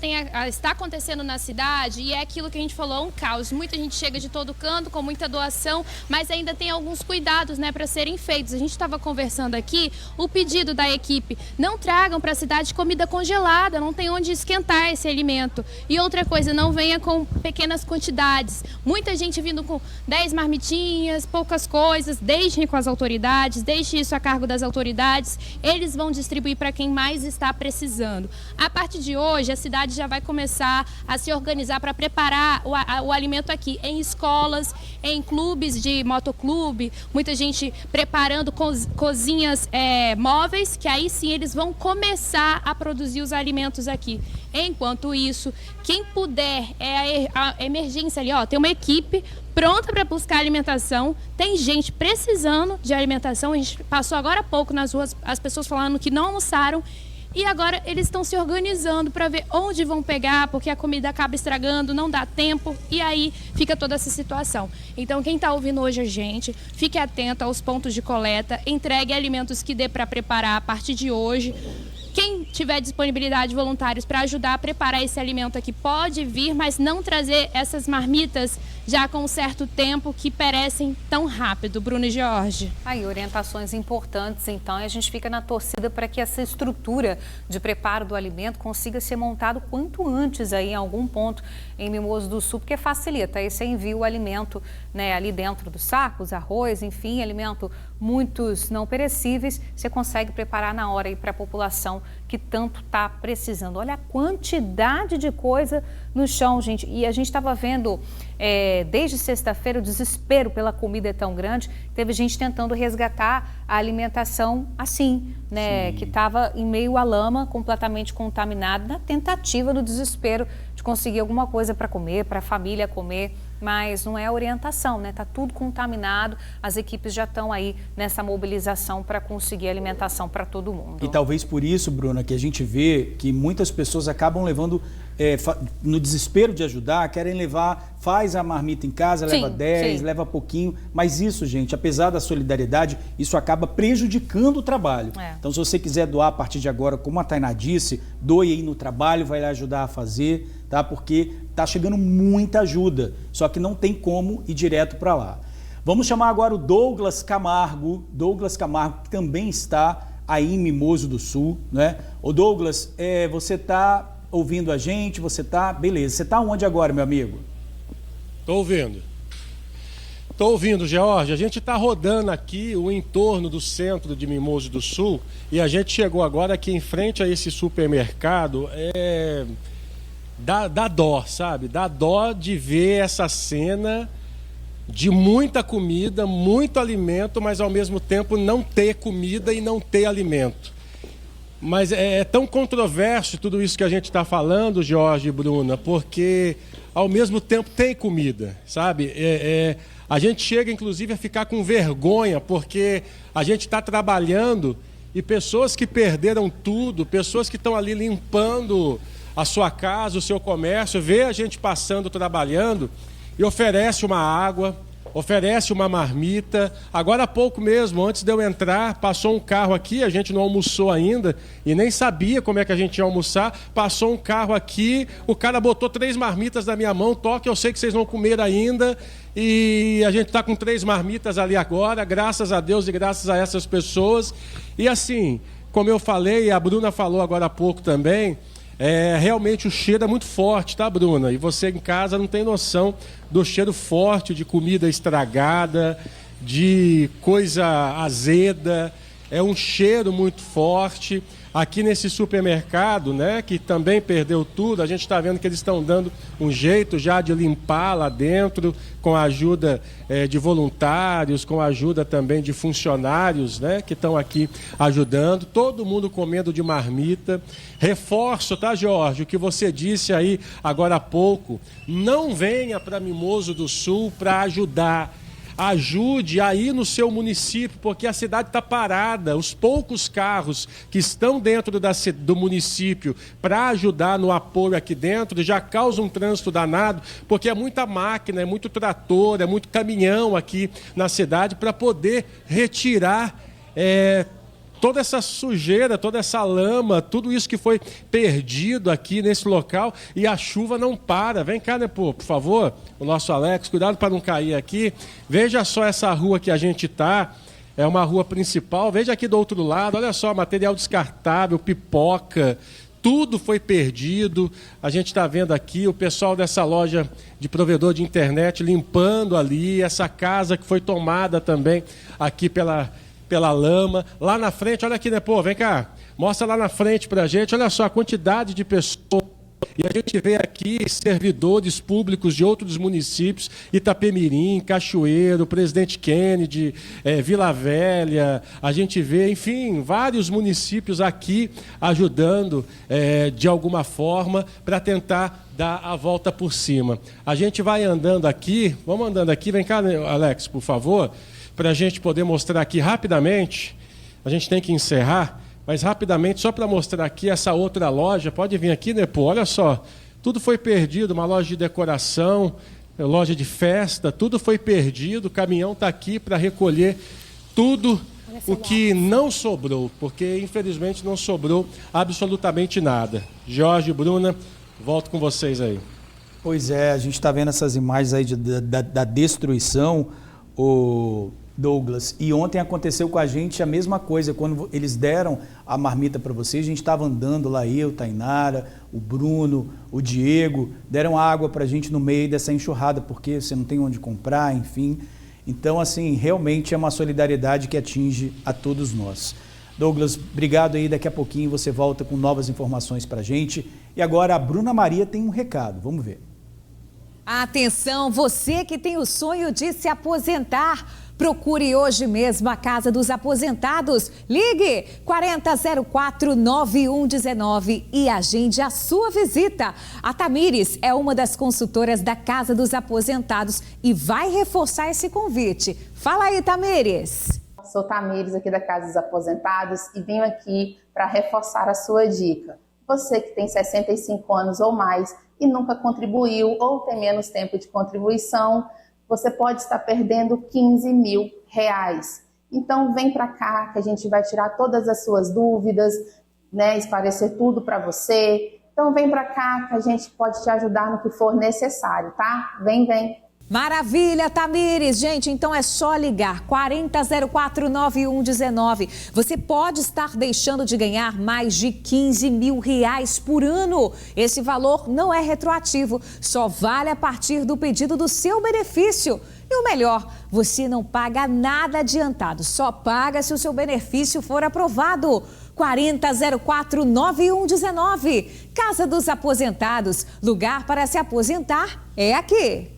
está acontecendo na cidade e é aquilo que a gente falou, é um caos. Muita gente chega de todo canto com muita doação, mas ainda tem alguns cuidados, né, para serem feitos. A gente estava conversando aqui, o pedido da equipe, não tragam para a cidade comida congelada, não tem onde esquentar esse alimento. E outra coisa, não venha com pequenas quantidades. Muita gente vindo com 10 marmitinhas, poucas coisas. Deixem com as autoridades, deixe isso a cargo das autoridades, eles vão distribuir para quem mais está precisando. A partir de hoje, a cidade já vai começar a se organizar para preparar o alimento aqui, em escolas, em clubes de motoclube, muita gente preparando cozinhas móveis, que aí sim eles vão começar a produzir os alimentos aqui. Enquanto isso, quem puder, a emergência ali, ó, tem uma equipe pronta para buscar alimentação, tem gente precisando de alimentação, a gente passou agora há pouco nas ruas, as pessoas falando que não almoçaram, e agora eles estão se organizando para ver onde vão pegar, porque a comida acaba estragando, não dá tempo, e aí fica toda essa situação. Então quem está ouvindo hoje a gente, fique atento aos pontos de coleta, entregue alimentos que dê para preparar a partir de hoje. Quem tiver disponibilidade de voluntários para ajudar a preparar esse alimento aqui pode vir, mas não trazer essas marmitas já com um certo tempo que perecem tão rápido. Bruno e Jorge. Aí, orientações importantes, então, e a gente fica na torcida para que essa estrutura de preparo do alimento consiga ser montado quanto antes aí em algum ponto em Mimoso do Sul, porque facilita. Aí você envia o alimento, né, ali dentro dos sacos, arroz, enfim, alimento muitos não perecíveis, você consegue preparar na hora aí para a população que tanto está precisando. Olha a quantidade de coisa no chão, gente. E a gente estava vendo desde sexta-feira o desespero pela comida é tão grande. Teve gente tentando resgatar a alimentação assim, né? Sim. Que estava em meio à lama, completamente contaminada, na tentativa, no desespero de conseguir alguma coisa para comer, para a família comer. Mas não é orientação, né? Tá tudo contaminado, as equipes já estão aí nessa mobilização para conseguir alimentação para todo mundo. E talvez por isso, Bruna, que a gente vê que muitas pessoas acabam levando no desespero de ajudar, querem levar, faz a marmita em casa, leva 10, leva pouquinho, mas isso, gente, apesar da solidariedade, isso acaba prejudicando o trabalho. Então, se você quiser doar a partir de agora, como a Tainá disse, doe aí no trabalho, vai lhe ajudar a fazer, tá? Porque tá chegando muita ajuda, só que não tem como ir direto para lá. Vamos chamar agora o Douglas Camargo, que também está aí em Mimoso do Sul, né? Ô Douglas, você está ouvindo a gente? Beleza. Você está onde agora, meu amigo? Estou ouvindo, George. A gente está rodando aqui o entorno do centro de Mimoso do Sul e a gente chegou agora aqui em frente a esse supermercado. Dá dó, sabe? Dá dó de ver essa cena de muita comida, muito alimento, mas ao mesmo tempo não ter comida e não ter alimento. Mas é tão controverso tudo isso que a gente está falando, Jorge e Bruna, porque ao mesmo tempo tem comida, sabe? A gente chega inclusive a ficar com vergonha, porque a gente está trabalhando e pessoas que perderam tudo, pessoas que estão ali limpando a sua casa, o seu comércio, vê a gente passando, trabalhando e oferece uma água, oferece uma marmita. Agora há pouco mesmo, antes de eu entrar, passou um carro aqui, a gente não almoçou ainda e nem sabia como é que a gente ia almoçar. Passou um carro aqui, o cara botou 3 marmitas na minha mão, toque, eu sei que vocês não comeram ainda. E a gente está com 3 marmitas ali agora, graças a Deus e graças a essas pessoas. E assim, como eu falei, a Bruna falou agora há pouco também, realmente o cheiro é muito forte, tá, Bruna? E você em casa não tem noção do cheiro forte de comida estragada, de coisa azeda. É um cheiro muito forte. Aqui nesse supermercado, né, que também perdeu tudo, a gente está vendo que eles estão dando um jeito já de limpar lá dentro, com a ajuda de voluntários, com a ajuda também de funcionários, né, que estão aqui ajudando. Todo mundo comendo de marmita. Reforço, tá, Jorge, o que você disse aí agora há pouco. Não venha para Mimoso do Sul para ajudar. Ajude aí no seu município, porque a cidade está parada. Os poucos carros que estão dentro do município para ajudar no apoio aqui dentro já causam um trânsito danado, porque é muita máquina, é muito trator, é muito caminhão aqui na cidade para poder retirar toda essa sujeira, toda essa lama, tudo isso que foi perdido aqui nesse local, e a chuva não para. Vem cá, né, por favor, o nosso Alex, cuidado para não cair aqui. Veja só essa rua que a gente está, é uma rua principal. Veja aqui do outro lado, olha só, material descartável, pipoca, tudo foi perdido. A gente está vendo aqui o pessoal dessa loja de provedor de internet limpando ali, essa casa que foi tomada também aqui pela lama. Lá na frente, olha aqui, né, pô, vem cá, mostra lá na frente pra gente, olha só a quantidade de pessoas. E a gente vê aqui servidores públicos de outros municípios, Itapemirim, Cachoeiro, Presidente Kennedy, Vila Velha, a gente vê, enfim, vários municípios aqui ajudando de alguma forma para tentar dar a volta por cima. A gente vai andando aqui, vamos andando aqui, vem cá, Alex, por favor, para a gente poder mostrar aqui rapidamente. A gente tem que encerrar, mas rapidamente, só para mostrar aqui essa outra loja. Pode vir aqui, Nepo, olha só, tudo foi perdido, uma loja de decoração, loja de festa, tudo foi perdido. O caminhão está aqui para recolher tudo o que não sobrou, porque infelizmente não sobrou absolutamente nada. Jorge e Bruna, volto com vocês aí. Pois é, a gente está vendo essas imagens aí da destruição, o Douglas, e ontem aconteceu com a gente a mesma coisa. Quando eles deram a marmita para vocês, a gente estava andando lá, eu, Tainara, o Bruno, o Diego, deram água para a gente no meio dessa enxurrada, porque você não tem onde comprar, enfim. Então, assim, realmente é uma solidariedade que atinge a todos nós. Douglas, obrigado aí, daqui a pouquinho você volta com novas informações para a gente. E agora a Bruna Maria tem um recado, vamos ver. Atenção, você que tem o sonho de se aposentar, procure hoje mesmo a Casa dos Aposentados. Ligue 4004-9119 e agende a sua visita. A Tamires é uma das consultoras da Casa dos Aposentados e vai reforçar esse convite. Fala aí, Tamires. Sou Tamires aqui da Casa dos Aposentados e venho aqui para reforçar a sua dica. Você que tem 65 anos ou mais e nunca contribuiu ou tem menos tempo de contribuição, você pode estar perdendo R$15 mil. Então vem para cá que a gente vai tirar todas as suas dúvidas, né, esclarecer tudo para você. Então vem para cá que a gente pode te ajudar no que for necessário, tá? Vem. Maravilha, Tamires. Gente, então é só ligar 40049119. Você pode estar deixando de ganhar mais de R$15 mil por ano. Esse valor não é retroativo, só vale a partir do pedido do seu benefício. E o melhor, você não paga nada adiantado, só paga se o seu benefício for aprovado. 40049119. Casa dos Aposentados. Lugar para se aposentar é aqui.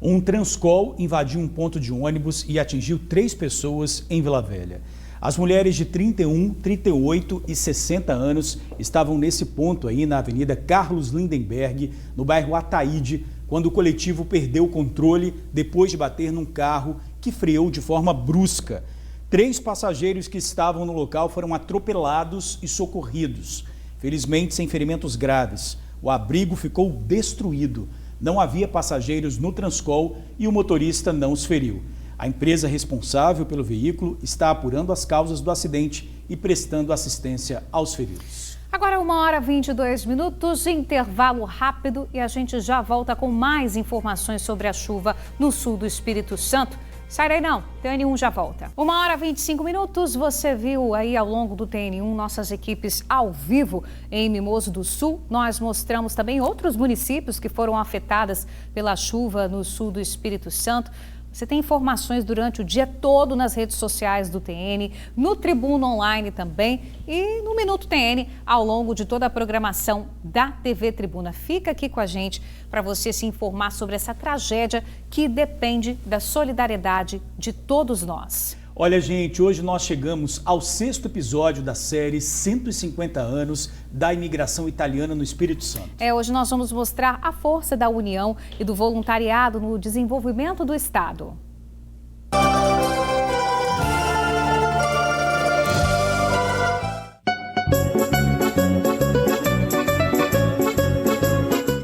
Um Transcol invadiu um ponto de ônibus e atingiu 3 pessoas em Vila Velha. As mulheres de 31, 38 e 60 anos estavam nesse ponto aí na Avenida Carlos Lindenberg, no bairro Ataíde, quando o coletivo perdeu o controle depois de bater num carro que freou de forma brusca. 3 passageiros que estavam no local foram atropelados e socorridos, felizmente sem ferimentos graves. O abrigo ficou destruído. Não havia passageiros no Transcol e o motorista não os feriu. A empresa responsável pelo veículo está apurando as causas do acidente e prestando assistência aos feridos. Agora 1h22, intervalo rápido e a gente já volta com mais informações sobre a chuva no sul do Espírito Santo. Sai daí não, TN1 já volta. 1h25, você viu aí ao longo do TN1 nossas equipes ao vivo em Mimoso do Sul. Nós mostramos também outros municípios que foram afetados pela chuva no sul do Espírito Santo. Você tem informações durante o dia todo nas redes sociais do TN, no Tribuna Online também e no Minuto TN ao longo de toda a programação da TV Tribuna. Fica aqui com a gente para você se informar sobre essa tragédia que depende da solidariedade de todos nós. Olha, gente, hoje nós chegamos ao 6º episódio da série 150 anos da imigração italiana no Espírito Santo. Hoje nós vamos mostrar a força da união e do voluntariado no desenvolvimento do Estado.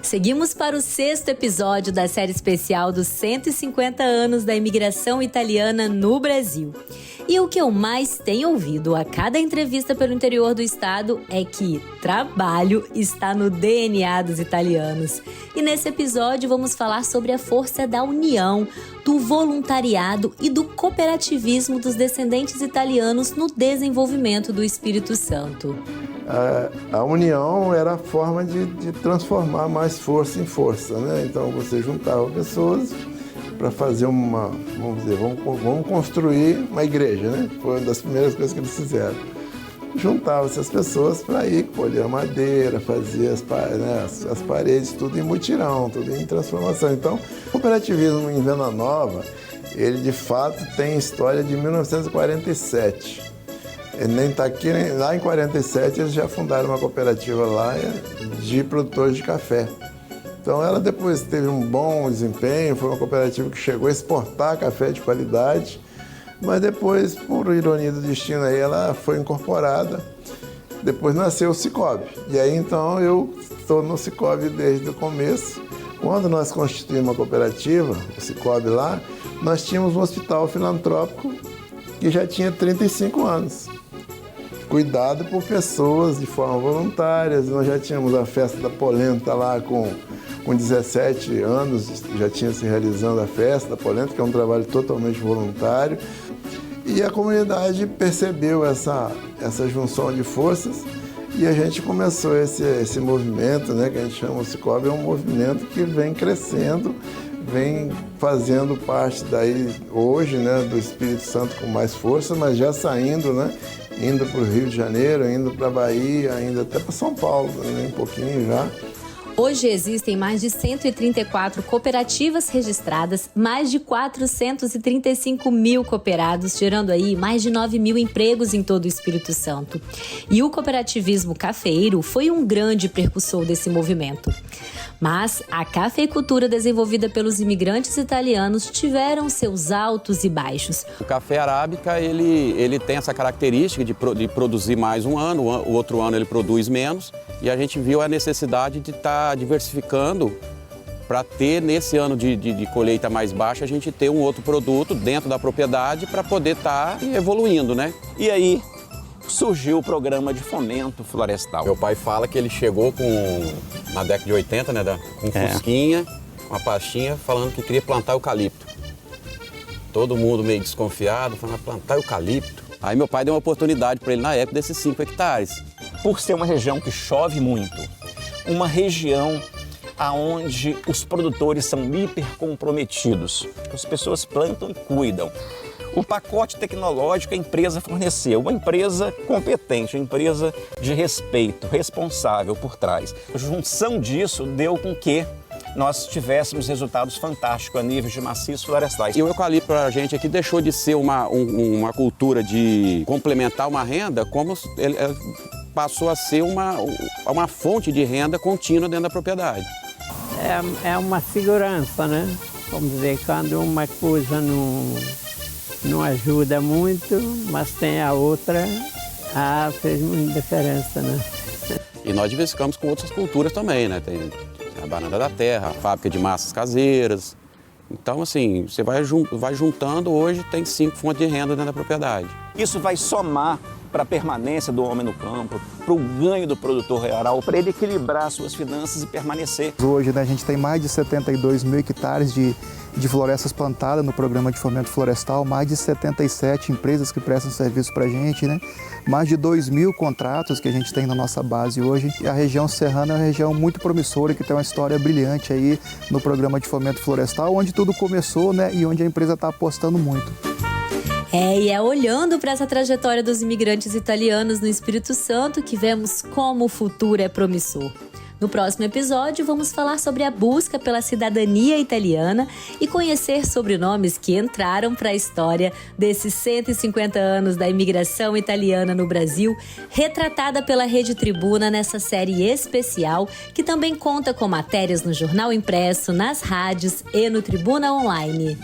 Seguimos para o 6º episódio da série especial dos 150 anos da imigração italiana no Brasil. E o que eu mais tenho ouvido a cada entrevista pelo interior do estado é que trabalho está no DNA dos italianos. E nesse episódio vamos falar sobre a força da união, do voluntariado e do cooperativismo dos descendentes italianos no desenvolvimento do Espírito Santo. A união era a forma de transformar mais força em força, né? Então você juntava pessoas para fazer vamos construir uma igreja, né? Foi uma das primeiras coisas que eles fizeram. Juntava essas pessoas para ir colher a madeira, fazer as paredes, tudo em mutirão, tudo em transformação. Então, o cooperativismo em Venda Nova, ele de fato tem história de 1947. Ele nem está aqui, lá em 47 eles já fundaram uma cooperativa lá de produtores de café. Então ela depois teve um bom desempenho, foi uma cooperativa que chegou a exportar café de qualidade, mas depois, por ironia do destino, aí ela foi incorporada. Depois nasceu o Cicobi. E aí então eu estou no Cicobi desde o começo. Quando nós constituímos a cooperativa, o Cicobi lá, nós tínhamos um hospital filantrópico que já tinha 35 anos. Cuidado por pessoas de forma voluntária. Nós já tínhamos a festa da polenta lá com 17 anos, já tinha se realizando a festa da polenta, que é um trabalho totalmente voluntário. E a comunidade percebeu essa junção de forças e a gente começou esse movimento, né, que a gente chama o Cicobi, é um movimento que vem crescendo, vem fazendo parte daí hoje, né, do Espírito Santo com mais força, mas já saindo, né, indo para o Rio de Janeiro, indo para a Bahia, indo até para São Paulo, né, um pouquinho já. Hoje existem mais de 134 cooperativas registradas, mais de 435 mil cooperados, gerando aí mais de 9 mil empregos em todo o Espírito Santo. E o cooperativismo cafeeiro foi um grande precursor desse movimento. Mas a cafeicultura desenvolvida pelos imigrantes italianos tiveram seus altos e baixos. O café arábica, ele tem essa característica de produzir mais um ano, o outro ano ele produz menos, e a gente viu a necessidade de estar diversificando para ter, nesse ano de colheita mais baixa, a gente ter um outro produto dentro da propriedade para poder estar evoluindo, né? E aí surgiu o programa de fomento florestal. Meu pai fala que ele chegou na década de 80, né, com fusquinha, uma pastinha, falando que queria plantar eucalipto. Todo mundo meio desconfiado, falando, plantar eucalipto. Aí meu pai deu uma oportunidade para ele na época desses 5 hectares. Por ser uma região que chove muito, uma região onde os produtores são hiper comprometidos, as pessoas plantam e cuidam. O pacote tecnológico a empresa forneceu, uma empresa competente, uma empresa de respeito, responsável por trás. A junção disso deu com que nós tivéssemos resultados fantásticos a nível de maciços florestais. E o eucalipto para a gente aqui deixou de ser uma cultura de complementar uma renda, como ele passou a ser uma fonte de renda contínua dentro da propriedade. É uma segurança, né? Vamos dizer, quando uma coisa não ajuda muito, mas tem a outra, fez muita diferença, né? E nós diversificamos com outras culturas também, né? Tem a banana da terra, a fábrica de massas caseiras. Então, assim, você vai juntando, hoje tem 5 fontes de renda dentro da propriedade. Isso vai somar para a permanência do homem no campo, para o ganho do produtor rural, para ele equilibrar suas finanças e permanecer. Hoje, né, a gente tem mais de 72 mil hectares de florestas plantadas no programa de fomento florestal, mais de 77 empresas que prestam serviço para a gente, né? Mais de 2.000 contratos que a gente tem na nossa base hoje. E a região serrana é uma região muito promissora, que tem uma história brilhante aí no programa de fomento florestal, onde tudo começou, né, e onde a empresa está apostando muito. E é olhando para essa trajetória dos imigrantes italianos no Espírito Santo que vemos como o futuro é promissor. No próximo episódio, vamos falar sobre a busca pela cidadania italiana e conhecer sobrenomes que entraram para a história desses 150 anos da imigração italiana no Brasil, retratada pela Rede Tribuna nessa série especial, que também conta com matérias no jornal impresso, nas rádios e no Tribuna Online.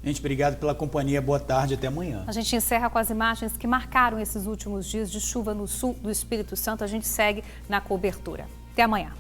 Gente, obrigado pela companhia. Boa tarde, até amanhã. A gente encerra com as imagens que marcaram esses últimos dias de chuva no sul do Espírito Santo. A gente segue na cobertura. Até amanhã.